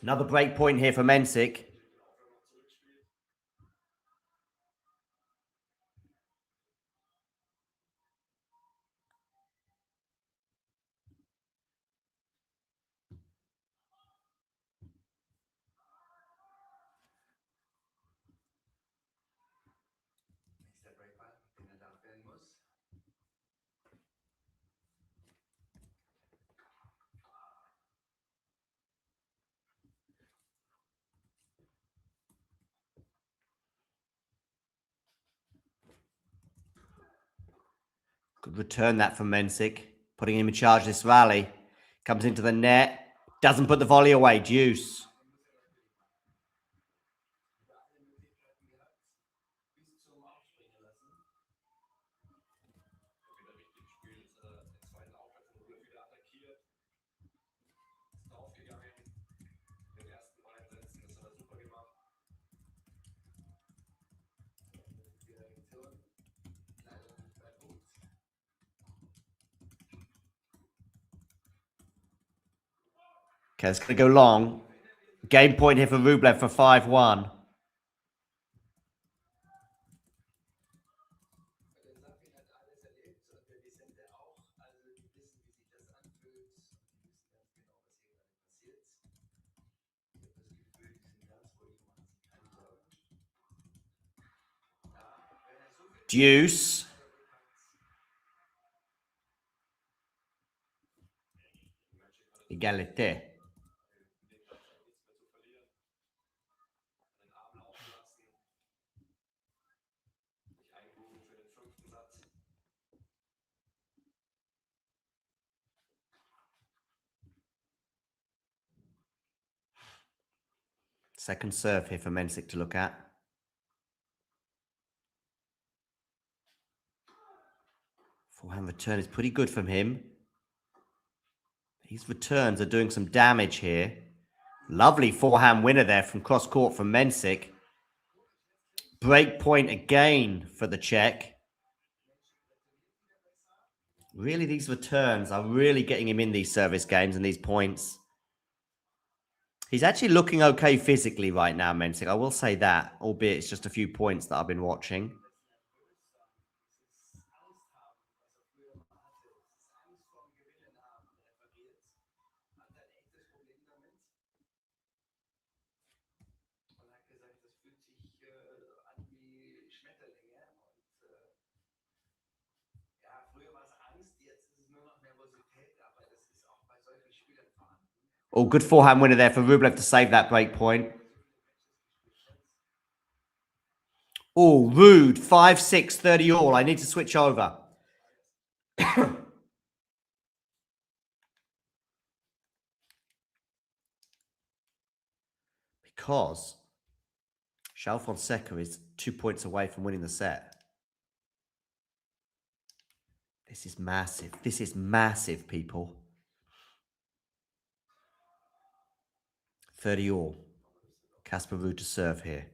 Another break point here for Mensik. Could return that from Mensik, putting him in charge of this rally. Comes into the net, doesn't put the volley away. Deuce. Okay, it's going to go long. Game point here for Rublev for 5-1. Deuce. Égalité. Second serve here for Mensik to look at. Forehand return is pretty good from him. These returns are doing some damage here. Lovely forehand winner there from cross court from Mensik. Break point again for the Czech. Really, these returns are really getting him in these service games and these points. He's actually looking okay physically right now, Mensik. I will say that, albeit it's just a few points that I've been watching. Oh, good forehand winner there for Rublev to save that break point. Oh, Ruud, 5-6, 30 all. I need to switch over. Because Joao Fonseca is 2 points away from winning the set. This is massive. This is massive, people. 30 all. Casper Ruud to serve here.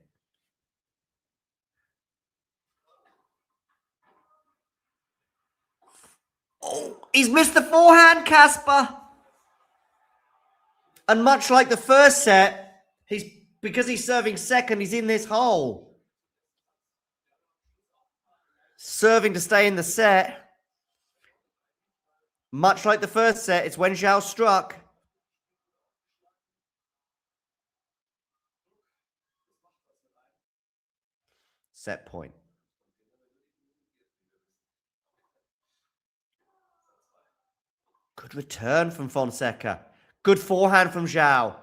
Oh, he's missed the forehand, Casper. And much like the first set, because he's serving second, he's in this hole. Serving to stay in the set. Much like the first set, it's when Joao struck. Set point. Good return from Fonseca. Good forehand from Joao.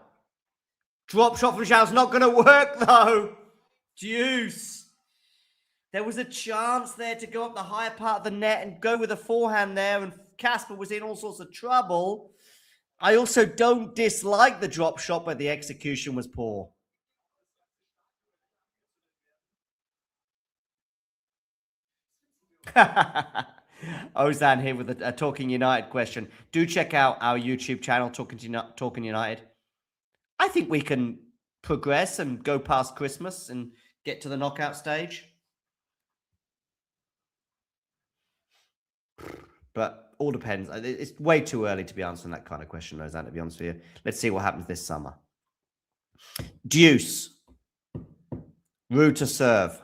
Drop shot from Joao's not going to work, though. Deuce. There was a chance there to go up the higher part of the net and go with a forehand there, and Casper was in all sorts of trouble. I also don't dislike the drop shot, but the execution was poor. Ozan here with a Talking United question. Do check out our YouTube channel, Talking United. I think we can progress and go past Christmas and get to the knockout stage. But all depends. It's way too early to be answering that kind of question, Ozan, to be honest with you. Let's see what happens this summer. Deuce. Ruud to serve.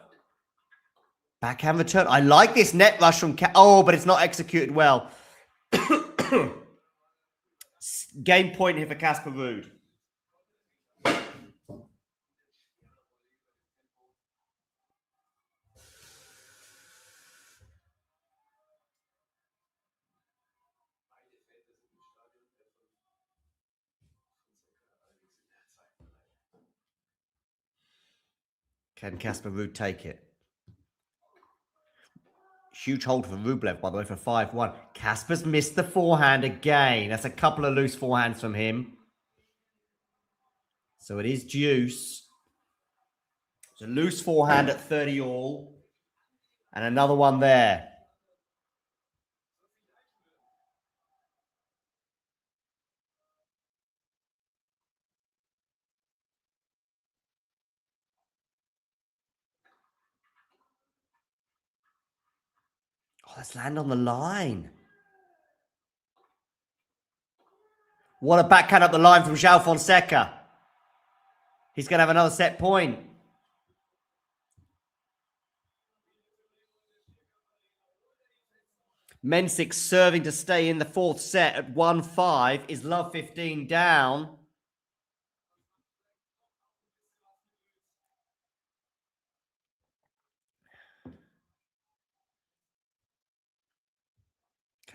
Backhand return. I like this net rush from... Oh, but it's not executed well. Game point here for Casper Ruud. Can Casper Ruud take it? Huge hold for Rublev, by the way, for 5-1. Casper's missed the forehand again. That's a couple of loose forehands from him. So it is deuce. It's a loose forehand at 30 all. And another one there. Oh, let's land on the line. What a backhand up the line from Joao Fonseca. He's going to have another set point. Mensik serving to stay in the fourth set at 1-5. Is love 15 down?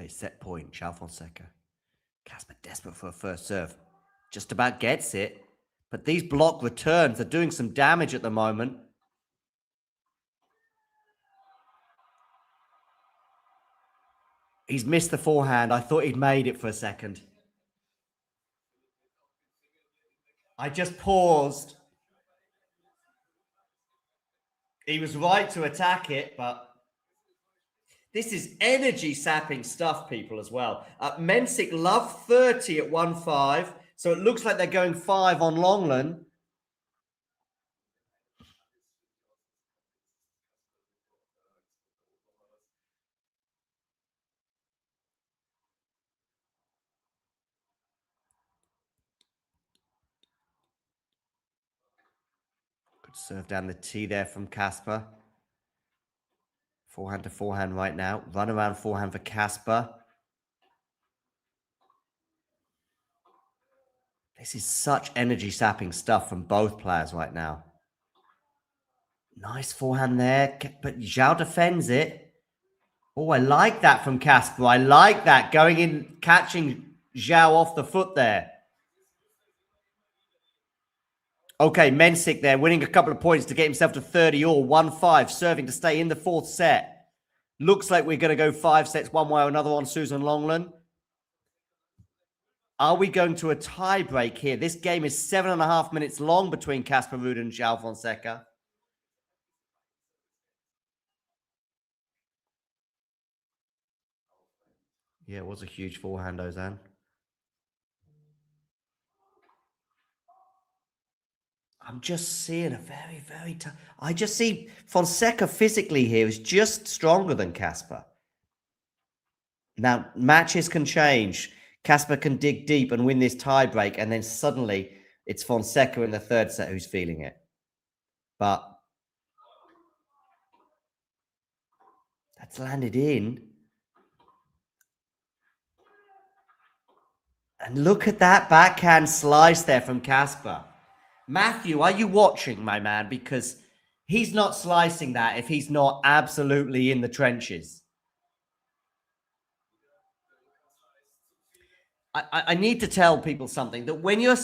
Okay, set point, Joao Fonseca. Casper desperate for a first serve. Just about gets it. But these block returns are doing some damage at the moment. He's missed the forehand. I thought he'd made it for a second. I just paused. He was right to attack it, but this is energy-sapping stuff, people, as well. Mensik love 30 at 1-5, so it looks like they're going 5 on Longland. Good serve down the tee there from Casper. Forehand to forehand right now. Run around forehand for Casper. This is such energy-sapping stuff from both players right now. Nice forehand there, but Joao defends it. Oh, I like that from Casper. I like that, going in, catching Joao off the foot there. Okay, Mensik there, winning a couple of points to get himself to 30 all. 1-5, serving to stay in the fourth set. Looks like we're going to go 5 sets one way or another on Susan Longland. Are we going to a tie break here? This game is 7.5 minutes long between Casper Ruud and Joao Fonseca. Yeah, it was a huge forehand, Ozan. I'm just seeing a very, very tough. I just see Fonseca physically here is just stronger than Casper. Now, matches can change. Casper can dig deep and win this tie break, and then suddenly it's Fonseca in the third set who's feeling it. But that's landed in. And look at that backhand slice there from Casper. Matthew, are you watching, my man? Because he's not slicing that if he's not absolutely in the trenches. I need to tell people something, that when you're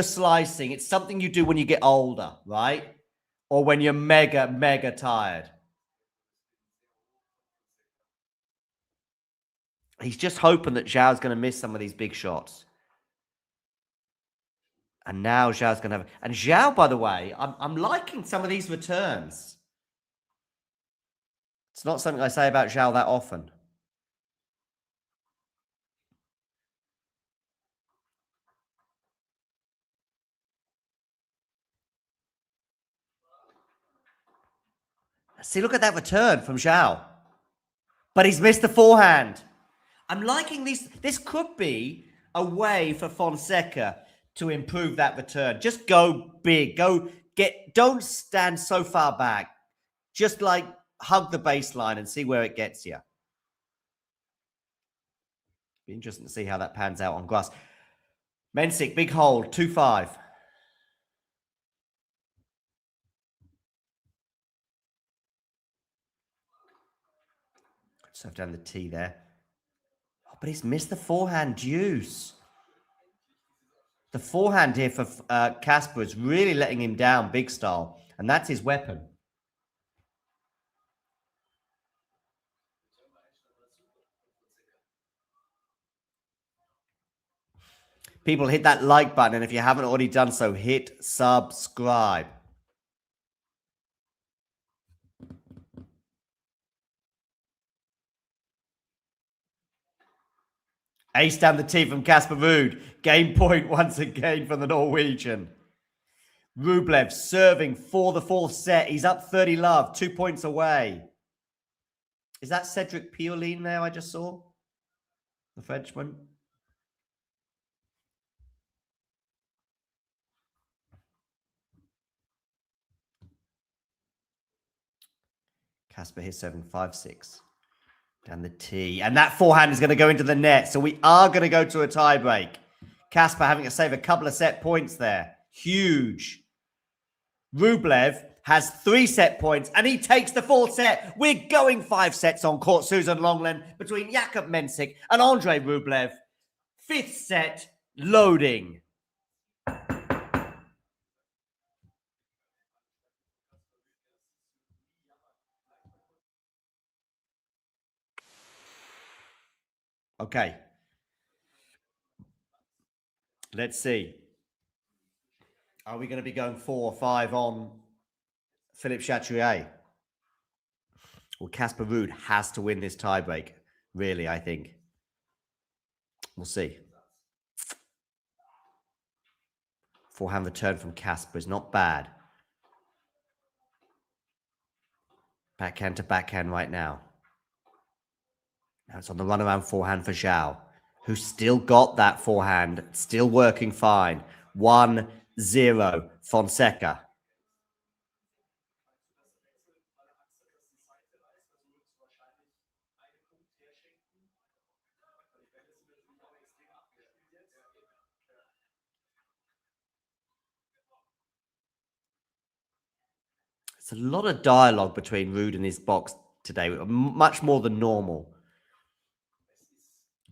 slicing, it's something you do when you get older, right? Or when you're mega, mega tired. He's just hoping that Joao's going to miss some of these big shots. And now Joao's going to have... And Joao, by the way, I'm liking some of these returns. It's not something I say about Joao that often. See, look at that return from Joao. But he's missed the forehand. I'm liking these. This could be a way for Fonseca to improve that return. Just go big. Don't stand so far back. Just like hug the baseline and see where it gets you. Be interesting to see how that pans out on grass. Mensik, big hold, 2-5. Serve down the tee there. Oh, but he's missed the forehand deuce. The forehand here for Casper is really letting him down big style. And that's his weapon. People, hit that like button. And if you haven't already done so, hit subscribe. Ace down the tee from Casper Ruud. Game point once again from the Norwegian. Rublev serving for the fourth set. He's up 30 love, 2 points away. Is that Cedric Pioline there I just saw? The Frenchman. Casper here serving 5-6. Down the tee. And that forehand is going to go into the net. So we are going to go to a tie break. Casper having to save a couple of set points there. Huge. Rublev has 3 set points, and he takes the 4th set. We're going 5 sets on court, Susan Longland, between Jakub Mensik and Andrei Rublev. 5th set, loading. Okay. Let's see. Are we going to be going 4 or 5 on Philippe Chatrier? Well, Casper Ruud has to win this tiebreak, really, I think. We'll see. Forehand return from Casper is not bad. Backhand to backhand right now. Now it's on the runaround forehand for Joao, who's still got that forehand, still working fine. 1-0, Fonseca. It's a lot of dialogue between Ruud and his box today, much more than normal.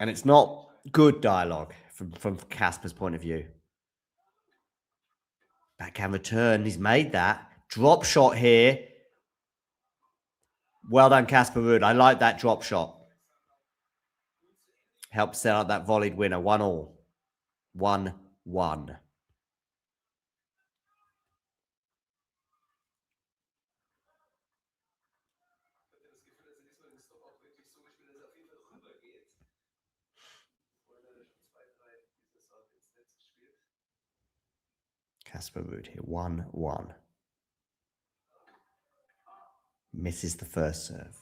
And it's not good dialogue from Casper's point of view. Backhand return, he's made that. Drop shot here. Well done, Casper Ruud. I like that drop shot. Helped set up that volleyed winner. 1-1. 1-1. Casper Ruud here. 1-1. Misses the first serve.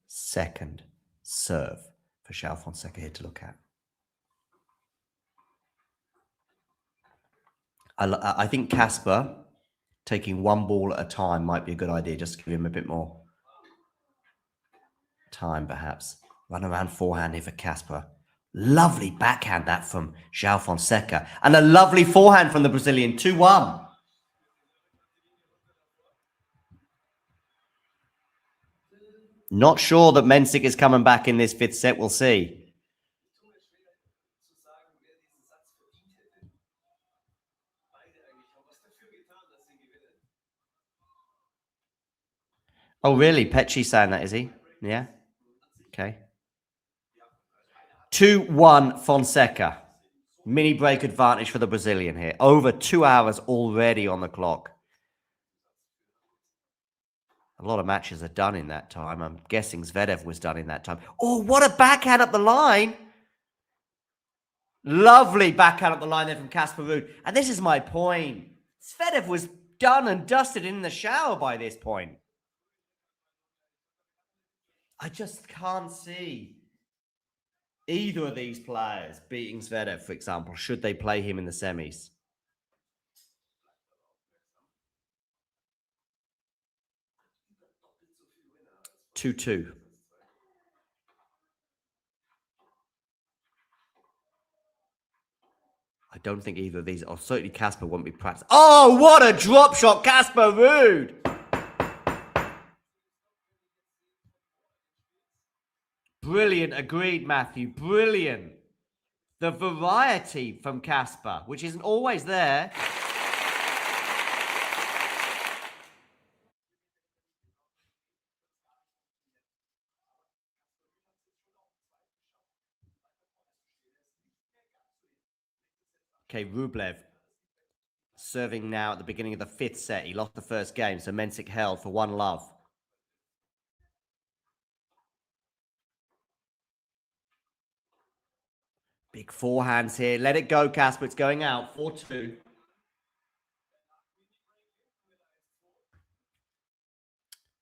Second serve for Joao Fonseca here to look at. I think Casper taking one ball at a time might be a good idea, just to give him a bit more time, perhaps. Run around forehand here for Casper. Lovely backhand that from Joao Fonseca. And a lovely forehand from the Brazilian. 2-1. Not sure that Mensik is coming back in this 5th set. We'll see. Oh, really? Petchy's saying that, is he? Yeah? Okay. 2-1 Fonseca. Mini break advantage for the Brazilian here. Over 2 hours already on the clock. A lot of matches are done in that time. I'm guessing Zverev was done in that time. Oh, what a backhand up the line. Lovely backhand up the line there from Casper Ruud. And this is my point. Zverev was done and dusted in the shower by this point. I just can't see either of these players beating Zverev, for example, should they play him in the semis. Two. I don't think either of these, or certainly Casper won't be practiced. Oh, what a drop shot, Casper Ruud! Brilliant, agreed, Matthew. Brilliant. The variety from Casper, which isn't always there. Okay, Rublev serving now at the beginning of the 5th set. He lost the first game, so Mensik held for 1-1. Big forehands here. Let it go, Casper. It's going out. 4-2.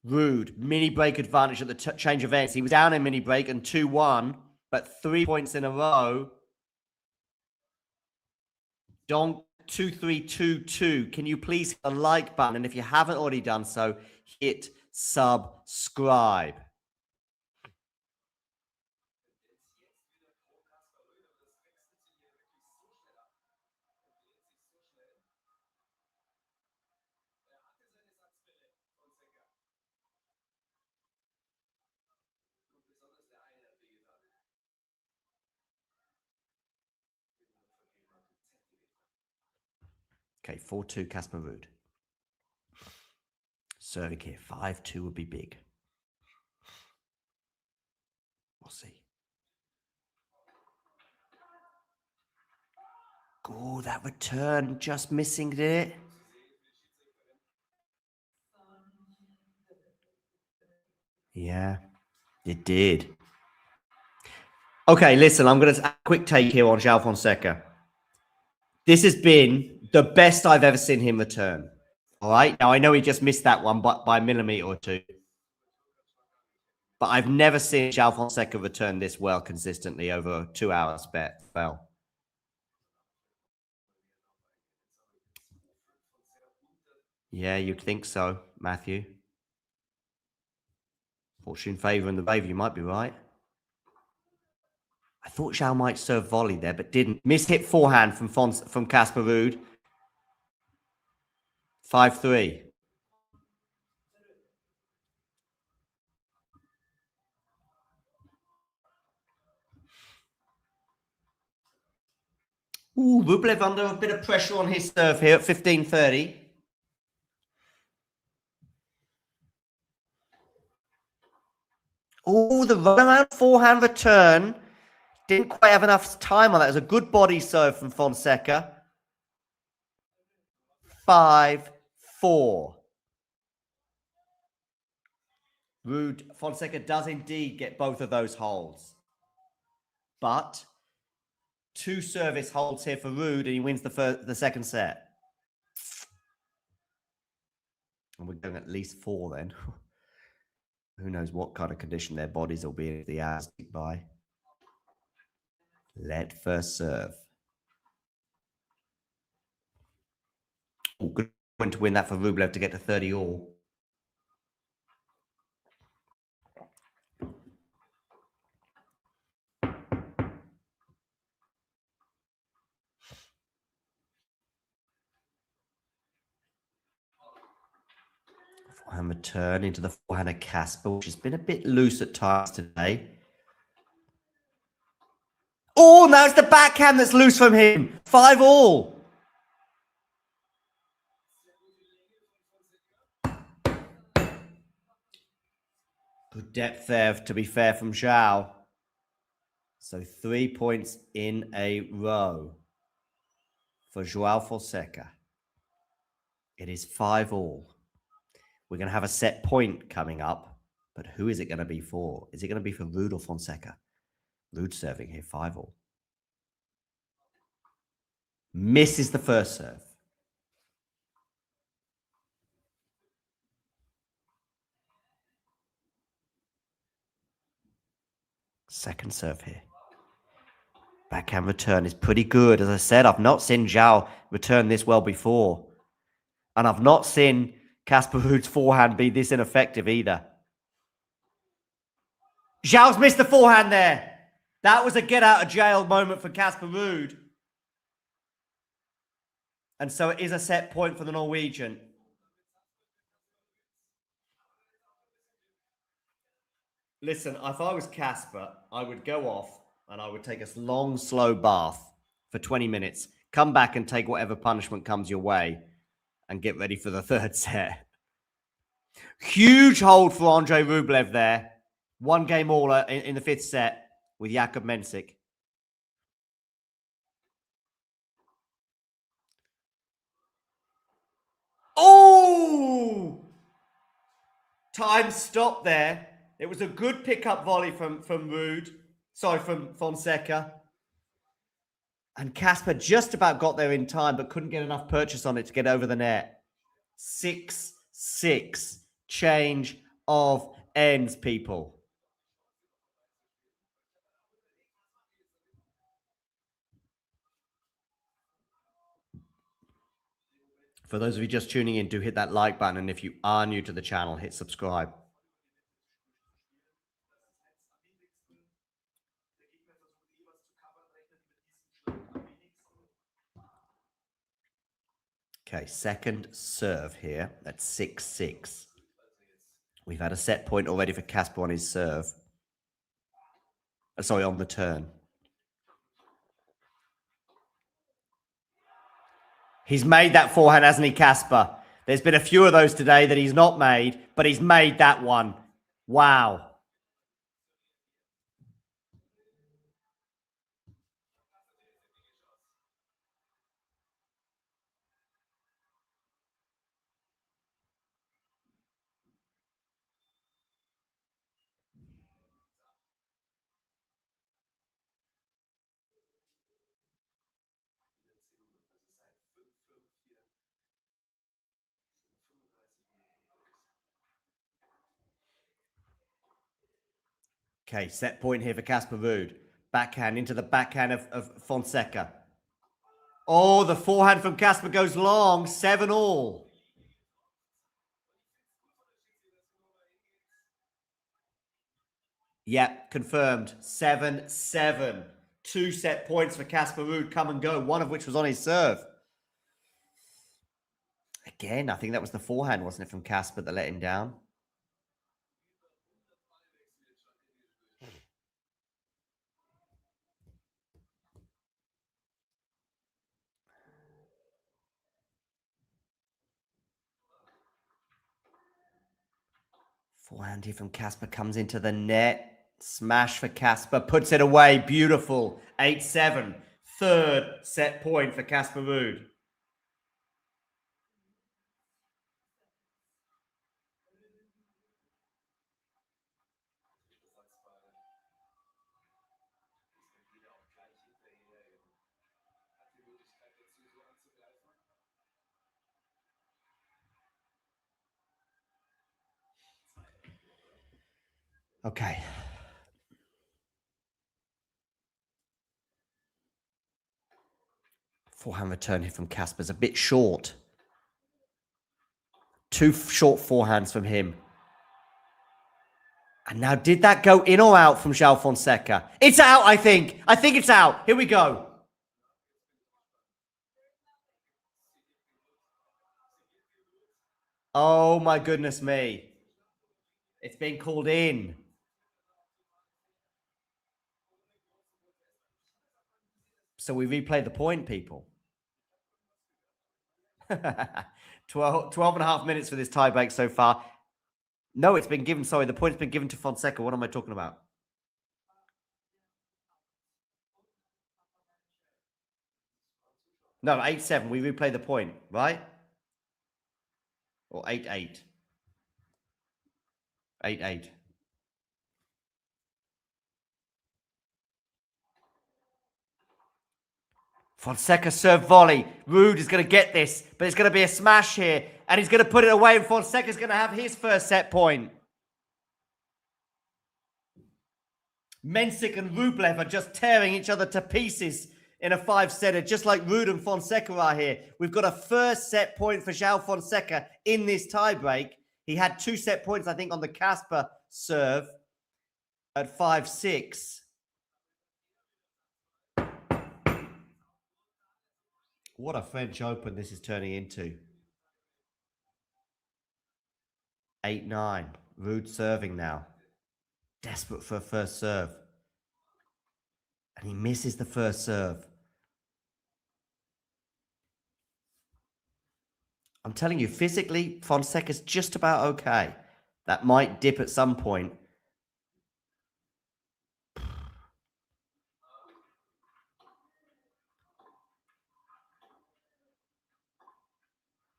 Ruud, mini break advantage at the change of ends. He was down in mini break and 2-1, but 3 points in a row. Donk 2322. Can you please hit the like button? And if you haven't already done so, hit subscribe. Okay, 4-2 Casper Ruud. Serving here, 5-2 would be big. We'll see. Oh, that return, just missing it. Yeah, it did. Okay, listen, I'm going to a quick take here on Joao Fonseca. This has been the best I've ever seen him return. All right. Now, I know he just missed that one by a millimeter or two. But I've never seen Joao Fonseca return this well consistently over a 2-hour spell. Yeah, you'd think so, Matthew. Fortune favor in the favor, you might be right. I thought Joao might serve volley there, but didn't. Miss-hit forehand from Casper Ruud. 5-3. Ooh, Rublev under a bit of pressure on his serve here at 15-30. Oh, the runaround forehand return. Didn't quite have enough time on that. It was a good body serve from Fonseca. 5-4. Ruud, Fonseca does indeed get both of those holds. But 2 service holds here for Ruud, and he wins the second set. And we're going at least 4 then. Who knows what kind of condition their bodies will be if the hours tick by. Let first serve. Oh, good point to win that for Rublev to get to 30 all. Forehand return into the forehand of Casper, which has been a bit loose at times today. Oh, now it's the backhand that's loose from him. 5 all. Good depth there, to be fair, from Joao. So 3 points in a row for Joao Fonseca. It is 5 all. We're going to have a set point coming up, but who is it going to be for? Is it going to be for Ruud or Fonseca? Ruud serving here, 5 all. Misses the first serve. Second serve here. Backhand return is pretty good. As I said, I've not seen Joao return this well before. And I've not seen Casper Ruud's forehand be this ineffective either. Joao's missed the forehand there. That was a get out of jail moment for Casper Ruud. And so it is a set point for the Norwegian. Listen, if I was Casper, I would go off and I would take a long, slow bath for 20 minutes, come back and take whatever punishment comes your way and get ready for the third set. Huge hold for Andrei Rublev there. 1 game all in the 5th set with Jakub Mensik. Oh! Time stopped there. It was a good pickup volley from Ruud. Sorry, from Fonseca. And Casper just about got there in time, but couldn't get enough purchase on it to get over the net. 6-6. Change of ends, people. For those of you just tuning in, do hit that like button. And if you are new to the channel, hit subscribe. Okay, second serve here at 6-6. We've had a set point already for Casper on his serve. Sorry, on the turn. He's made that forehand, hasn't he, Casper? There's been a few of those today that he's not made, but he's made that one. Wow. Okay, set point here for Casper Ruud. Backhand into the backhand of Fonseca. Oh, the forehand from Casper goes long. 7-all. Yep, confirmed. 7-7. 2 set points for Casper Ruud come and go, one of which was on his serve. Again, I think that was the forehand, wasn't it, from Casper that let him down? Forehand here from Casper comes into the net. Smash for Casper. Puts it away. Beautiful. 8-7. Third set point for Casper Ruud. Okay. Forehand return here from Casper's a bit short. 2 short forehands from him. And now, did that go in or out from Joao Fonseca? It's out, I think. I think it's out. Here we go. Oh, my goodness me. It's been called in. So we replay the point, people. 12 and a half minutes for this tiebreak so far. No, it's been given. Sorry, the point's been given to Fonseca. What am I talking about? No, 8-7. We replay the point, right? Or 8-8. 8-8. Fonseca serve volley. Ruud is going to get this, but it's going to be a smash here. And he's going to put it away, and Fonseca's going to have his first set point. Mensik and Rublev are just tearing each other to pieces in a 5-setter, just like Ruud and Fonseca are here. We've got a first set point for Joao Fonseca in this tiebreak. He had 2 set points, I think, on the Casper serve at 5-6. What a French Open this is turning into. 8-9. Ruud serving now. Desperate for a first serve. And he misses the first serve. I'm telling you, physically, Fonseca's just about okay. That might dip at some point.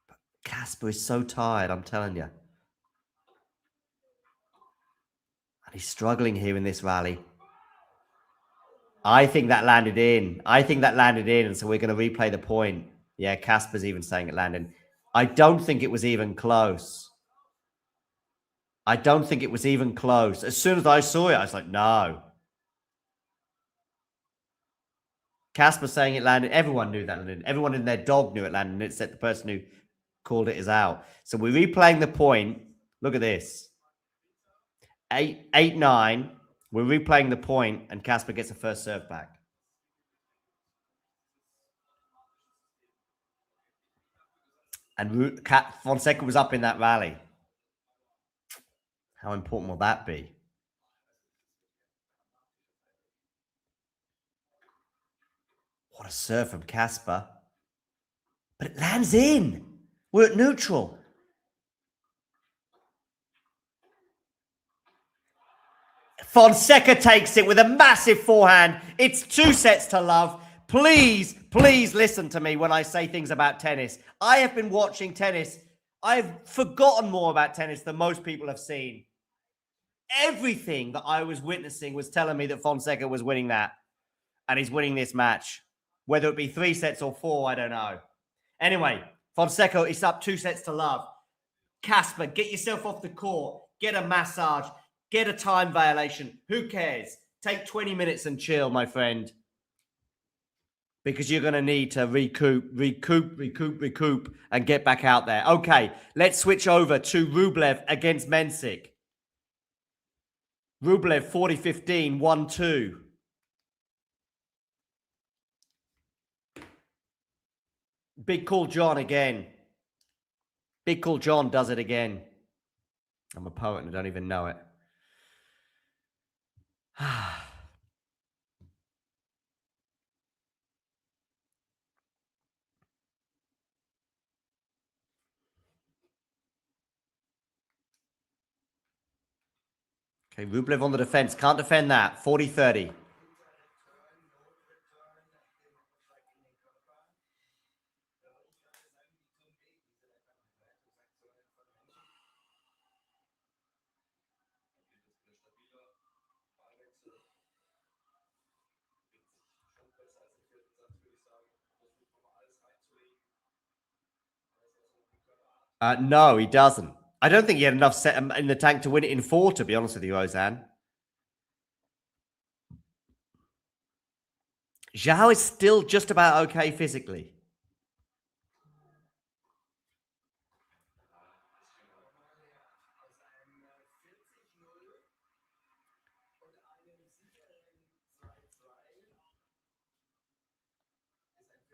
But Casper is so tired, I'm telling you. And he's struggling here in this rally. I think that landed in. And so we're going to replay the point. Yeah, Casper's even saying it landed. I don't think it was even close. As soon as I saw it, I was like, no. Casper saying it landed. Everyone knew that landed. Everyone in their dog knew it landed, except the person who called it is out. So we're replaying the point. Look at this. 8-9. We're replaying the point, and Casper gets a first serve back. And Fonseca was up in that rally. How important will that be? What a serve from Casper. But it lands in. We're at neutral. Fonseca takes it with a massive forehand. It's 2-0. Please, please listen to me when I say things about tennis. I have been watching tennis. I've forgotten more about tennis than most people have seen. Everything that I was witnessing was telling me that Fonseca was winning that. And he's winning this match. Whether it be 3 sets or 4, I don't know. Anyway, Fonseca is up 2-0. Casper, get yourself off the court. Get a massage. Get a time violation. Who cares? Take 20 minutes and chill, my friend. Because you're going to need to recoup, and get back out there. Okay, let's switch over to Rublev against Mensik. Rublev, 40-15, 1-2. Big Cool John again. Big Cool John does it again. I'm a poet and I don't even know it. Okay, Rublev on the defense. Can't defend that. 40-30. No, he doesn't. I don't think he had enough set in the tank to win it in 4, to be honest with you, Roseanne. Joao is still just about okay physically.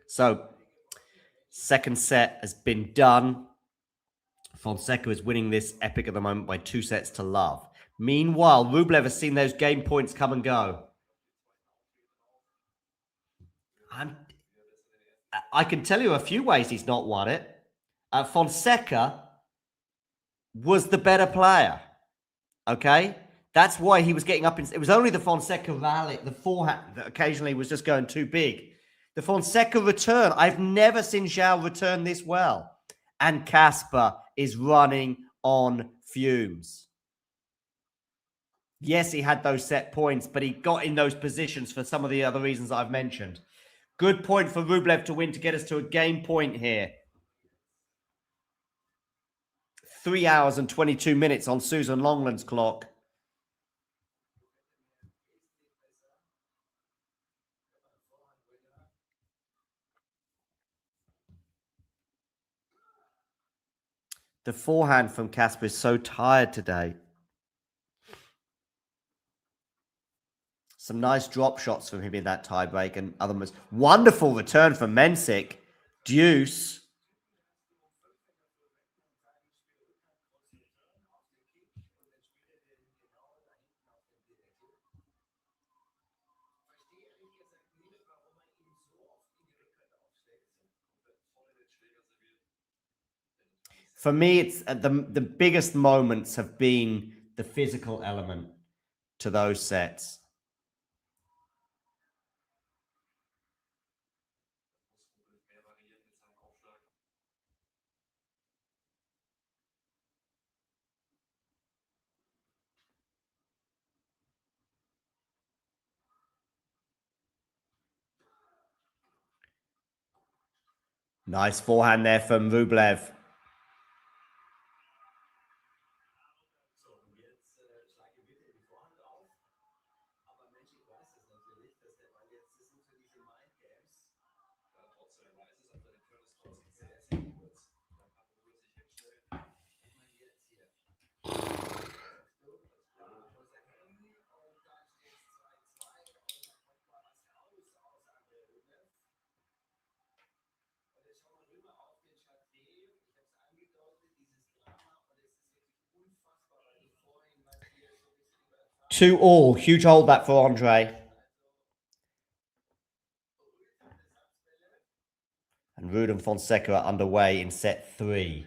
So, second set has been done. Fonseca is winning this epic at the moment by 2-0. Meanwhile, Rublev has seen those game points come and go. I can tell you a few ways he's not won it. Fonseca was the better player. Okay? That's why he was getting up. It was only the Fonseca rally, the forehand, that occasionally was just going too big. The Fonseca return, I've never seen Joao return this well. And Casper is running on fumes. Yes, he had those set points, but he got in those positions for some of the other reasons I've mentioned. Good point for Rublev to win to get us to a game point here. 3 hours and 22 minutes on Susan Longland's clock. The forehand from Casper is so tired today. Some nice drop shots from him in that tiebreak and other moves. Wonderful return from Mensik. Deuce. For me, it's the biggest moments have been the physical element to those sets. Nice forehand there from Rublev. Two all. Huge hold back for Andre. And Ruud and Fonseca are underway in set 3.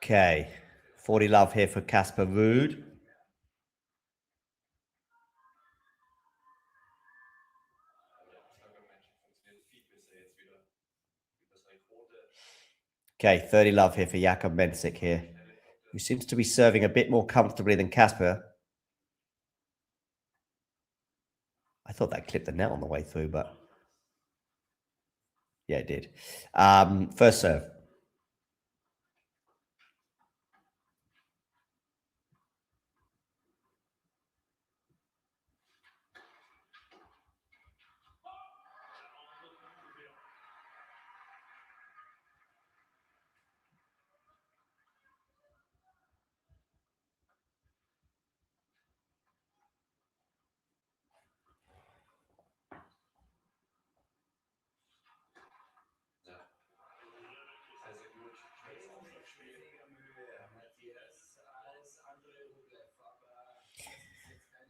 Okay, 40 love here for Casper Ruud. Okay, 30 love here for Jakub Mensik here, who seems to be serving a bit more comfortably than Casper. I thought that clipped the net on the way through, but yeah, it did. First serve.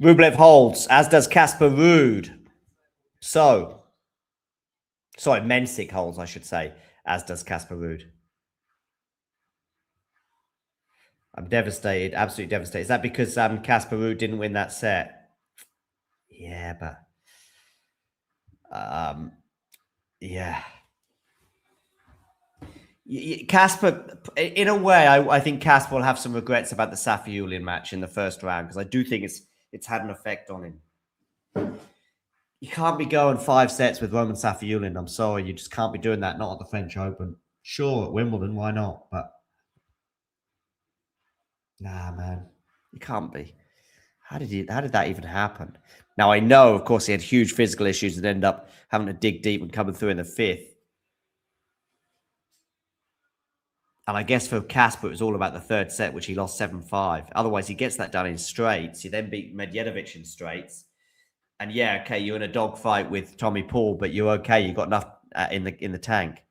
Rublev holds, as does Casper Ruud. Sorry, Mensik holds, I should say, as does Casper Ruud. I'm devastated, absolutely devastated. Is that because Casper Ruud didn't win that set? Yeah, but yeah. Casper, in a way, I think Casper will have some regrets about the Safiullin match in the first round, because I do think it's had an effect on him. You can't be going 5 sets with Roman Safiullin. I'm sorry, you just can't be doing that. Not at the French Open. Sure, at Wimbledon, why not? But nah, man, you can't be. How did that even happen? Now I know, of course, he had huge physical issues and ended up having to dig deep and coming through in the 5th. And I guess for Casper, it was all about the 3rd set, which he lost 7-5. Otherwise, he gets that done in straights. He then beat Medvedev in straights. And yeah, okay, you're in a dogfight with Tommy Paul, but you're okay. You got enough in the tank.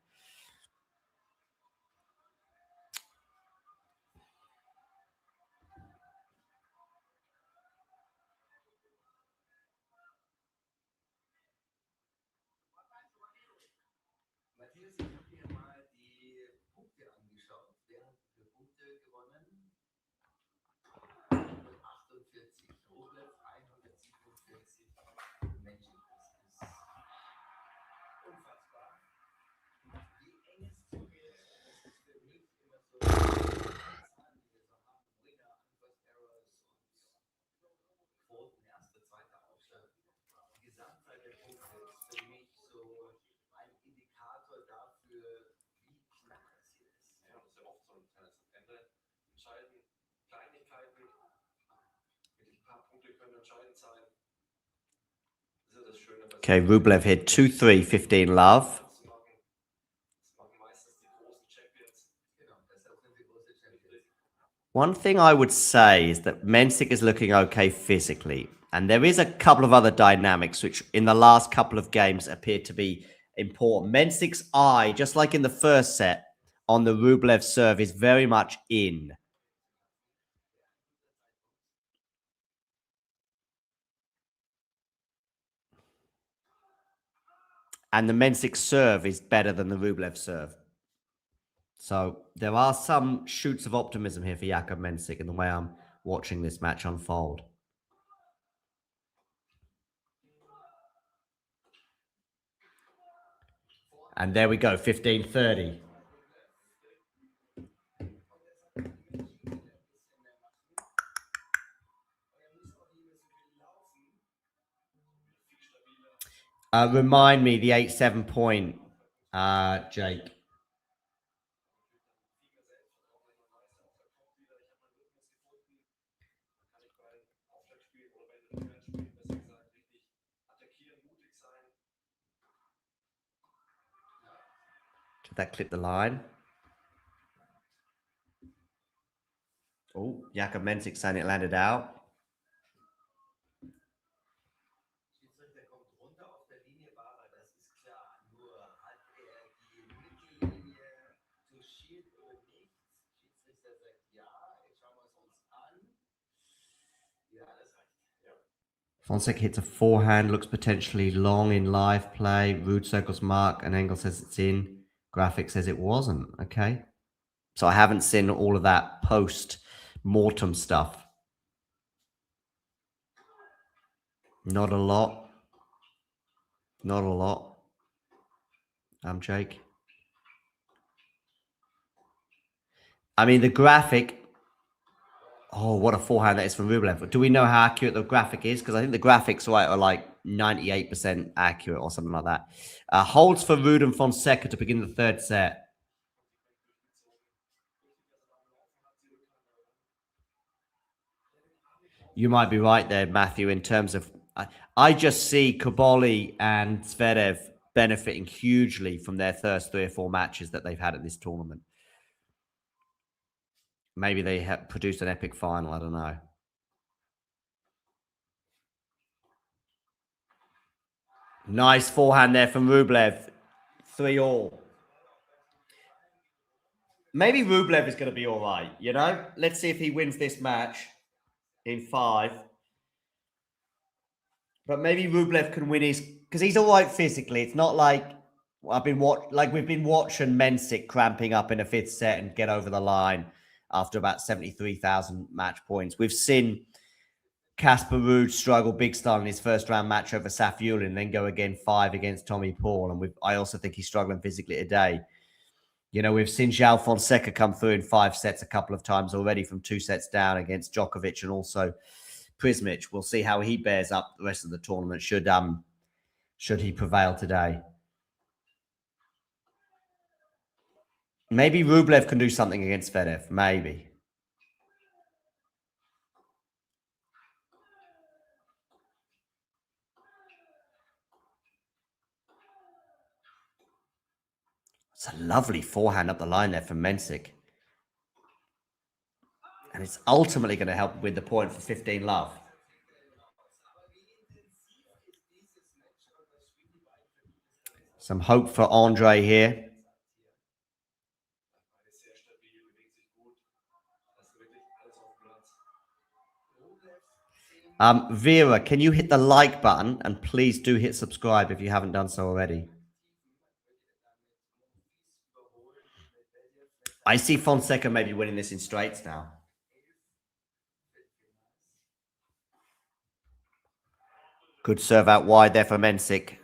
Okay, Rublev hit 2-3, 15 love. One thing I would say is that Mensik is looking okay physically. And there is a couple of other dynamics which in the last couple of games appear to be important. Mensik's eye, just like in the first set, on the Rublev serve is very much in. And the Mensik serve is better than the Rublev serve. So there are some shoots of optimism here for Jakub Mensik in the way I'm watching this match unfold. And there we go, 15-30. Remind me the 8-7 point, Jake. Did that clip the line? Oh, Jakob Mensik saying it landed out. Fonseca hits a forehand, looks potentially long in live play. Ruud circles mark, and Engel says it's in. Graphic says it wasn't. Okay. So I haven't seen all of that post-mortem stuff. Not a lot. Not a lot. I'm Jake. I mean, the graphic... Oh, what a forehand that is from Rublev. Do we know how accurate the graphic is? Because I think the graphics are like 98% accurate or something like that. Holds for Ruud and Fonseca to begin the third set. You might be right there, Matthew, in terms of... I just see Kaboli and Zverev benefiting hugely from their first 3 or 4 matches that they've had at this tournament. Maybe they have produced an epic final. I don't know. Nice forehand there from Rublev. 3-all. Maybe Rublev is going to be all right, you know? Let's see if he wins this match in 5. But maybe Rublev can win his... Because he's all right physically. It's not like we've been watching Mensik cramping up in a 5th set and get over the line after about 73,000 match points. We've seen Casper Ruud struggle big style in his first round match over Safiullin and then go again 5 against Tommy Paul. And I also think he's struggling physically today. You know, we've seen Joao Fonseca come through in 5 sets a couple of times already from 2 sets down against Djokovic and also Prismic. We'll see how he bears up the rest of the tournament should he prevail today. Maybe Rublev can do something against Zverev. Maybe. It's a lovely forehand up the line there from Mensik. And it's ultimately going to help win the point for 15 love. Some hope for Andre here. Vera, can you hit the like button? And please do hit subscribe if you haven't done so already. I see Fonseca maybe winning this in straights now. Good serve out wide there for Mensik.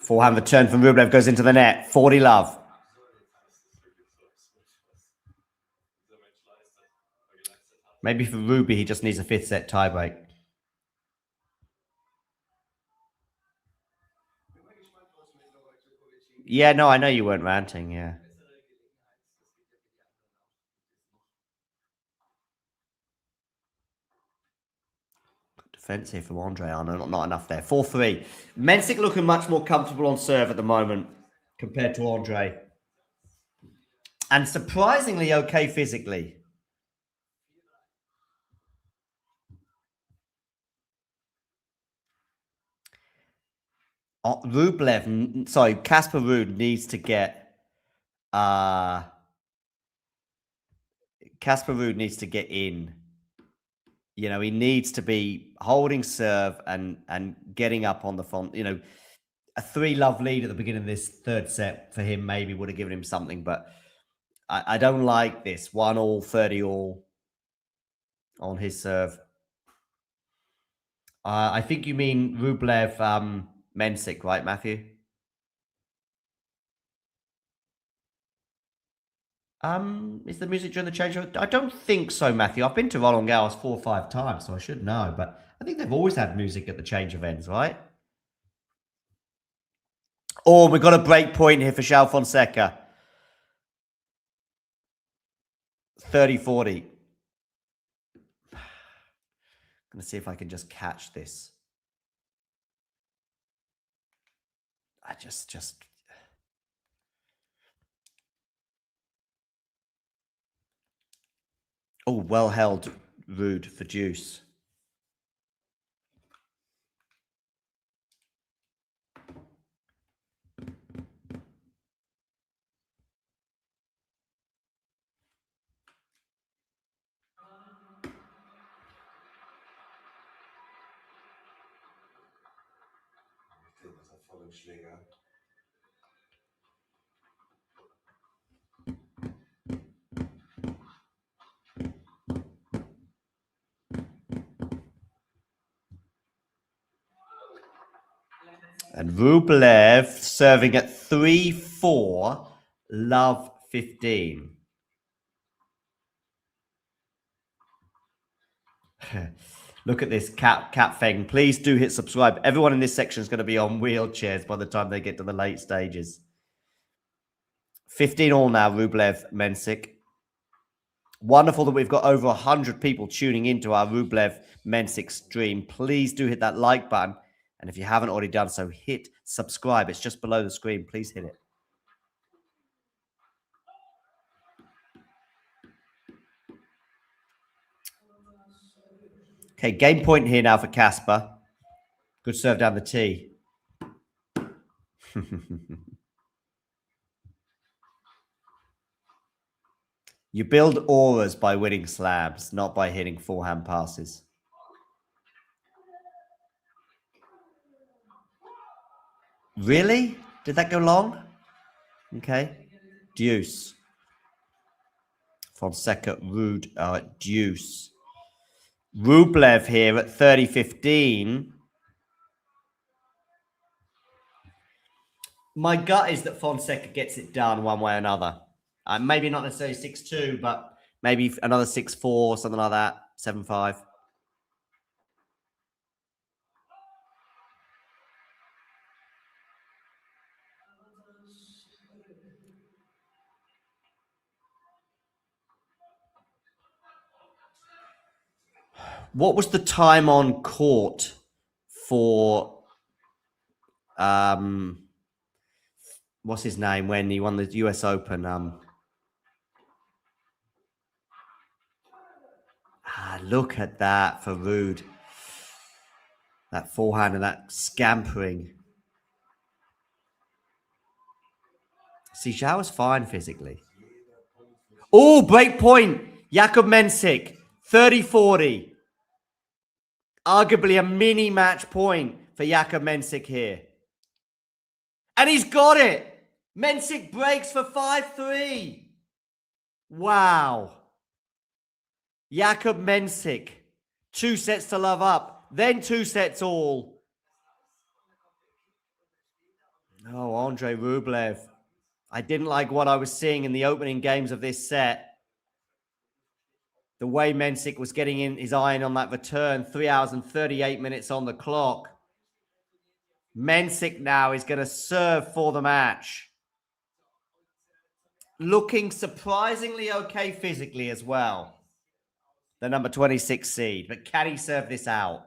Forehand return from Rublev goes into the net. 40 love. Maybe for Ruby, he just needs a 5th set tiebreak. Yeah, no, I know you weren't ranting, yeah. Defense here from Andre. Oh, no, not enough there. 4-3. Mensik looking much more comfortable on serve at the moment compared to Andre. And surprisingly okay physically. Casper Ruud needs to get in. You know, he needs to be holding serve and getting up on the front. You know, a 3-love lead at the beginning of this 3rd set for him maybe would have given him something, but I don't like this 1-all, 30-all on his serve. I think you mean Rublev Mensik, right, Matthew? Is the music during the changeover? I don't think so, Matthew. I've been to Roland Garros 4 or 5 times, so I should know. But I think they've always had music at the change events, right? Oh, we've got a break point here for Joao Fonseca. 30-40. I'm going to see if I can just catch this. I just... Oh, well held, Ruud for deuce. And Rublev serving at 3-4, love 15. Look at this, Cat Feng. Please do hit subscribe. Everyone in this section is going to be on wheelchairs by the time they get to the late stages. 15 all now, Rublev, Mensik. Wonderful that we've got over 100 people tuning into our Rublev Mensik stream. Please do hit that like button. And if you haven't already done so, hit subscribe. It's just below the screen. Please hit it. Okay, game point here now for Casper. Good serve down the tee. You build auras by winning slams, not by hitting forehand passes. Really? Did that go long? Okay. Deuce. Fonseca, Ruud are at deuce. Rublev here at 30-15. My gut is that Fonseca gets it done one way or another. Maybe not necessarily 6-2, but maybe another 6-4, something like that. 7-5. What was the time on court for what's his name when he won the US Open? Look at that for Ruud. That forehand and that scampering. See, Joao's fine physically. Oh, break point. Jakub Mensik, 30-40. Arguably a mini match point for Jakub Mensik here. And he's got it. Mensik breaks for 5-3. Wow. Jakub Mensik. 2 sets to love up. Then 2 sets all. Oh, Andre Rublev. I didn't like what I was seeing in the opening games of this set. The way Mensik was getting in his iron on that return. 3 hours and 38 minutes on the clock. Mensik now is going to serve for the match. Looking surprisingly okay physically as well. The number 26 seed. But can he serve this out?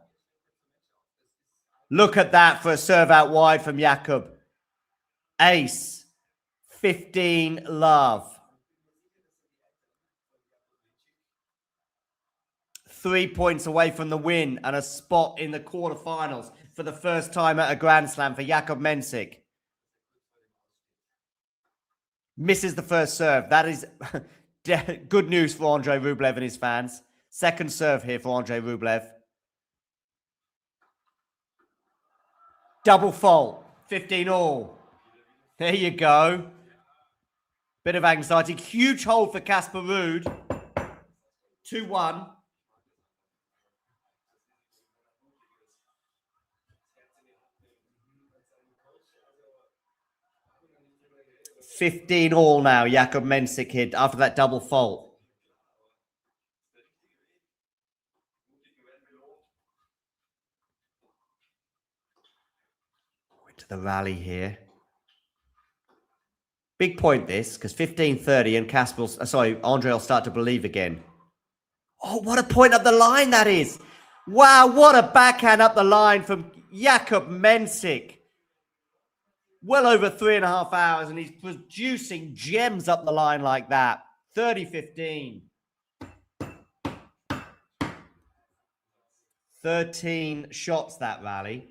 Look at that for a serve out wide from Jakub. Ace. 15 love. 3 points away from the win and a spot in the quarterfinals for the first time at a Grand Slam for Jakub Mensik. Misses the first serve. That is good news for Andre Rublev and his fans. Second serve here for Andre Rublev. Double fault. 15 all. There you go. Bit of anxiety. Huge hold for Casper Ruud. 2-1. 15 all now. Jakub Mensik hit after that double fault. Into the rally here. Big point this, because 15-30 and Casper, Andre will start to believe again. Oh, what a point up the line that is. Wow, what a backhand up the line from Jakub Mensik. Well over 3.5 hours, and he's producing gems up the line like that. 30-15. 13 shots that rally.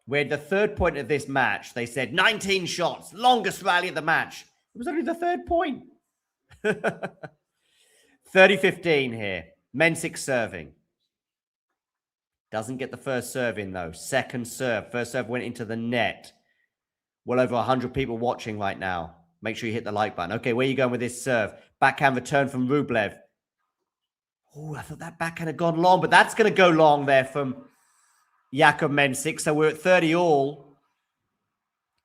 Where the third point of this match, they said 19 shots, longest rally of the match. It was only the third point. 30-15 here. Mensik serving. Doesn't get the first serve in, though. Second serve. First serve went into the net. Well over 100 people watching right now. Make sure you hit the like button. Okay, where are you going with this serve? Backhand return from Rublev. Oh, I thought that backhand had gone long, but that's going to go long there from Jakub Mensik. So we're at 30 all.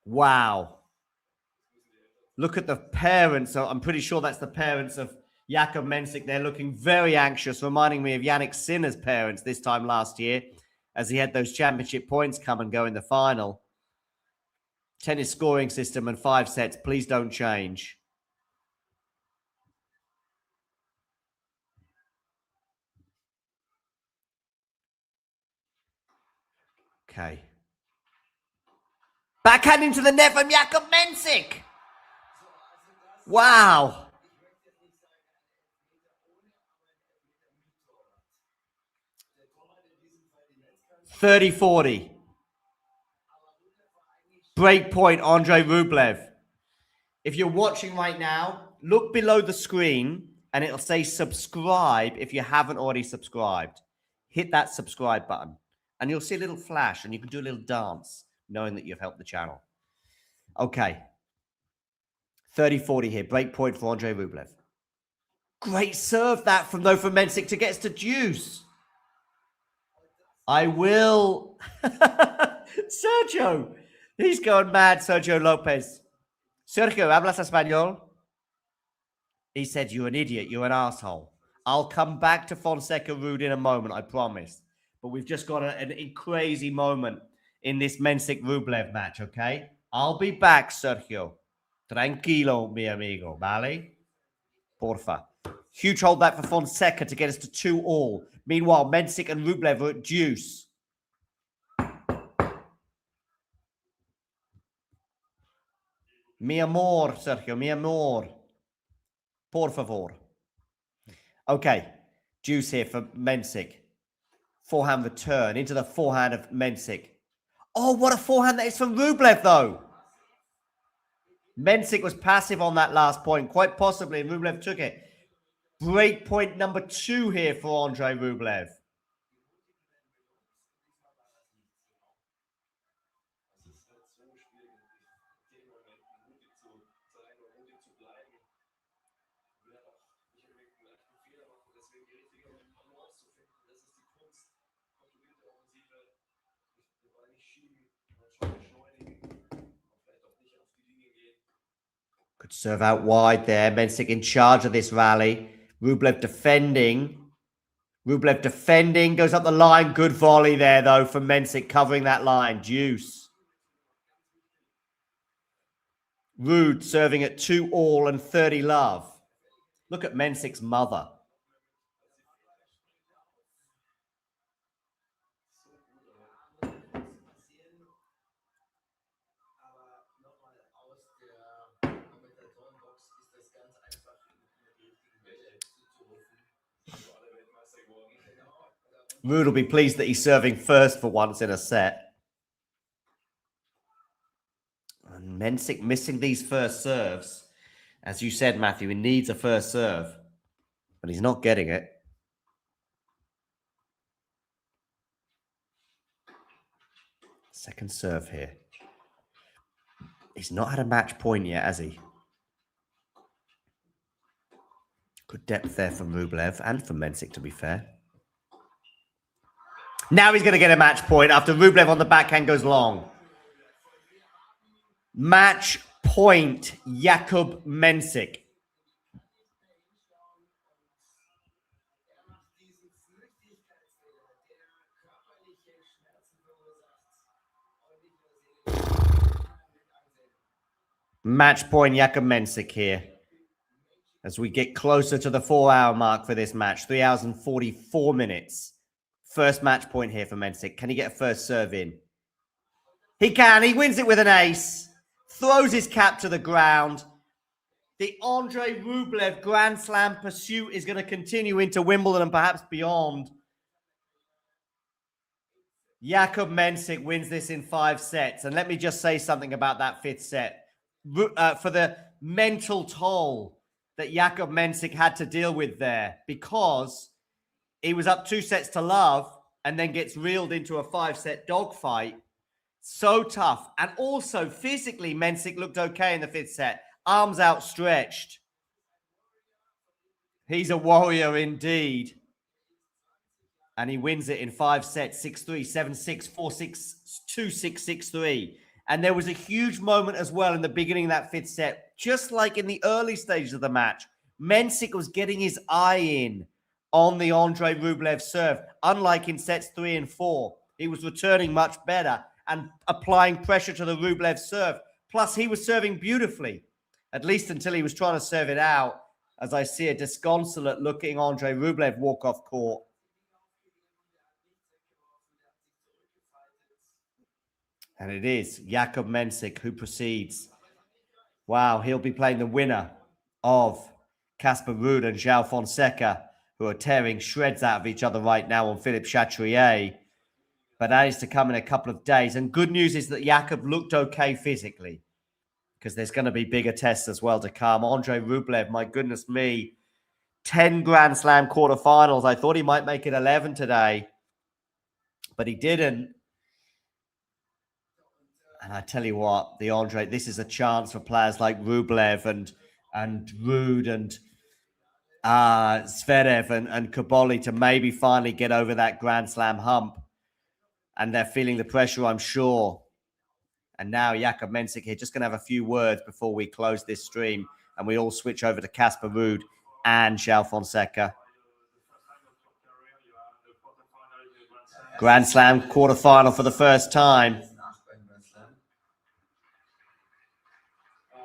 Wow. Look at the parents. I'm pretty sure that's the parents of Jakub Mensik. They're looking very anxious, reminding me of Yannick Sinner's parents this time last year, as he had those championship points come and go in the final. Tennis scoring system and 5 sets. Please don't change. Okay. Backhand into the net from Jakub Mensik. Wow. $30-40. Break point, Andre Rublev. If you're watching right now, look below the screen and it'll say subscribe if you haven't already subscribed. Hit that subscribe button and you'll see a little flash and you can do a little dance knowing that you've helped the channel. Okay. 30-40 here. Break point for Andre Rublev. Great serve that from Mensik to get us to deuce. I will. Sergio. He's going mad, Sergio Lopez. Sergio, hablas español? He said, you're an idiot. You're an asshole. I'll come back to Fonseca Ruud in a moment, I promise. But we've just got a crazy moment in this Mensik Rublev match, okay? I'll be back, Sergio. Tranquilo, mi amigo, vale? Porfa. Huge hold that for Fonseca to get us to 2-all. Meanwhile, Mensik and Rublev are at deuce. Mi amor, Sergio, mi amor. Por favor. Okay, deuce here for Mensik. Forehand return into the forehand of Mensik. Oh, what a forehand that is from Rublev, though. Mensik was passive on that last point, quite possibly, and Rublev took it. Break point number 2 here for Andre Rublev. Good serve out wide there. Mensik in charge of this rally. Rublev defending. Rublev defending. Goes up the line. Good volley there, though, from Mensik covering that line. Deuce. Ruud serving at 2-all and 30 love. Look at Mensik's mother. Ruud will be pleased that he's serving first for once in a set. And Mensik missing these first serves. As you said, Matthew, he needs a first serve. But he's not getting it. Second serve here. He's not had a match point yet, has he? Good depth there from Rublev and from Mensik, to be fair. Now he's going to get a match point after Rublev on the backhand goes long. Match point, Jakub Mensik. Match point, Jakub Mensik here. As we get closer to the 4-hour mark for this match, 3 hours and 44 minutes. First match point here for Mensik. Can he get a first serve in? He can. He wins it with an ace. Throws his cap to the ground. The Andrei Rublev Grand Slam pursuit is going to continue into Wimbledon and perhaps beyond. Jakub Mensik wins this in 5 sets. And let me just say something about that 5th set. For the mental toll that Jakub Mensik had to deal with there, because he was up 2 sets to love and then gets reeled into a 5-set dogfight. So tough. And also physically, Mensik looked okay in the 5th set. Arms outstretched. He's a warrior indeed. And he wins it in 5 sets, 6-3, 7-6, 4-6, 2-6, 6-3. And there was a huge moment as well in the beginning of that 5th set, just like in the early stages of the match. Mensik was getting his eye in on the Andrei Rublev serve. Unlike in sets 3 and 4, he was returning much better and applying pressure to the Rublev serve. Plus, he was serving beautifully, at least until he was trying to serve it out, as I see a disconsolate-looking Andrei Rublev walk off court. And it is Jakub Mensik who proceeds. Wow, he'll be playing the winner of Casper Ruud and Joao Fonseca, who are tearing shreds out of each other right now on Philippe Chatrier. But that is to come in a couple of days. And good news is that Jakub looked okay physically, because there's going to be bigger tests as well to come. Andrei Rublev, my goodness me, 10 Grand Slam quarterfinals. I thought he might make it 11 today, but he didn't. And I tell you what, the Andre, this is a chance for players like Rublev and Ruud and Zverev and Kaboli to maybe finally get over that Grand Slam hump. And they're feeling the pressure, I'm sure. And now Jakub Mensik here, just going to have a few words before we close this stream. And we all switch over to Casper Ruud and Joao Fonseca. Grand Slam quarterfinal for the first time.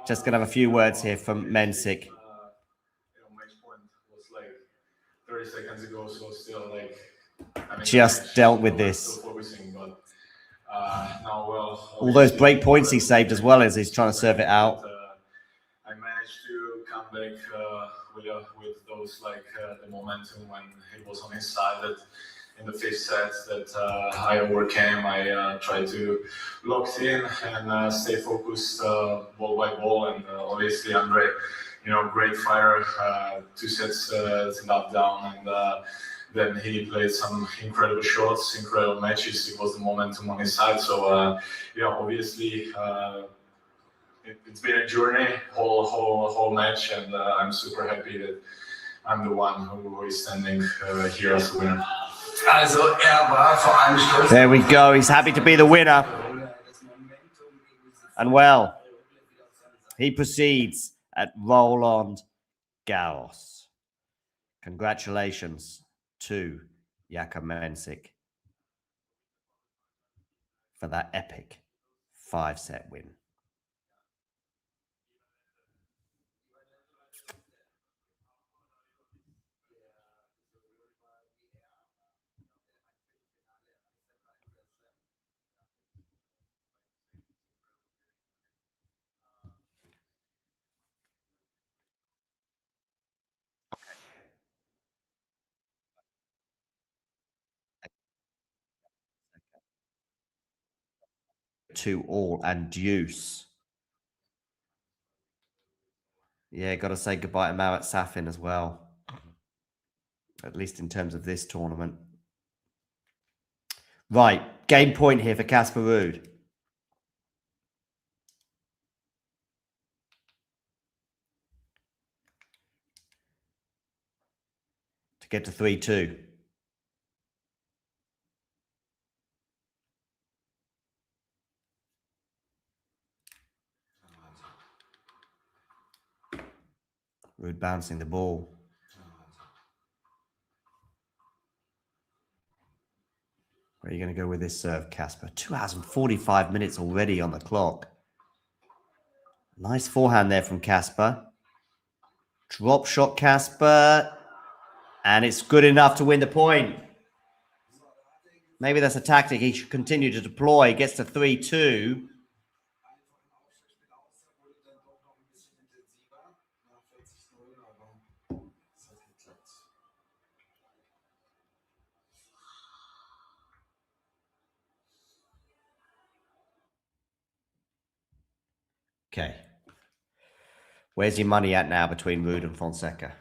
Just going to have a few words here from Mensik. Match point was like 30 seconds ago, so still like... just dealt with this. Focusing, but, now, well, all those break points he saved as well as he's trying to serve it out. I managed to come back with those, like, the momentum when he was on his side. That in the 5th set that I overcame. I tried to lock in and stay focused ball by ball. And obviously Andre, great fighter, 2 sets up down, and then he played some incredible shots, incredible matches. It was the momentum on his side. So obviously it's been a journey, whole match, and I'm super happy that I'm the one who is standing here as a winner. There we go. He's happy to be the winner. And well, he proceeds at Roland Garros. Congratulations to Jakub Mensik for that epic 5-set win. To all and deuce. Yeah, got to say goodbye to Marat Safin as well. At least in terms of this tournament. Right, game point here for Casper Ruud. To get to 3-2. Ruud bouncing the ball. Where are you going to go with this serve, Casper? 2 hours and 45 minutes already on the clock. Nice forehand there from Casper. Drop shot, Casper. And it's good enough to win the point. Maybe that's a tactic he should continue to deploy. Gets to 3-2. Okay. Where's your money at now between Ruud and Fonseca?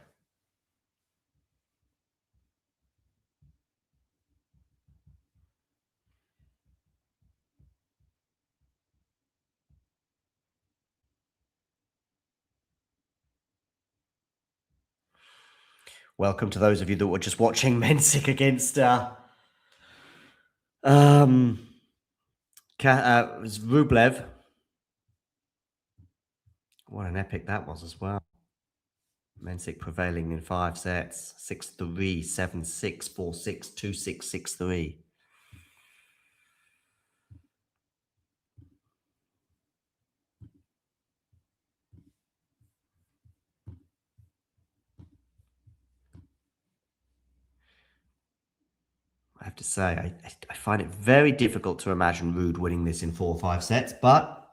Welcome to those of you that were just watching Mensik against Rublev. What an epic that was as well. Mensik prevailing in 5 sets. 6-3, 7-6, 4-6, 2-6, 6-3. I have to say, I find it very difficult to imagine Ruud winning this in 4 or 5 sets, but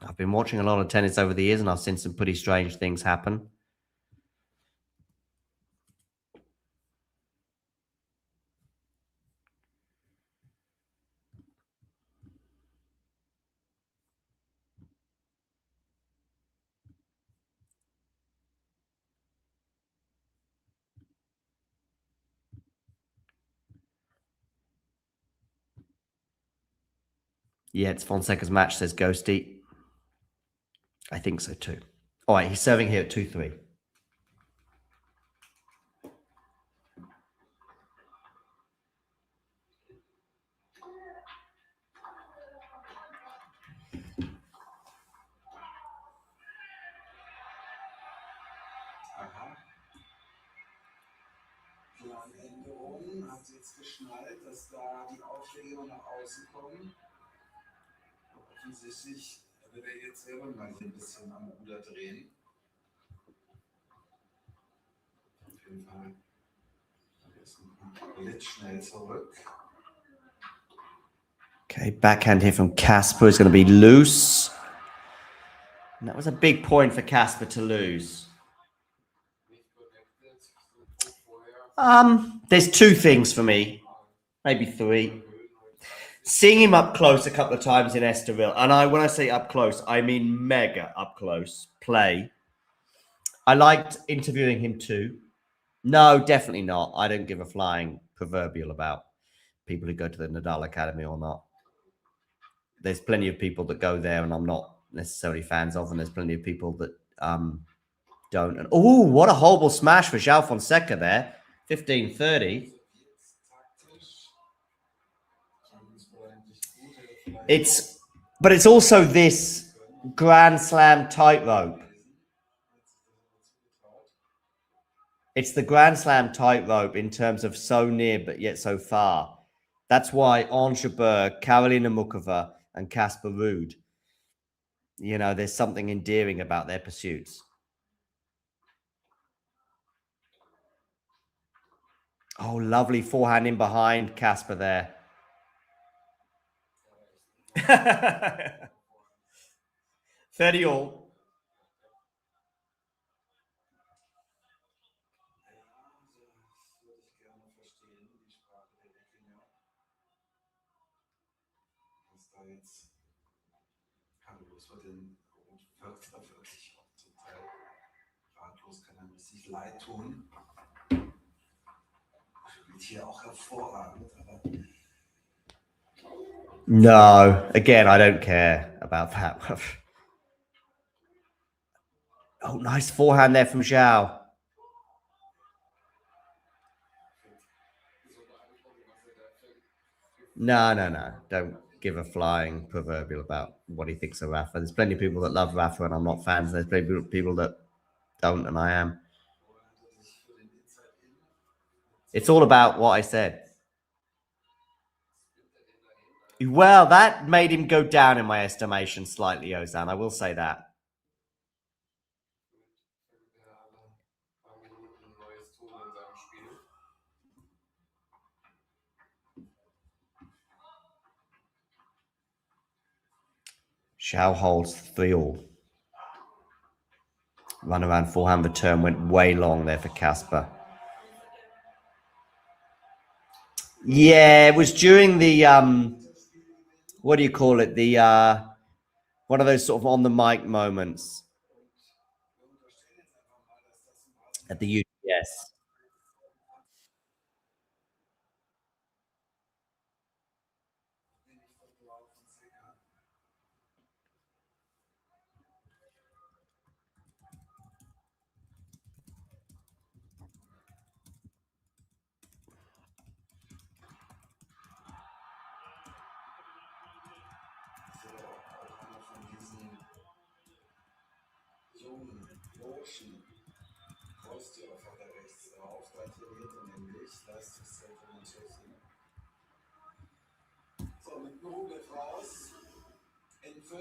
I've been watching a lot of tennis over the years and I've seen some pretty strange things happen. Yeah, it's Fonseca's match, says Ghosty. I think so too. All right, he's serving here at 2-3. Planänderung hat jetzt geschnallt, dass da die Aufschläge nach außen kommen. Offensichtlich wird er jetzt selber mal ein bisschen am Ruder drehen. Auf jeden Fall ist blitzschnell zurück. Okay, backhand here from Casper is going to be loose. And that was a big point for Casper to lose. There's 2 things for me, maybe 3. Seeing him up close a couple of times in Estoril, and when I say up close, I mean mega up close play. I liked interviewing him too. No, definitely not. I don't give a flying proverbial about people who go to the Nadal Academy or not. There's plenty of people that go there and I'm not necessarily fans of, and there's plenty of people that don't. And oh, what a horrible smash for Joao Fonseca there. 15-30. But it's also this Grand Slam tightrope. It's the Grand Slam tightrope in terms of so near but yet so far. That's why Ons Jabeur, Karolina Muchova, and Casper Ruud, you know, there's something endearing about their pursuits. Oh, lovely forehand in behind Casper there. 30 all. Leid tun. Spielt hier auch hervorragend, aber no, again, I don't care about that. Oh, nice forehand there from Joao. No. Don't give a flying proverbial about what he thinks of Rafa. There's plenty of people that love Rafa and I'm not fans. There's plenty of people that don't, and I am. It's all about what I said. Well, that made him go down in my estimation slightly, Ozan. I will say that. Joao holds 3-all. Run around forehand return went way long there for Casper. Yeah, it was during the what do you call it? The one of those sort of on the mic moments at the UTS. So, mit Ruud raus. In 5.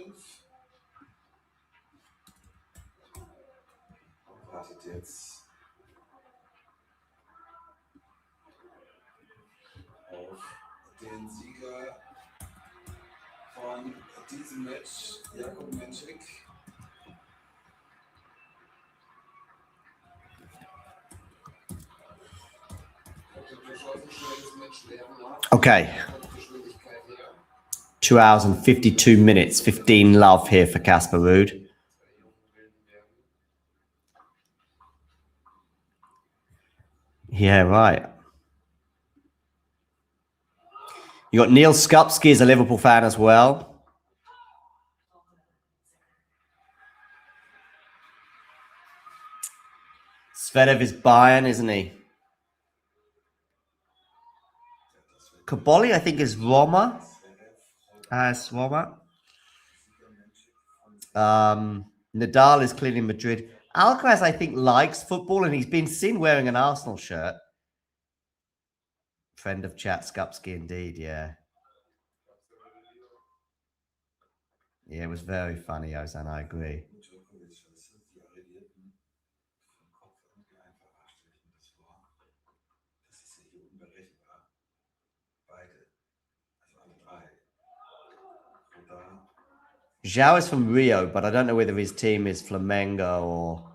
Und wartet jetzt auf den Sieger von diesem Match, Jakub Menschik. Okay. 2 hours and 52 minutes. 15 love here for Casper Ruud. Yeah, right. You got Neil Skupski as a Liverpool fan as well. Zverev is Bayern, isn't he? Kaboli, I think, is Roma. Roma. Nadal is clearly Madrid. Alcaraz, I think, likes football, and he's been seen wearing an Arsenal shirt. Friend of chat, Skupski, indeed, yeah. Yeah, it was very funny, Ozan, I agree. Joao is from Rio, but I don't know whether his team is Flamengo or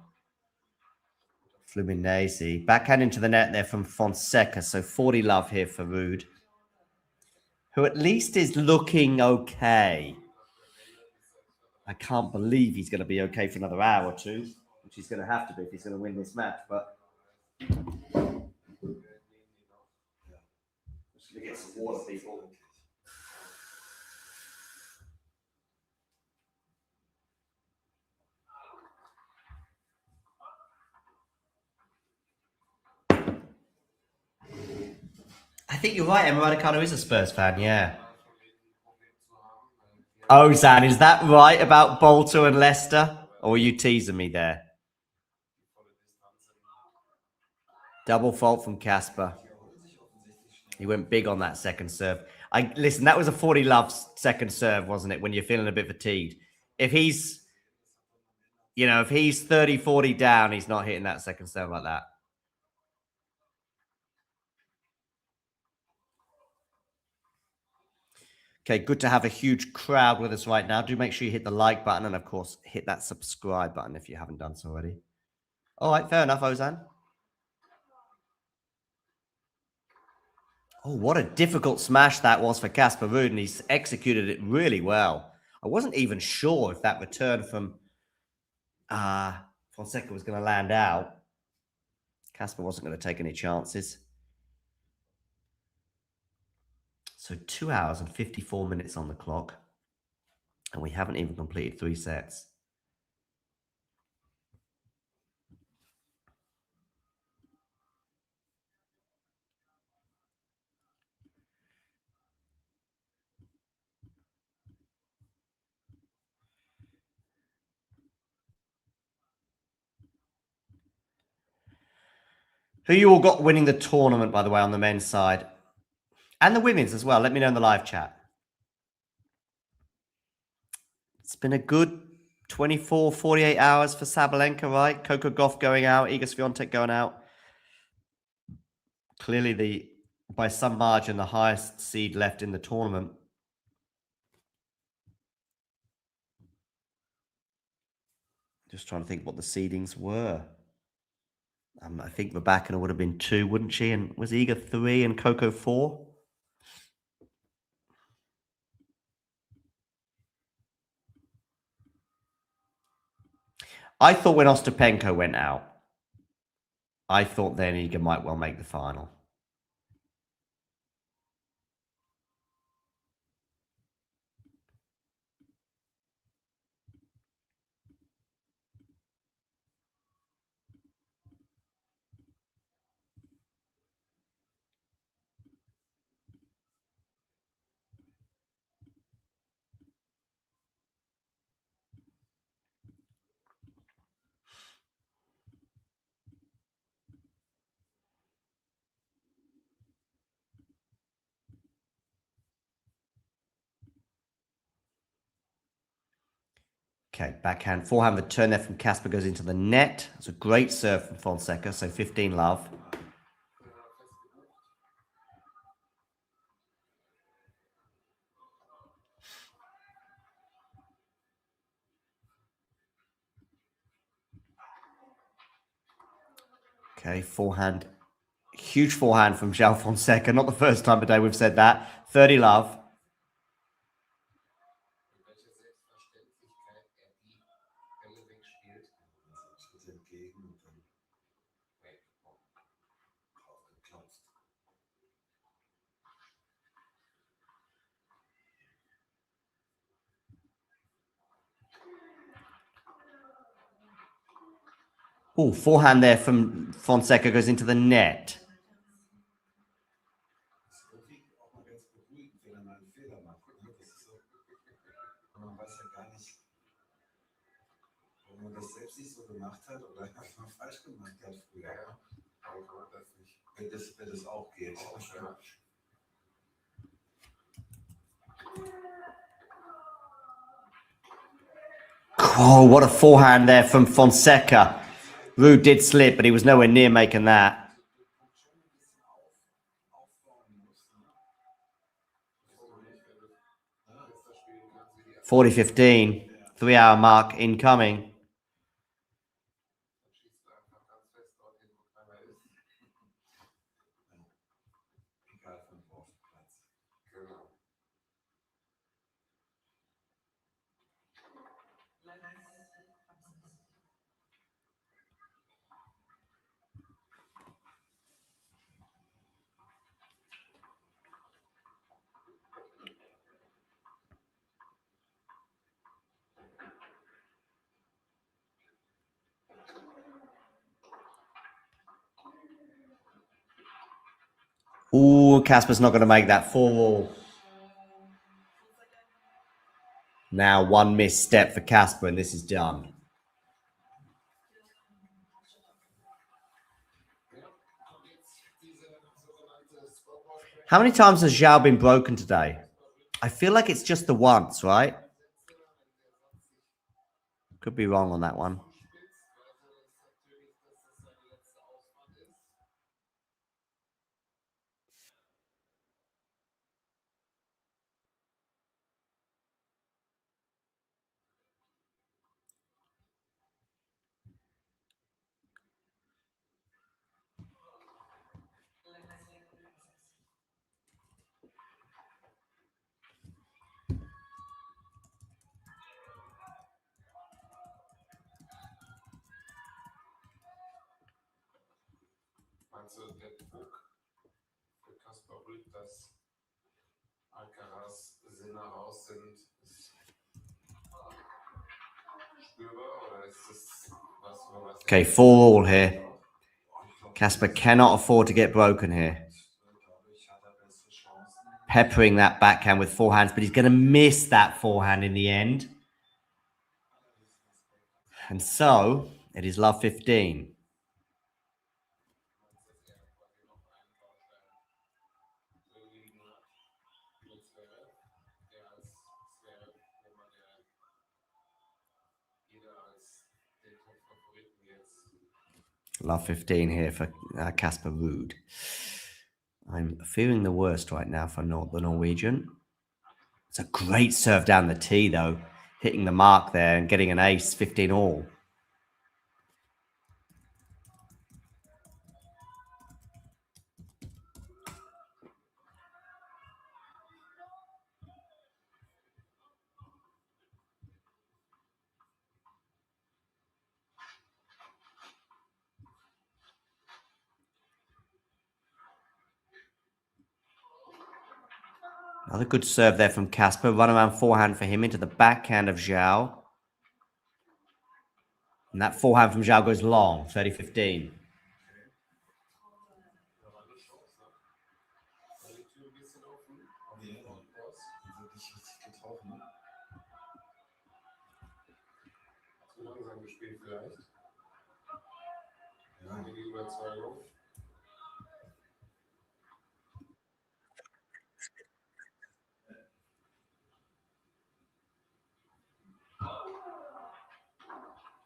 Fluminense. Backhand into the net there from Fonseca. So 40 love here for Ruud, who at least is looking okay. I can't believe he's going to be okay for another hour or two, which he's going to have to be if he's going to win this match. But just going to get some water, people. I think you're right. Emma Raducanu is a Spurs fan, yeah. Ozan, is that right about Bolton and Leicester? Or are you teasing me there? Double fault from Casper. He went big on that second serve. Listen, that was a 40 love second serve, wasn't it? When you're feeling a bit fatigued. If he's, if he's 30, 40 down, he's not hitting that second serve like that. Okay, good to have a huge crowd with us right now. Do make sure you hit the like button and, of course, hit that subscribe button if you haven't done so already. All right, fair enough, Ozan. Oh, what a difficult smash that was for Casper Ruud, and he's executed it really well. I wasn't even sure if that return from Fonseca was going to land out. Casper wasn't going to take any chances. So 2 hours and 54 minutes on the clock, and we haven't even completed 3 sets. Who you all got winning the tournament, by the way, on the men's side? And the women's as well. Let me know in the live chat. It's been a good 24, 48 hours for Sabalenka, right? Coco Gauff going out, Iga Swiatek going out. Clearly, by some margin, the highest seed left in the tournament. Just trying to think what the seedings were. I think Rybakina would have been 2, wouldn't she? And was Iga 3 and Coco 4? I thought when Ostapenko went out, I thought then Iga might well make the final. Okay, backhand, forehand return there from Casper goes into the net. It's a great serve from Fonseca, so 15 love. Okay, forehand. Huge forehand from Joao Fonseca. Not the first time today we've said that. 30 love. Oh, forehand there from Fonseca goes into the net. Oh, what a forehand there from Fonseca. Ruud did slip, but he was nowhere near making that. 40-15. 3-hour mark incoming. Ooh, Casper's not going to make that 4-all. Now one misstep for Casper, and this is done. How many times has Joao been broken today? I feel like it's just the once, right? Could be wrong on that one. Okay, 4-all here. Casper cannot afford to get broken here. Peppering that backhand with forehands, but he's going to miss that forehand in the end. And so, it is love 15. Love 15 here for Casper Ruud. I'm feeling the worst right now for the Norwegian. It's a great serve down the tee, though. Hitting the mark there and getting an ace, 15 all. Another good serve there from Casper. Run around forehand for him into the backhand of Joao. And that forehand from Joao goes long, 30-15.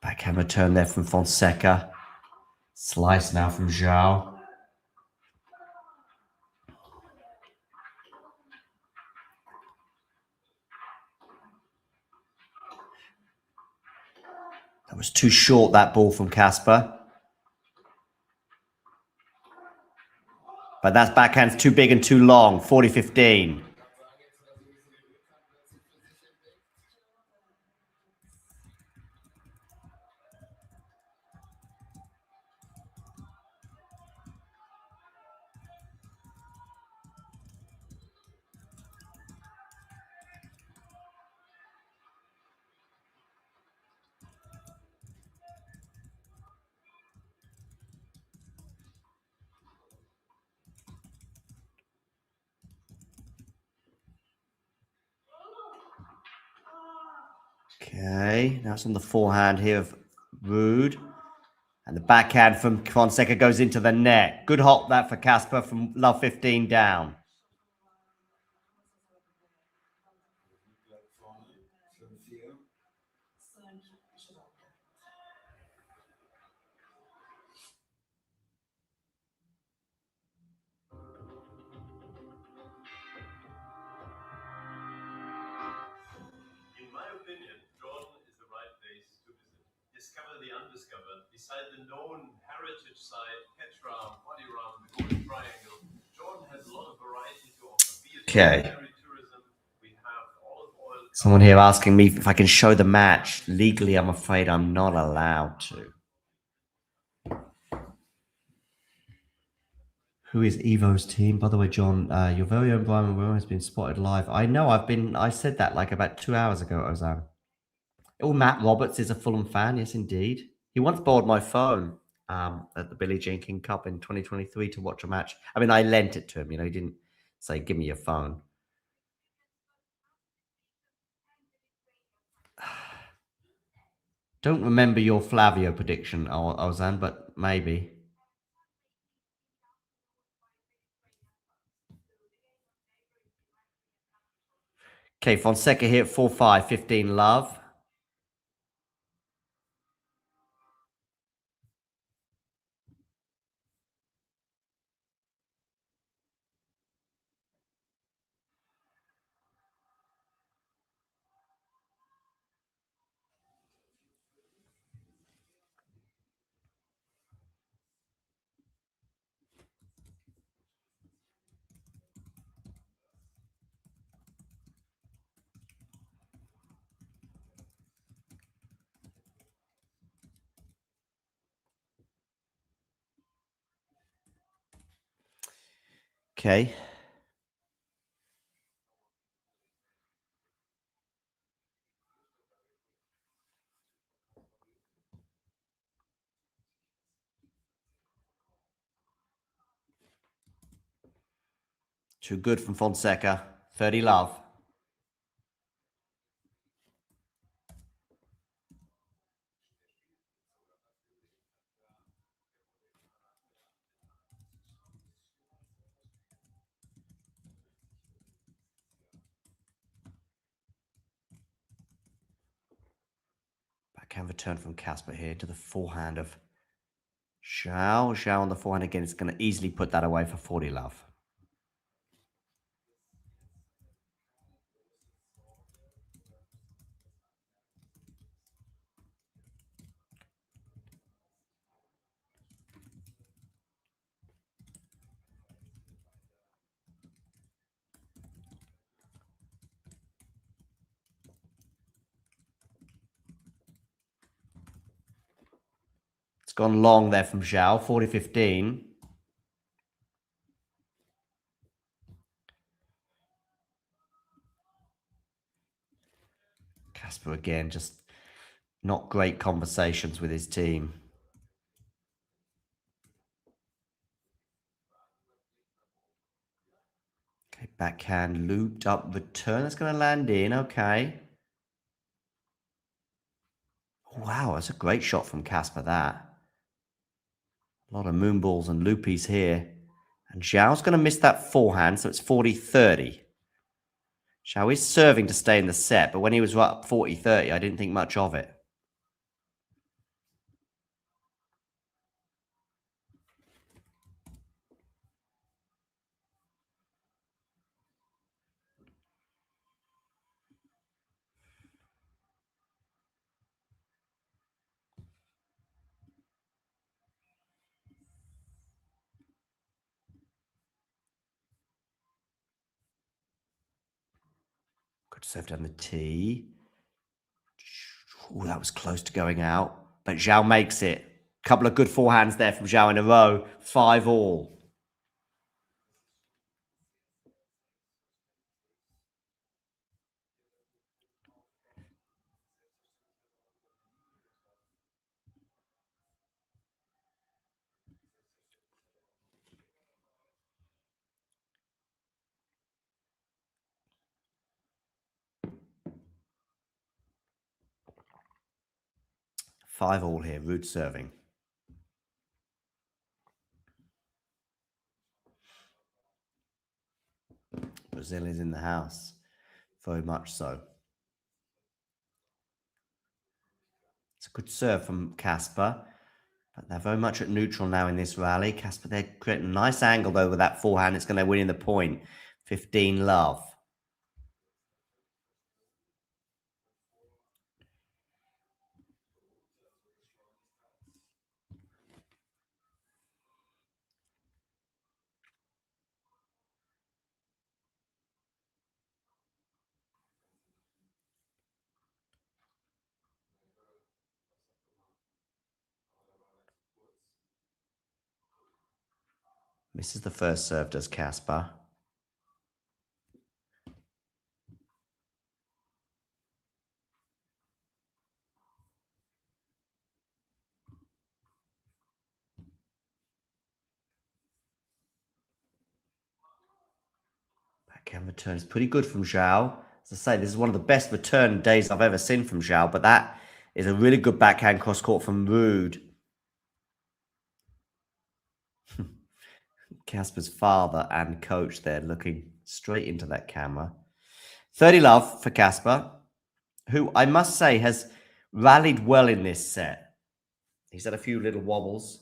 Backhand return there from Fonseca. Slice now from Joao. That was too short, that ball from Casper. But that backhand's too big and too long, 40-15. Okay, now it's on the forehand here of Ruud. And the backhand from Fonseca goes into the net. Good hop that for Casper from love 15 down. Discover the undiscovered. Beside the known heritage site, Petra, Body Run, the Golden Triangle, Jordan has a lot of variety to offer. Okay. Tourism, we have olive oil. Someone here asking me if I can show the match. Legally, I'm afraid I'm not allowed to. Who is Evo's team? By the way, John, your very own Brian Monroe has been spotted live. I know, I said that like about 2 hours ago, Ozan. Oh, Matt Roberts is a Fulham fan. Yes, indeed. He once borrowed my phone at the Billie Jean King Cup in 2023 to watch a match. I mean, I lent it to him. You know, he didn't say, give me your phone. Don't remember your Flavio prediction, Ozan, but maybe. Okay, Fonseca here at 4-5, 15 love. Okay. Too good from Fonseca. 30 love. Backhand return from Casper here to the forehand of Joao on the forehand again. It's going to easily put that away for 40 love. It's gone long there from Joao, 40-15. Casper again, just not great conversations with his team. Okay, backhand looped up return. That's going to land in. Okay. Wow, that's a great shot from Casper, that. A lot of moonballs and loopies here. And Zhao's going to miss that forehand, so it's 40-30. Zhao is serving to stay in the set, but when he was right up 40-30, I didn't think much of it. Good serve down the tee. Ooh, that was close to going out, but Zhao makes it. Couple of good forehands there from Zhao in a row. 5-all. Five all here, Ruud serving. Brazil is in the house. Very much so. It's a good serve from Casper. But they're very much at neutral now in this rally. Casper, they're creating a nice angle though with that forehand. It's going to win in the point. 15 love. Misses the first serve, does Casper. Backhand return is pretty good from Joao. As I say, this is one of the best return days I've ever seen from Joao, but that is a really good backhand cross-court from Ruud. Casper's father and coach there looking straight into that camera. 30 love for Casper, who I must say has rallied well in this set. He's had a few little wobbles.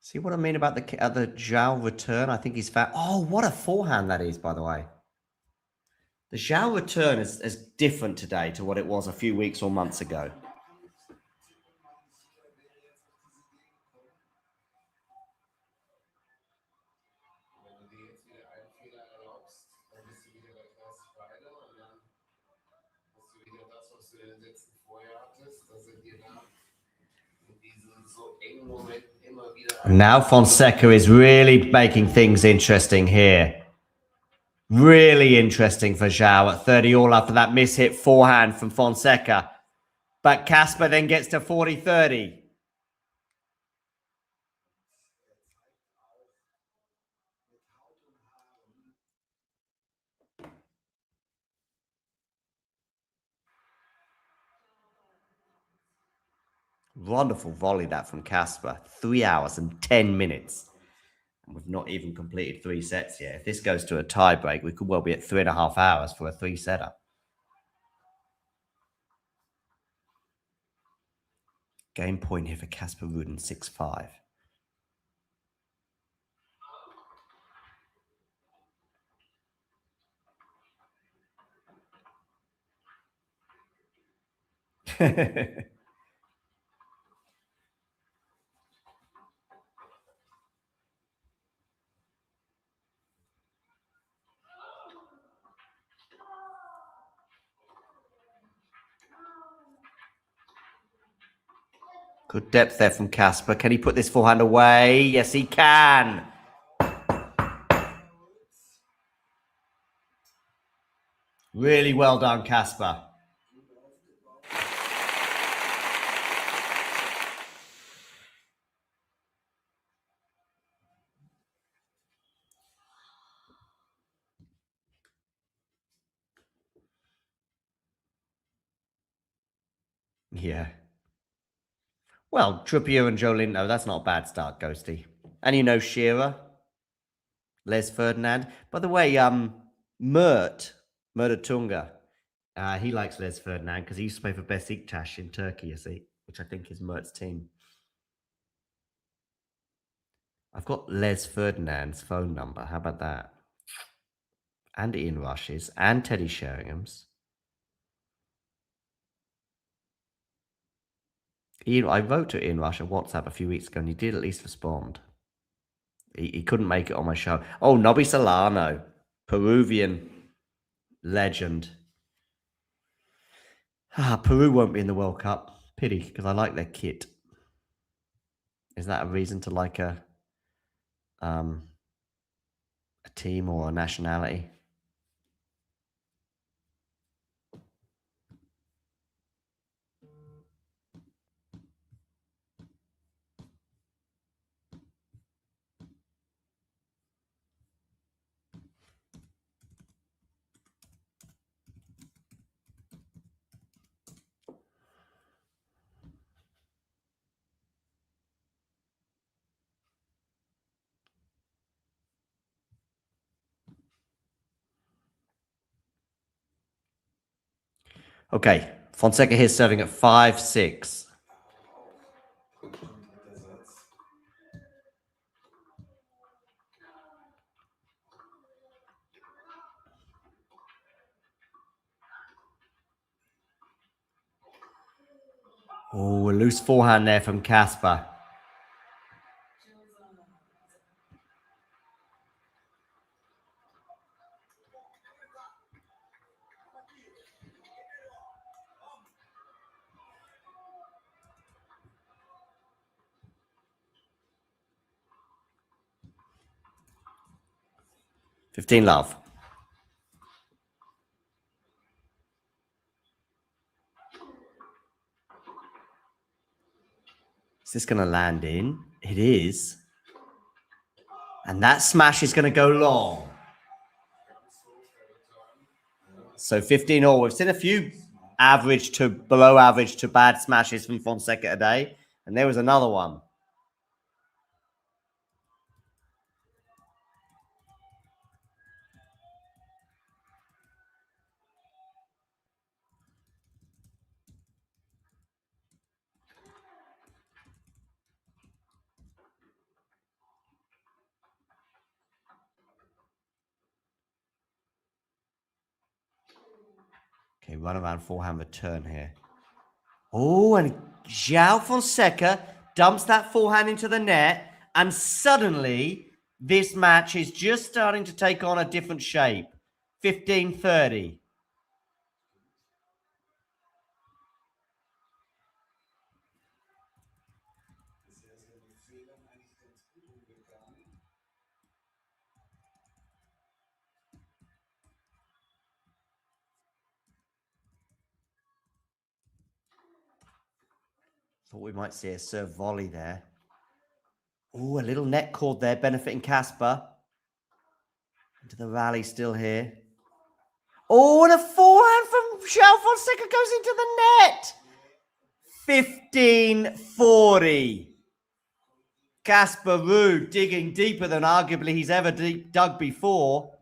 See what I mean about the Joao return? I think he's found... Oh, what a forehand that is, by the way. The Joao return is different today to what it was a few weeks or months ago. Now Fonseca is really making things interesting here. Really interesting for Joao at 30 all after that miss-hit forehand from Fonseca. But Casper then gets to 40-30. Wonderful volley that from Casper. 3 hours and 10 minutes. And we've not even completed 3 sets yet. If this goes to a tie break, we could well be at 3.5 hours for a 3-setter. Game point here for Casper Ruud in 6-5. Good depth there from Casper. Can he put this forehand away? Yes, he can. Really well done, Casper. Yeah. Well, Trippier and Jolinto, that's not a bad start, Ghosty. And you know Shearer, Les Ferdinand. By the way, Mert Tunga, he likes Les Ferdinand because he used to play for Besiktas in Turkey, you see, which I think is Mert's team. I've got Les Ferdinand's phone number. How about that? And Ian Rush's and Teddy Sheringham's. I wrote to Ian Rush on WhatsApp a few weeks ago and he did at least respond. He couldn't make it on my show. Oh, Nobby Solano, Peruvian legend. Peru won't be in the World Cup. Pity, because I like their kit. Is that a reason to like a team or a nationality? Okay, Fonseca here serving at 5-6. Oh, a loose forehand there from Casper. $15 love. Is this going to land in? It is. And that smash is going to go long. So 15 all. We've seen a few average to below average to bad smashes from Fonseca today. And there was another one. Okay, run around forehand return here. Oh, and Joao Fonseca dumps that forehand into the net. And suddenly, this match is just starting to take on a different shape. 15-30. Thought we might see a serve volley there. Oh, a little net cord there, benefiting Casper. Into the rally still here. Oh, and a forehand from Joao Fonseca goes into the net. 1540. Casper Ruud digging deeper than arguably he's ever dug before.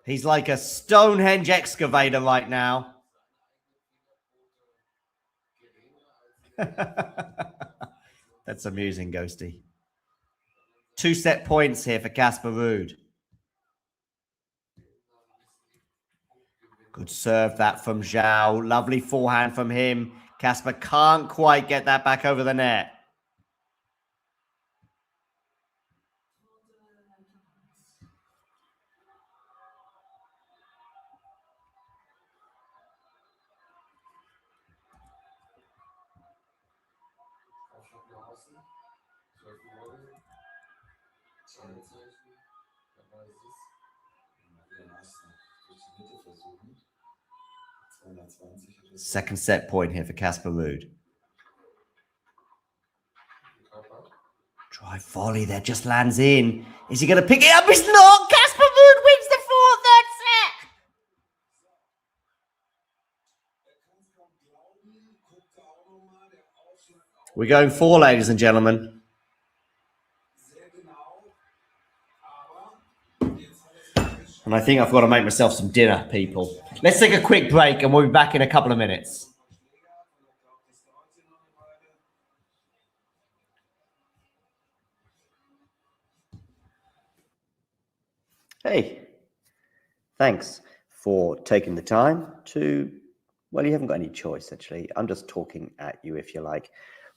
He's like a Stonehenge excavator right now. That's amusing, Ghosty. 2 set points here for Casper Ruud. Good serve that from Joao. Lovely forehand from him. Casper can't quite get that back over the net. Second set point here for Casper Ruud. Drive volley there, just lands in. Is he going to pick it up? He's not! Casper Ruud wins the third set! We're going 4, ladies and gentlemen. And I think I've got to make myself some dinner, people. Let's take a quick break and we'll be back in a couple of minutes. Hey, thanks for taking the time to, well, you haven't got any choice, actually. I'm just talking at you, if you like.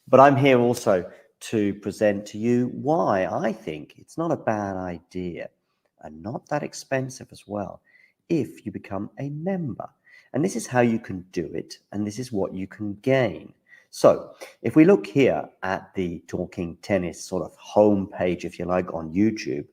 But I'm here also to present to you why I think it's not a bad idea and not that expensive as well if you become a member. And this is how you can do it, and this is what you can gain. So if we look here at the Talking Tennis sort of homepage, if you like, on YouTube,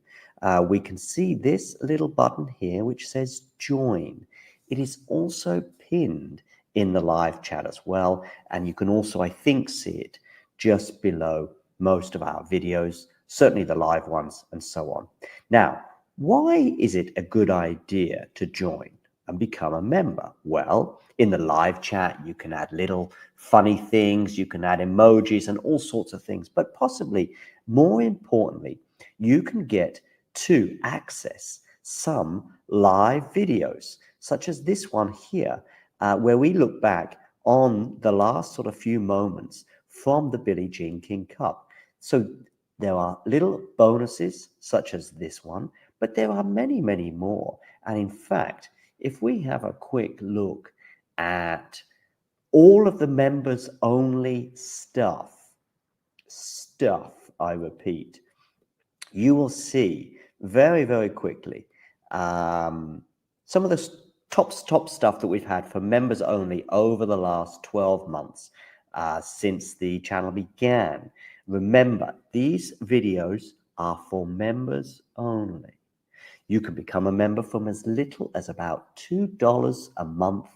we can see this little button here which says join. It is also pinned in the live chat as well, and you can also, I think, see it just below most of our videos, certainly the live ones and so on. Now, why is it a good idea to join and become a member? Well, in the live chat, you can add little funny things, you can add emojis and all sorts of things, but possibly more importantly, you can get to access some live videos, such as this one here, where we look back on the last sort of few moments from the Billie Jean King Cup. So there are little bonuses such as this one, but there are many, many more. And in fact, if we have a quick look at all of the members only stuff, I repeat, you will see very, very quickly some of the top stuff that we've had for members only over the last 12 months since the channel began. Remember, these videos are for members only. You can become a member from as little as about $2 a month,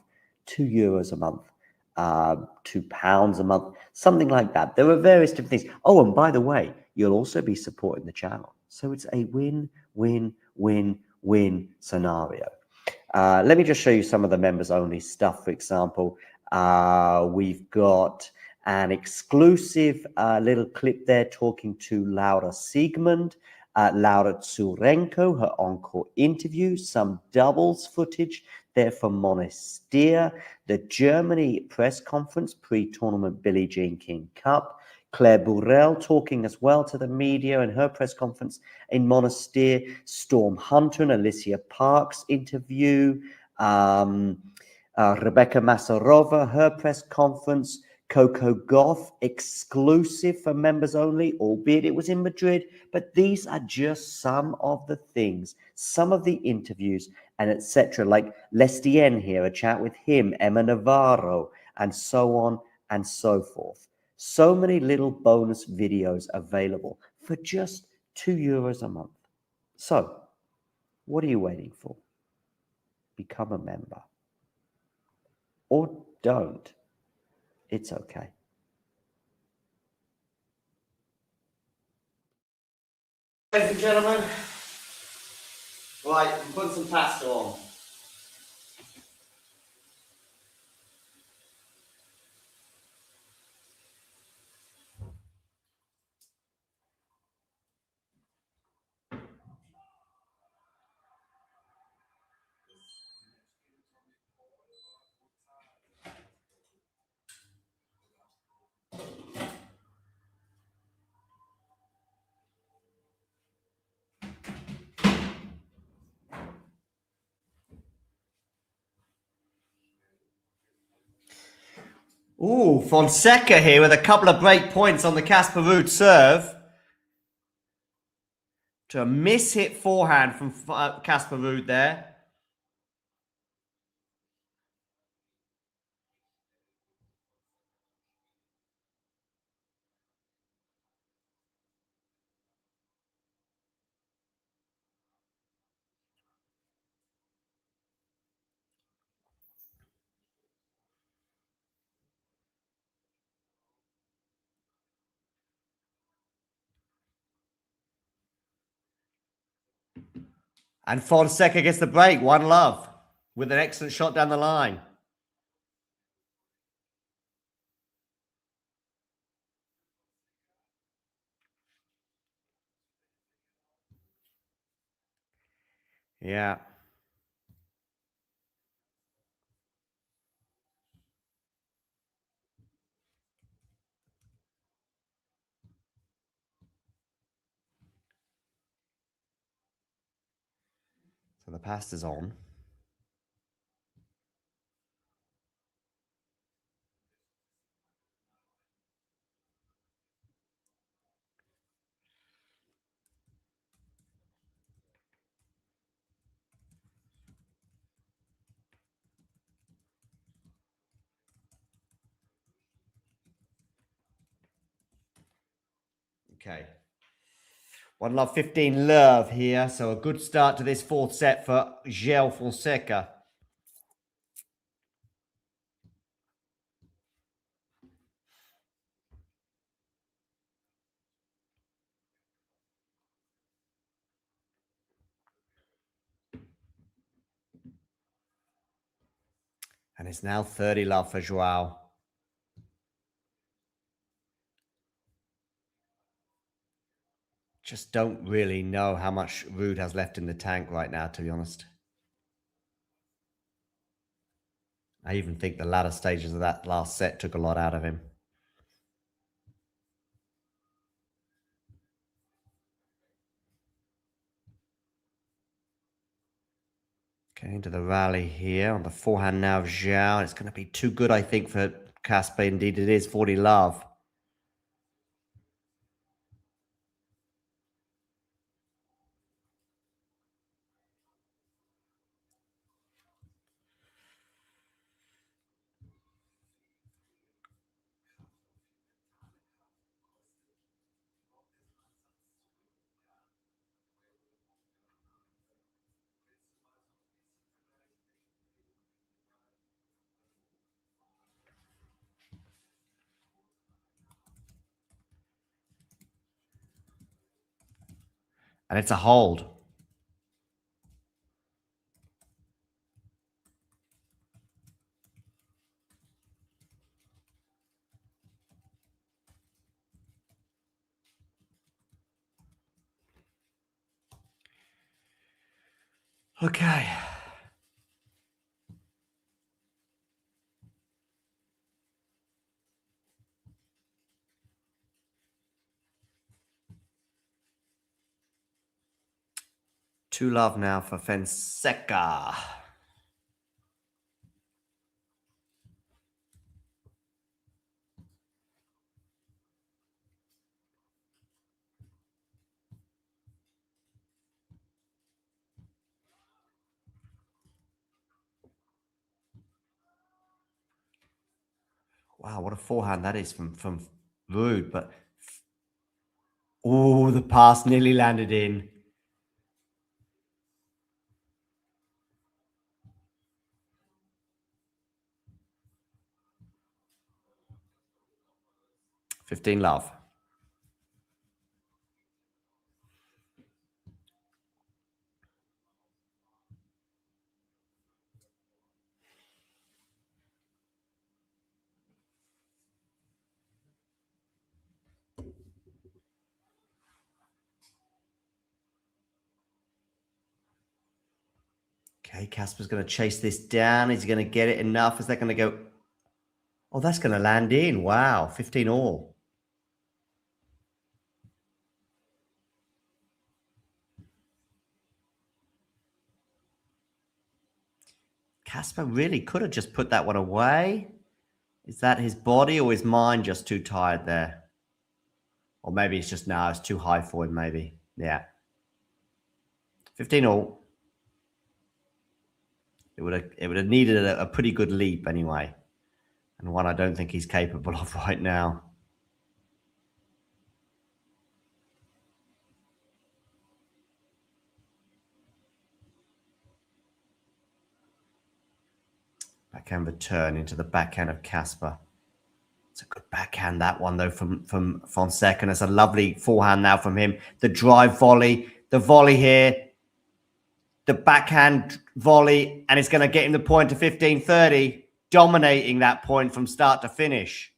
€2 a month, £2 a month, something like that. There are various different things. Oh, and by the way, you'll also be supporting the channel. So it's a win-win-win-win scenario. Let me just show you some of the members only stuff. For example, we've got an exclusive little clip there talking to Laura Siegmund, Laura Tsurenko, her encore interview, some doubles footage there from Monastir, the Germany press conference pre-tournament Billie Jean King Cup, Claire Burrell talking as well to the media in her press conference in Monastir, Storm Hunter and Alicia Parks interview, Rebecca Masarova, her press conference, Coco Gauff exclusive for members only, albeit it was in Madrid, but these are just some of the things, some of the interviews and etc. Like Lestien here, a chat with him, Emma Navarro, and so on and so forth. So many little bonus videos available for just €2 a month. So, what are you waiting for? Become a member. Or don't. It's okay. Ladies and gentlemen, right, put some pasta on. Ooh, Fonseca here with a couple of break points on the Casper Ruud serve. To a miss-hit forehand from Casper Ruud there. And Fonseca gets the break, 1-love, with an excellent shot down the line. Yeah. So the pass is on. Okay. 1-love, 15-love here. So a good start to this fourth set for Joao Fonseca. And it's now 30-love for Joao. Just don't really know how much Ruud has left in the tank right now, to be honest. I even think the latter stages of that last set took a lot out of him. Okay, into the rally here on the forehand now of Joao. It's going to be too good, I think, for Casper. Indeed, it is 40-love. And it's a hold. Okay. Two love now for Fonseca. Wow, what a forehand that is from Ruud. But oh, the pass nearly landed in. $15-love. Okay, Casper's going to chase this down. Is he going to get it enough? Is that going to go? Oh, that's going to land in. Wow, 15 all. Casper really could have just put that one away. Is that his body or his mind just too tired there? Or maybe it's just now, it's too high for him, maybe. Yeah. 15 all. It would have needed a pretty good leap anyway. And one I don't think he's capable of right now. Backhand return into the backhand of Casper. It's a good backhand, that one, though, from Fonseca. And it's a lovely forehand now from him. The drive volley. The volley here. The backhand volley. And it's going to get him the point to 15-30. Dominating that point from start to finish.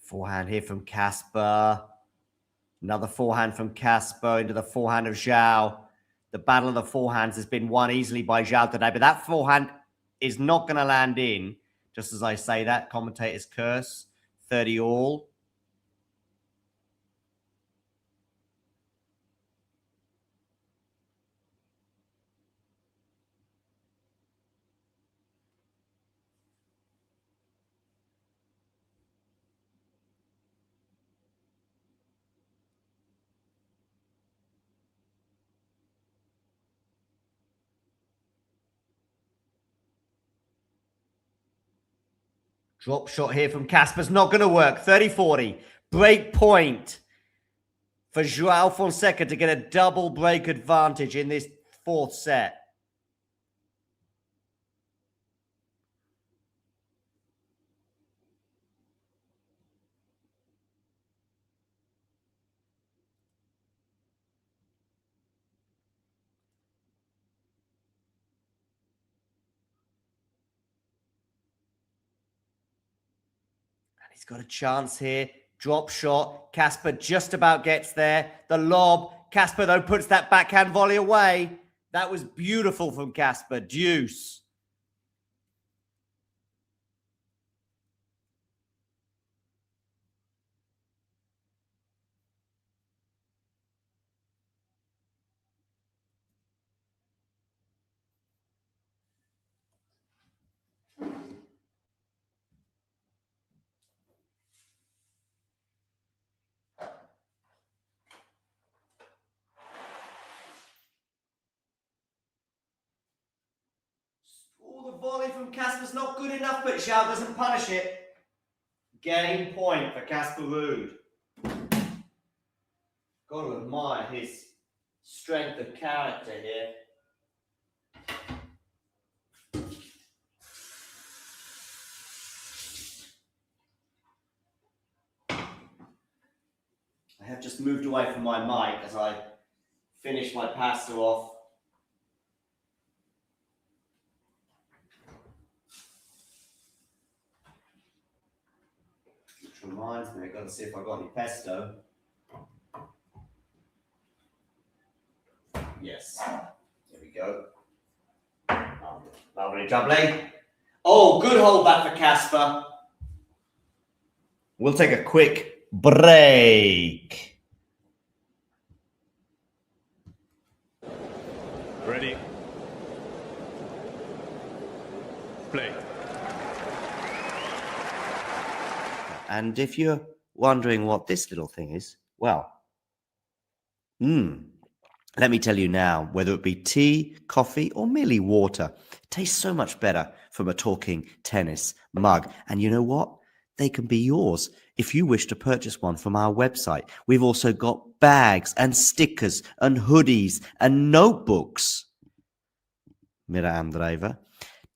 Forehand here from Casper. Another forehand from Casper into the forehand of Joao. The battle of the forehands has been won easily by Joao today, but that forehand is not going to land in. Just as I say that, commentator's curse. 30 all. Drop shot here from Casper's not going to work. 30-40. Break point for Joao Fonseca to get a double break advantage in this fourth set. He's got a chance here. Drop shot. Casper just about gets there. The lob. Casper, though, puts that backhand volley away. That was beautiful from Casper. Deuce. Oh, the volley from Casper's not good enough, but Joao doesn't punish it. Game point for Casper Ruud. Got to admire his strength of character here. I have just moved away from my mic as I finish my pasta off. Which reminds me, I've got to see if I've got any pesto. Yes, there we go. Lovely, jubbly. Oh, good hold back for Casper. We'll take a quick break. Ready? Play. And if you're wondering what this little thing is, well, let me tell you now, whether it be tea, coffee, or merely water, it tastes so much better from a talking tennis mug. And you know what? They can be yours if you wish to purchase one from our website. We've also got bags and stickers and hoodies and notebooks. Mira Andreeva.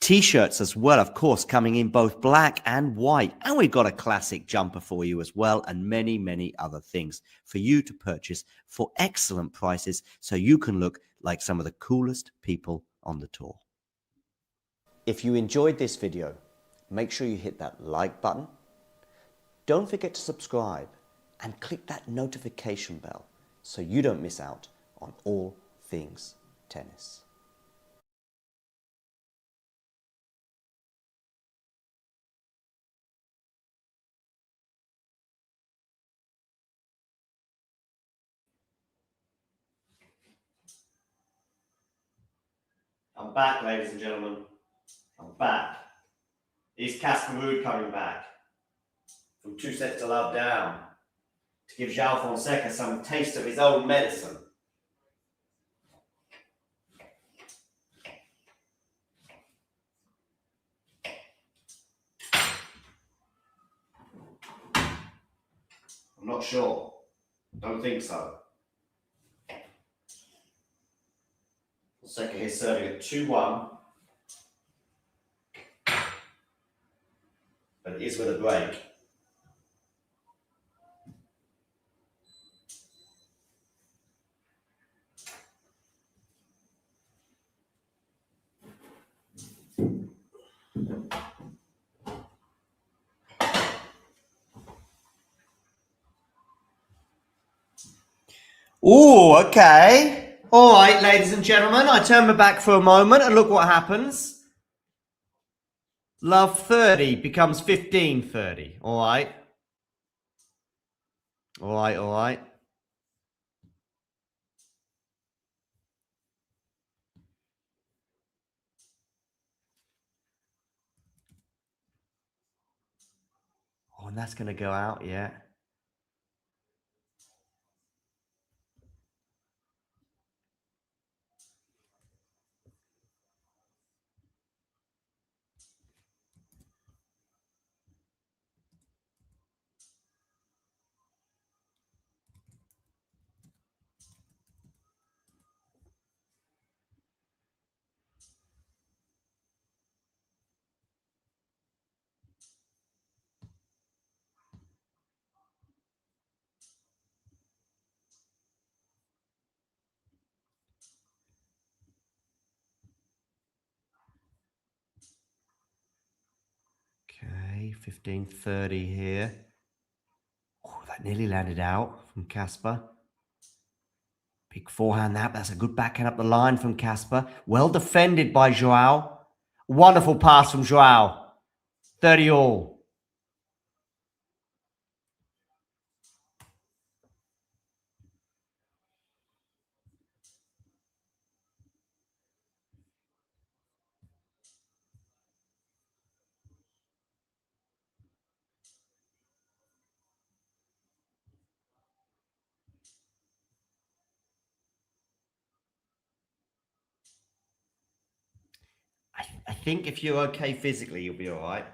T-shirts as well, of course, coming in both black and white. And we've got a classic jumper for you as well, and many, many other things for you to purchase for excellent prices so you can look like some of the coolest people on the tour. If you enjoyed this video, make sure you hit that like button. Don't forget to subscribe and click that notification bell so you don't miss out on all things tennis. I'm back, ladies and gentlemen. I'm back. Is Casper Ruud coming back? From 2 sets to love down. To give Joao Fonseca some taste of his own medicine. I'm not sure. Don't think so. Fonseca here serving at 2-1. But it is with a break. Oh, okay. All right, ladies and gentlemen, I turn my back for a moment and look what happens. Love 30 becomes 15-30. All right. All right, all right. Oh, and that's going to go out, yeah. Okay, 15-30 here. Oh, that nearly landed out from Casper. Big forehand that. That's a good backhand up the line from Casper. Well defended by Joao. Wonderful pass from Joao. 30 all. I think if you're okay physically, you'll be all right.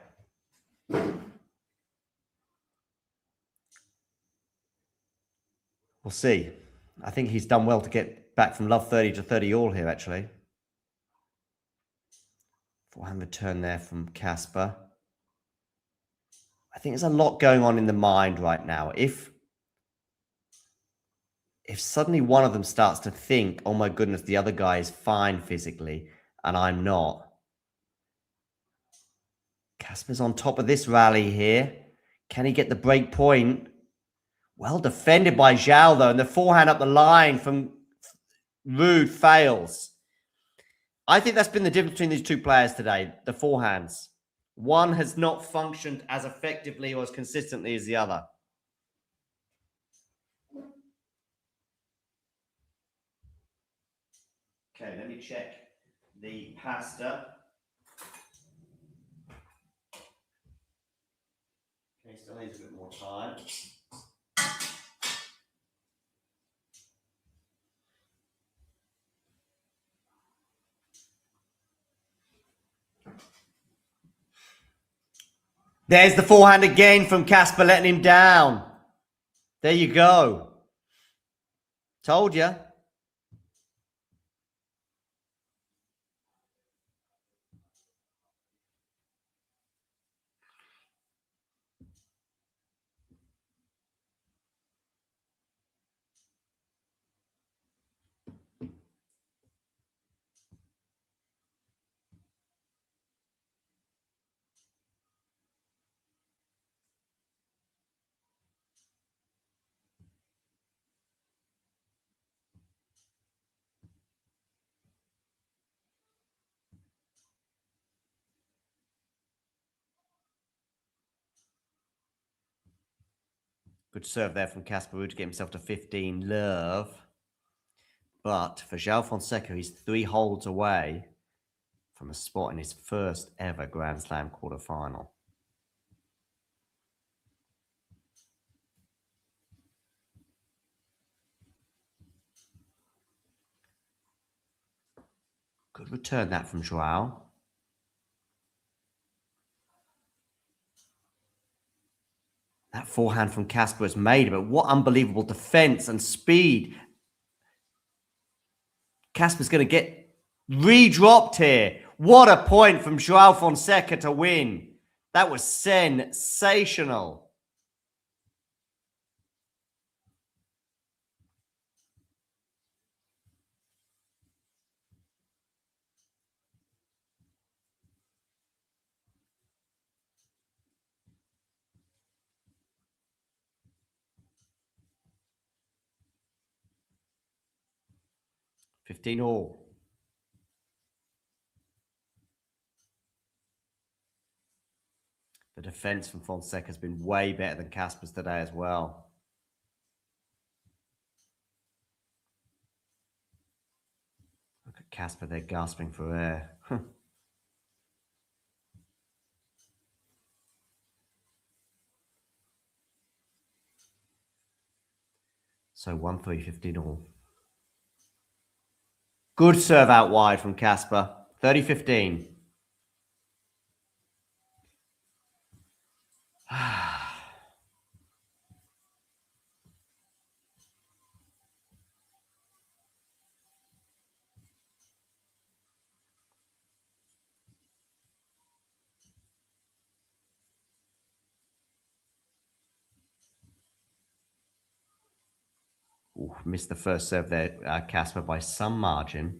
We'll see. I think he's done well to get back from love 30 to 30 all here, actually. Forehand return there from Casper. I think there's a lot going on in the mind right now. If suddenly one of them starts to think, oh my goodness, the other guy is fine physically and I'm not. Casper's on top of this rally here. Can he get the break point? Well defended by Joao, though, and the forehand up the line from Ruud fails. I think that's been the difference between these two players today, the forehands. One has not functioned as effectively or as consistently as the other. Okay, let me check the pasta. Okay, still needs a bit more time. There's the forehand again from Casper, letting him down. There you go. Told you. Good serve there from Casper Ruud to get himself to 15 love. But for Joao Fonseca, he's 3 holes away from a spot in his first ever Grand Slam quarterfinal. Good return that from Joao. That forehand from Casper has made it, but what unbelievable defense and speed. Casper's going to get re-dropped here. What a point from Joao Fonseca to win. That was sensational. $15 all. The defense from Fonseca has been way better than Casper's today as well. Look at Casper there gasping for air. So 1-3, 15-all. Good serve out wide from Casper. 30-15. Ooh, missed the first serve there, Casper, by some margin.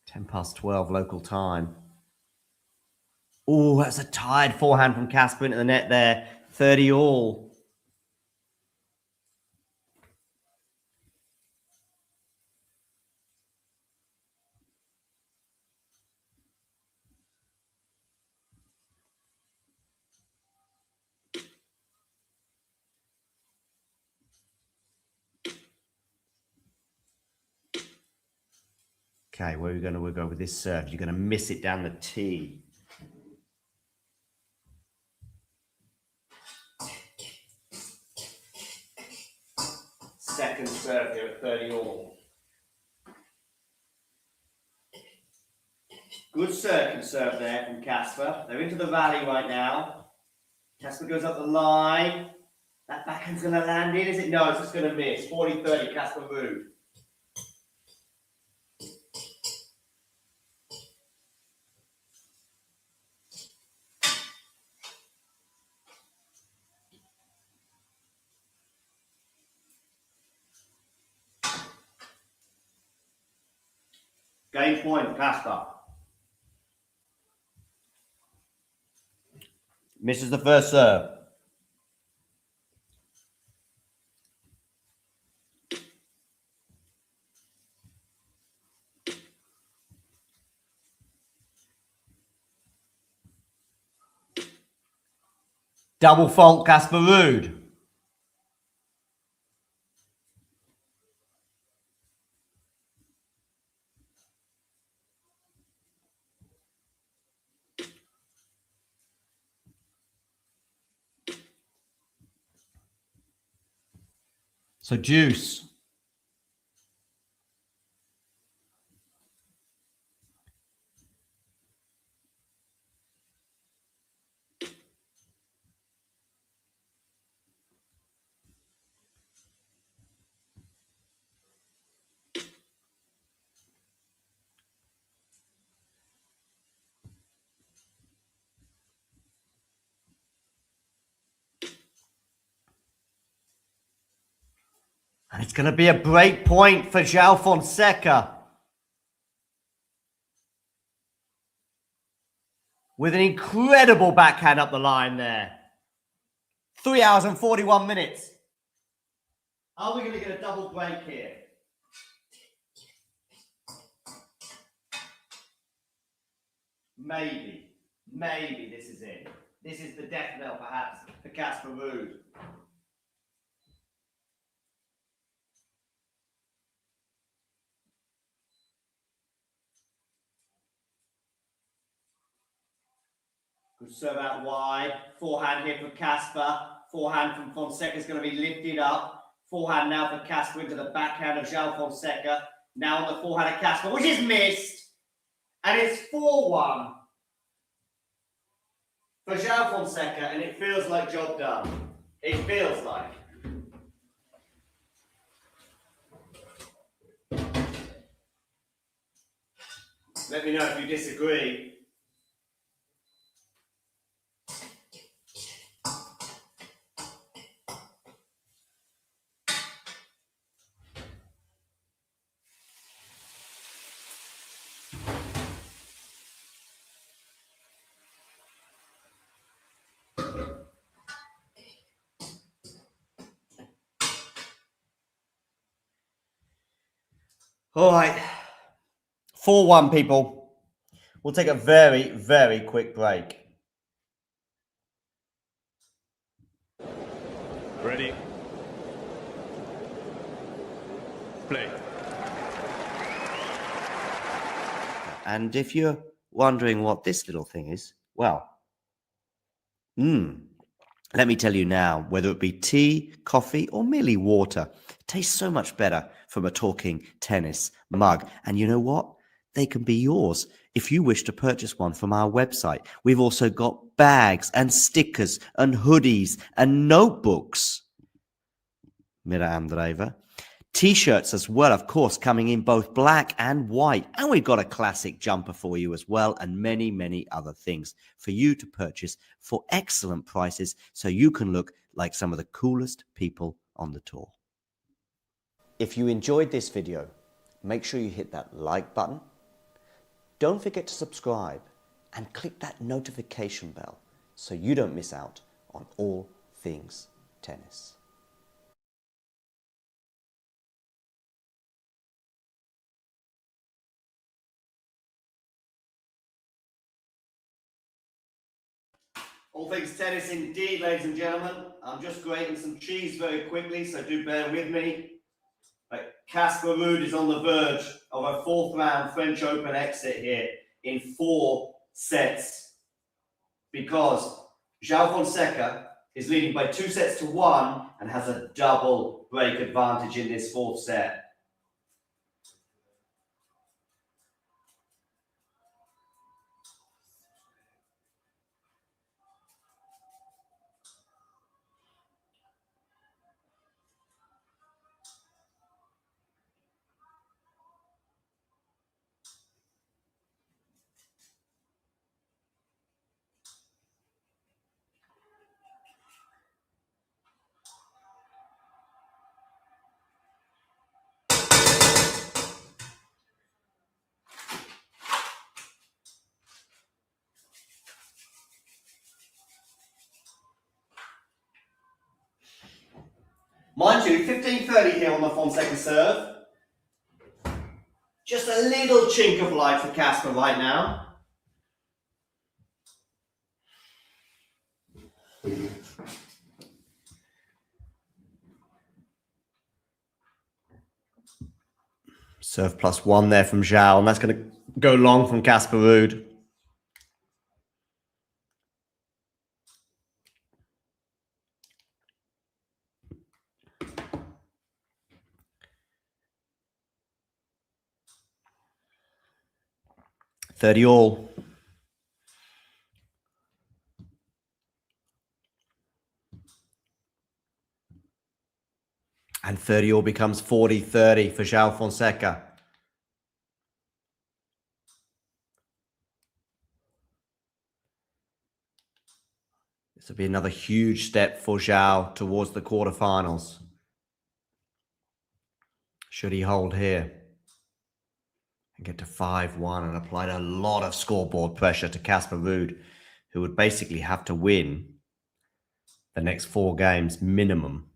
Ten past 12 local time. Oh, that's a tired forehand from Casper into the net there. 30-all. Okay, where are we going to go with this serve? You're going to miss it down the tee. Second serve here at 30-all. Good second serve there from Casper. They're into the valley right now. Casper goes up the line. That backhand's going to land in, is it? No, it's just going to miss. 40-30, Casper Ruud. Game point, Casper. Misses the first serve. Double fault, Casper Ruud. So deuce. And it's going to be a break point for Joao Fonseca. With an incredible backhand up the line there. 3 hours and 41 minutes. Are we going to get a double break here? maybe this is it. This is the death knell, perhaps, for Casper Ruud. Good serve out wide. Forehand here for Casper. Forehand from Fonseca is going to be lifted up. Forehand now for Casper into the backhand of Joao Fonseca. Now on the forehand of Casper, which is missed. And it's 4-1 for Joao Fonseca, and it feels like job done. It feels like. Let me know if you disagree. All right. 4-1, people. We'll take a very, very quick break. Ready? Play. And if you're wondering what this little thing is, well, let me tell you now, whether it be tea, coffee, or merely water, it tastes so much better from a talking tennis mug. And you know what? They can be yours if you wish to purchase one from our website. We've also got bags and stickers and hoodies and notebooks. Mira Andreeva. T-shirts as well, of course, coming in both black and white. And we've got a classic jumper for you as well, and many, many other things for you to purchase for excellent prices so you can look like some of the coolest people on the tour. If you enjoyed this video, make sure you hit that like button. Don't forget to subscribe and click that notification bell so you don't miss out on all things tennis. All things tennis indeed, ladies and gentlemen. I'm just grating some cheese very quickly, so do bear with me. Casper Ruud is on the verge of a fourth round French Open exit here in 4 sets because Joao Fonseca is leading by 2-1 and has a double break advantage in this 4th set. Mind you, 15-30 here on the Fonseca serve. Just a little chink of light for Casper right now. Serve +1 there from Joao, and that's going to go long from Casper Ruud. $30 all. And 30 all becomes 40-30 for Joao Fonseca. This will be another huge step for Joao towards the quarterfinals. Should he hold here and get to 5-1 and apply a lot of scoreboard pressure to Casper Ruud, who would basically have to win the next 4 games minimum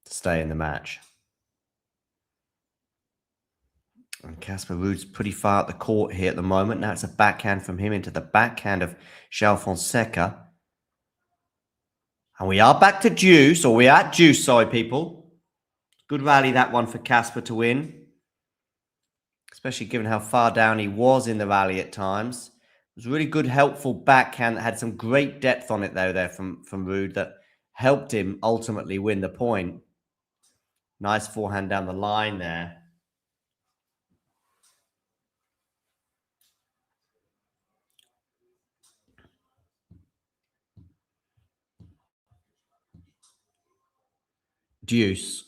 to stay in the match. And Casper Ruud's pretty far out the court here at the moment. Now it's a backhand from him into the backhand of Joao Fonseca. And we are back to deuce, or we are at deuce, sorry, people. Good rally, that one for Casper to win. Especially given how far down he was in the rally at times. It was a really good, helpful backhand that had some great depth on it, though, there from Ruud that helped him ultimately win the point. Nice forehand down the line there. Deuce.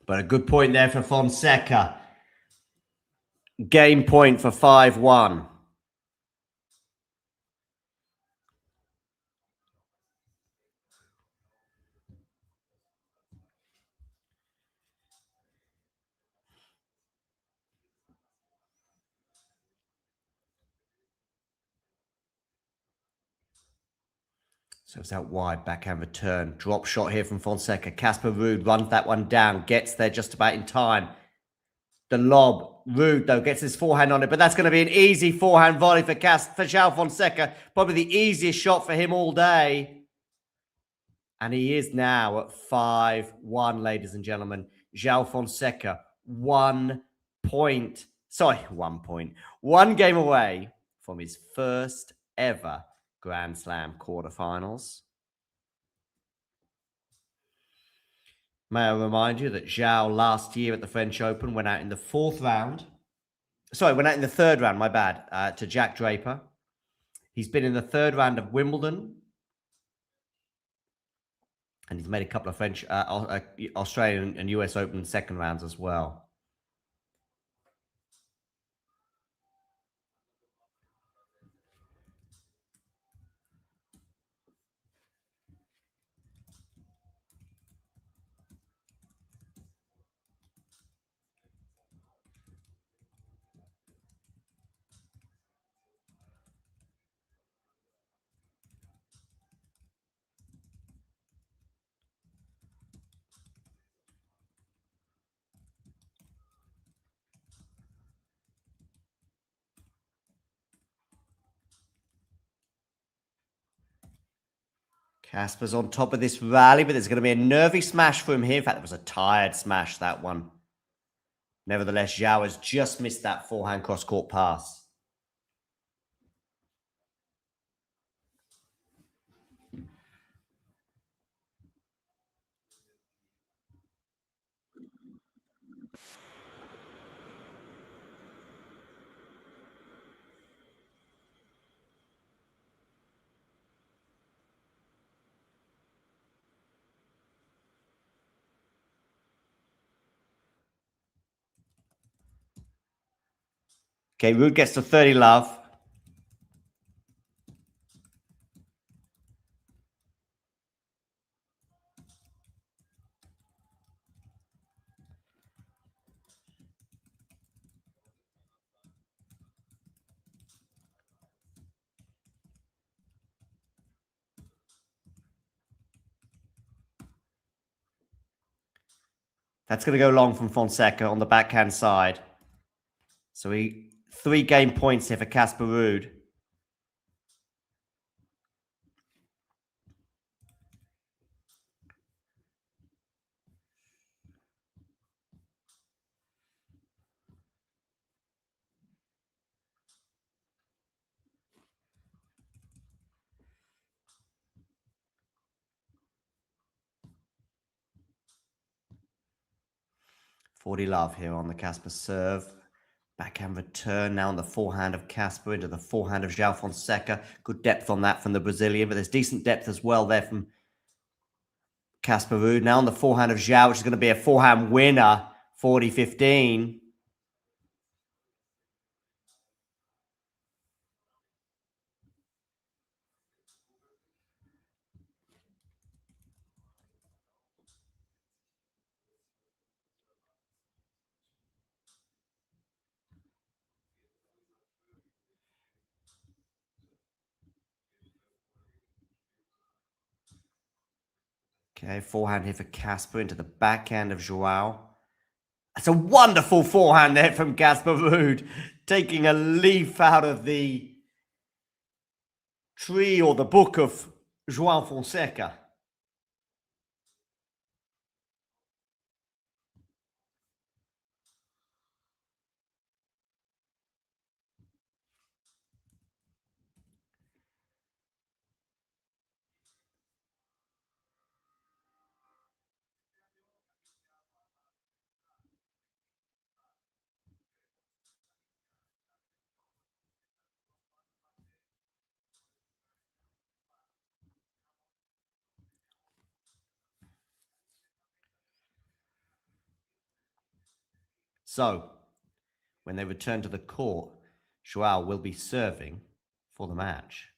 But a good point there for Fonseca. Game point for 5-1. So it's out wide, backhand return. Drop shot here from Fonseca. Casper Ruud runs that one down, gets there just about in time. The lob. Ruud, though, gets his forehand on it, but that's going to be an easy forehand volley for Joao Fonseca. Probably the easiest shot for him all day. And he is now at 5-1, ladies and gentlemen. Joao Fonseca, 1 point. Sorry, 1 point. 1 game away from his first ever Grand Slam quarterfinals. May I remind you that Joao last year at the French Open went out in the 4th round. Sorry, went out in the 3rd round, my bad, to Jack Draper. He's been in the 3rd round of Wimbledon. And he's made a couple of French, Australian and US Open 2nd rounds as well. Casper's on top of this rally, but there's going to be a nervy smash for him here. In fact, it was a tired smash, that one. Nevertheless, Joao has just missed that forehand cross-court pass. Okay, Ruud gets to 30 love. That's going to go long from Fonseca on the backhand side. So 3 game points here for Casper Ruud. .40 love here on the Casper serve. Backhand return now on the forehand of Casper into the forehand of Joao Fonseca. Good depth on that from the Brazilian, but there's decent depth as well there from Casper Ruud. Now on the forehand of Joao, which is going to be a forehand winner, 40-15. Okay, forehand here for Casper into the backhand of Joao. That's a wonderful forehand there from Casper Ruud, taking a leaf out of the tree or the book of Joao Fonseca. So, when they return to the court, Joao will be serving for the match.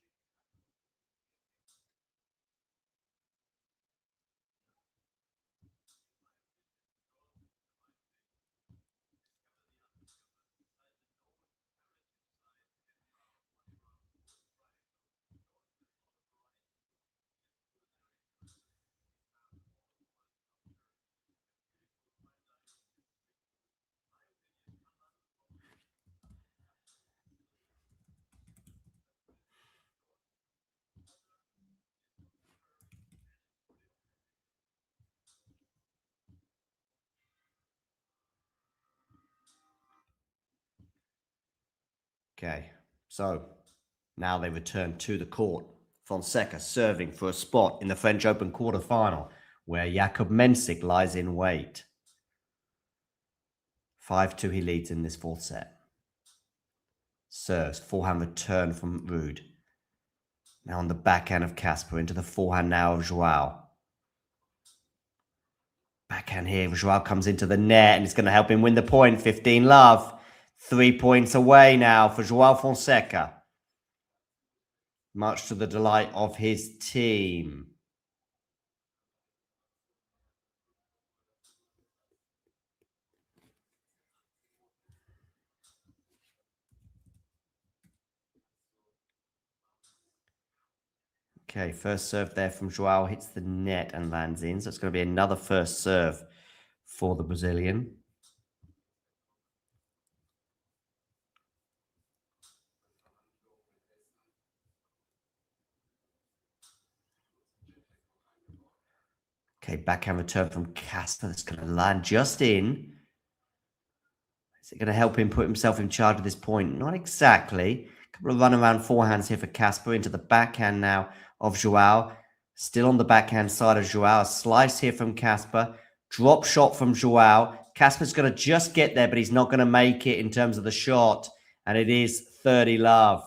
Okay, so now they return to the court. Fonseca serving for a spot in the French Open quarterfinal, where Jakub Mensik lies in wait. 5-2 he leads in this fourth set. Serves, forehand return from Ruud. Now on the backhand of Casper, into the forehand now of Joao. Backhand here, Joao comes into the net and it's going to help him win the point. 15-love. 3 points away now for Joao Fonseca. Much to the delight of his team. Okay, first serve there from Joao hits the net and lands in. So it's going to be another first serve for the Brazilian. Okay, backhand return from Casper. That's going to land just in. Is it going to help him put himself in charge of this point? Not exactly. A couple of runaround forehands here for Casper into the backhand now of Joao. Still on the backhand side of Joao. A slice here from Casper. Drop shot from Joao. Casper's going to just get there, but he's not going to make it in terms of the shot. And it is 30-love.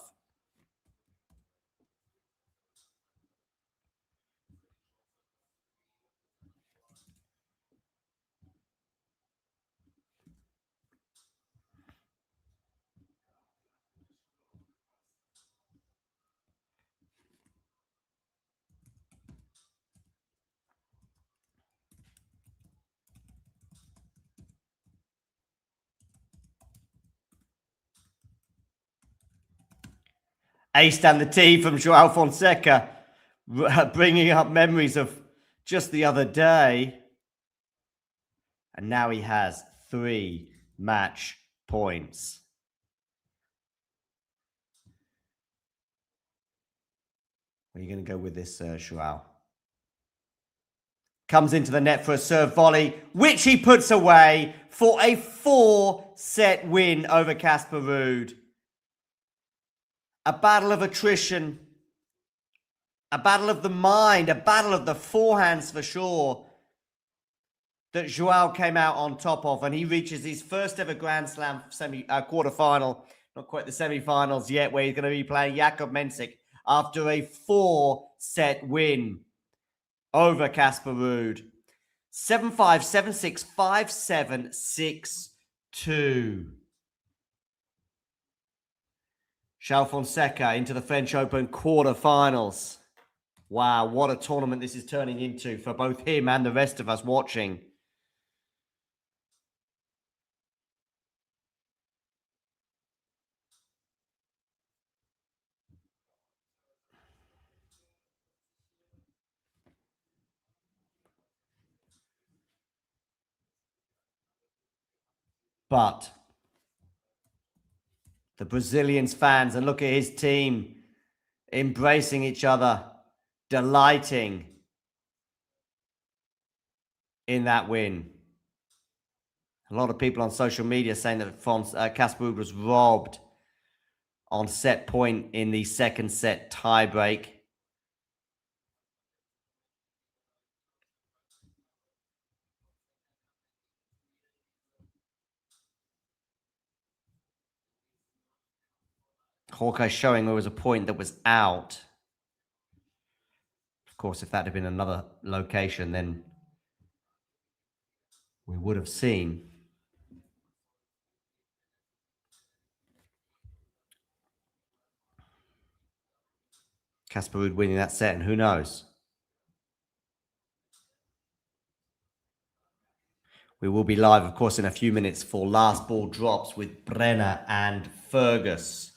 Ace down the tee from Joao Fonseca, bringing up memories of just the other day. And now he has 3 match points. Where are you going to go with this, Joao? Comes into the net for a serve volley, which he puts away for a 4-set win over Casper Ruud. A battle of attrition, a battle of the mind, a battle of the forehands for sure, that Joao came out on top of, and he reaches his first ever Grand Slam quarterfinal, not quite the semi-finals yet, where he's going to be playing Jakub Mensik after a 4-set win over Casper Ruud. 7-5, 7-6, 5-7, 6-2. Joao Fonseca into the French Open quarterfinals. Wow, what a tournament this is turning into for both him and the rest of us watching. But the Brazilians fans, and look at his team embracing each other, delighting in that win. A lot of people on social media saying that Casper Ruud was robbed on set point in the second set tiebreak. Hawkeye showing there was a point that was out. Of course, if that had been another location, then we would have seen. Casper Ruud winning that set, and who knows? We will be live, of course, in a few minutes for Last Ball Drops with Brenner and Fergus.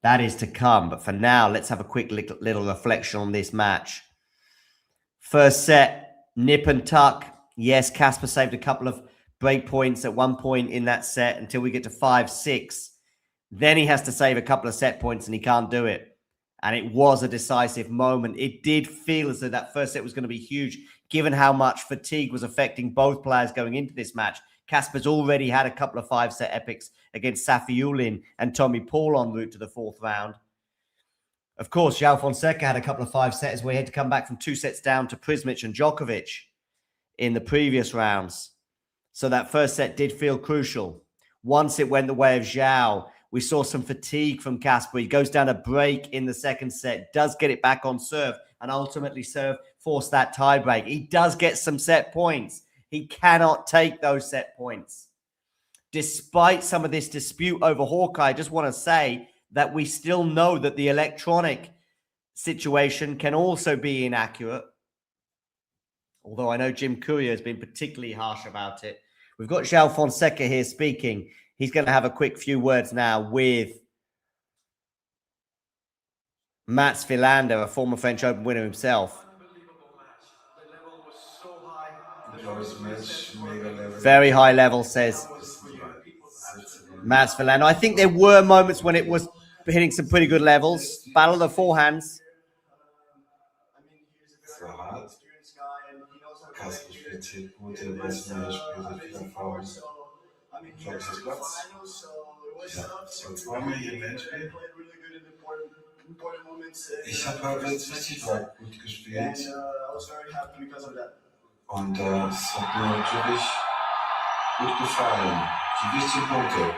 That is to come. But for now, let's have a quick little reflection on this match. First set, nip and tuck. Yes, Casper saved a couple of break points at one point in that set until we get to 5-6. Then he has to save a couple of set points and he can't do it. And it was a decisive moment. It did feel as though that first set was going to be huge, given how much fatigue was affecting both players going into this match. Casper's already had a couple of 5-set epics against Safiullin and Tommy Paul en route to the fourth round. Of course, Joao Fonseca had a couple of 5-setters where he had to come back from 2 sets down to Prismic and Djokovic in the previous rounds. So that first set did feel crucial. Once it went the way of Joao, we saw some fatigue from Casper. He goes down a break in the second set, does get it back on serve, and ultimately force that tie break. He does get some set points. He cannot take those set points. Despite some of this dispute over Hawkeye, I just want to say that we still know that the electronic situation can also be inaccurate. Although I know Jim Courier has been particularly harsh about it. We've got Joao Fonseca here speaking. He's going to have a quick few words now with Mats Wilander, a former French Open winner himself. Very high level, says Mats Wilander. I think there were moments when it was hitting some pretty good levels. Battle of the forehands. Casper spielt sehr gut, er weiß, wie er spielt, hat viel Erfahrung. Ich glaube, es ist Platz. Ja, so zweimal hier im Endspiel. Ich habe halt, wenn es richtig war, gut gespielt. Und es hat mir natürlich gut gefallen. Die wichtigen Punkte,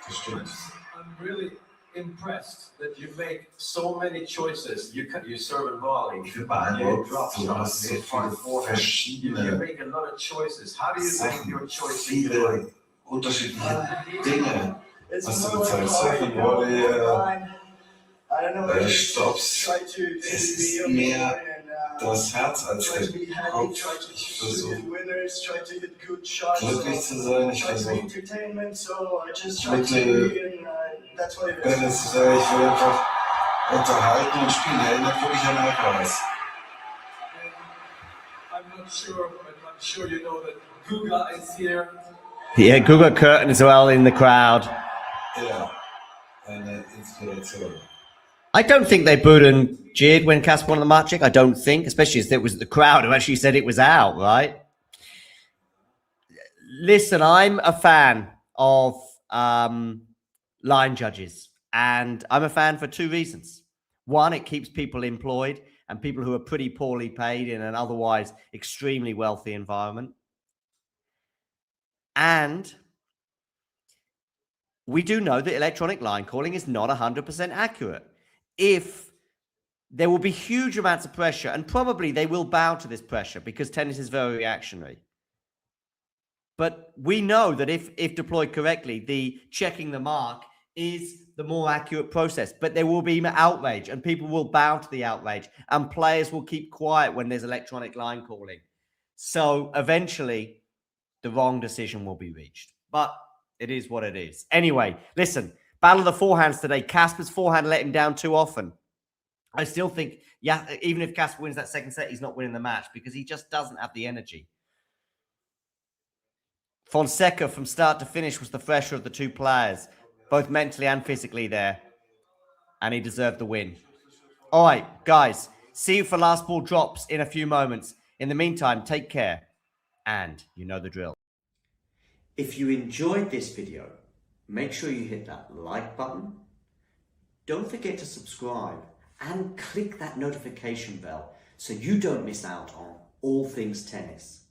das stimmt. I'm really impressed that you make so many choices. You serve and volley. Du hast so viele verschiedene Sachen, viele unterschiedliche Dinge, was du gezeigt hast. Surf and Volley, Stops. Es ist mehr das Herz als der Kopf. Ich versuche glücklich zu sein. Ich versuche gute Bälle zu sein. Ich will einfach unterhalten und spielen. Erinnert wirklich an Alcaraz. I'm sure you know that Guga is here. Yeah, Guga Curtin as well in the crowd. Yeah, and Inspiration. I don't think they booed and jeered when Casper won the match. I don't think, especially as it was the crowd who actually said it was out, right? Listen, I'm a fan of line judges, and I'm a fan for 2 reasons. One, it keeps people employed and people who are pretty poorly paid in an otherwise extremely wealthy environment. And we do know that electronic line calling is not 100% accurate. If there will be huge amounts of pressure, and probably they will bow to this pressure because tennis is very reactionary. But we know that if deployed correctly, the checking the mark is the more accurate process. But there will be outrage, and people will bow to the outrage, and players will keep quiet when there's electronic line calling. So eventually, the wrong decision will be reached. But it is what it is. Anyway, listen. Battle of the forehands today. Casper's forehand let him down too often. I still think, yeah, even if Casper wins that second set, he's not winning the match because he just doesn't have the energy. Fonseca from start to finish was the fresher of the two players, both mentally and physically there. And he deserved the win. All right, guys, see you for last ball drops in a few moments. In the meantime, take care. And you know the drill. If you enjoyed this video, make sure you hit that like button. Don't forget to subscribe and click that notification bell so you don't miss out on all things tennis.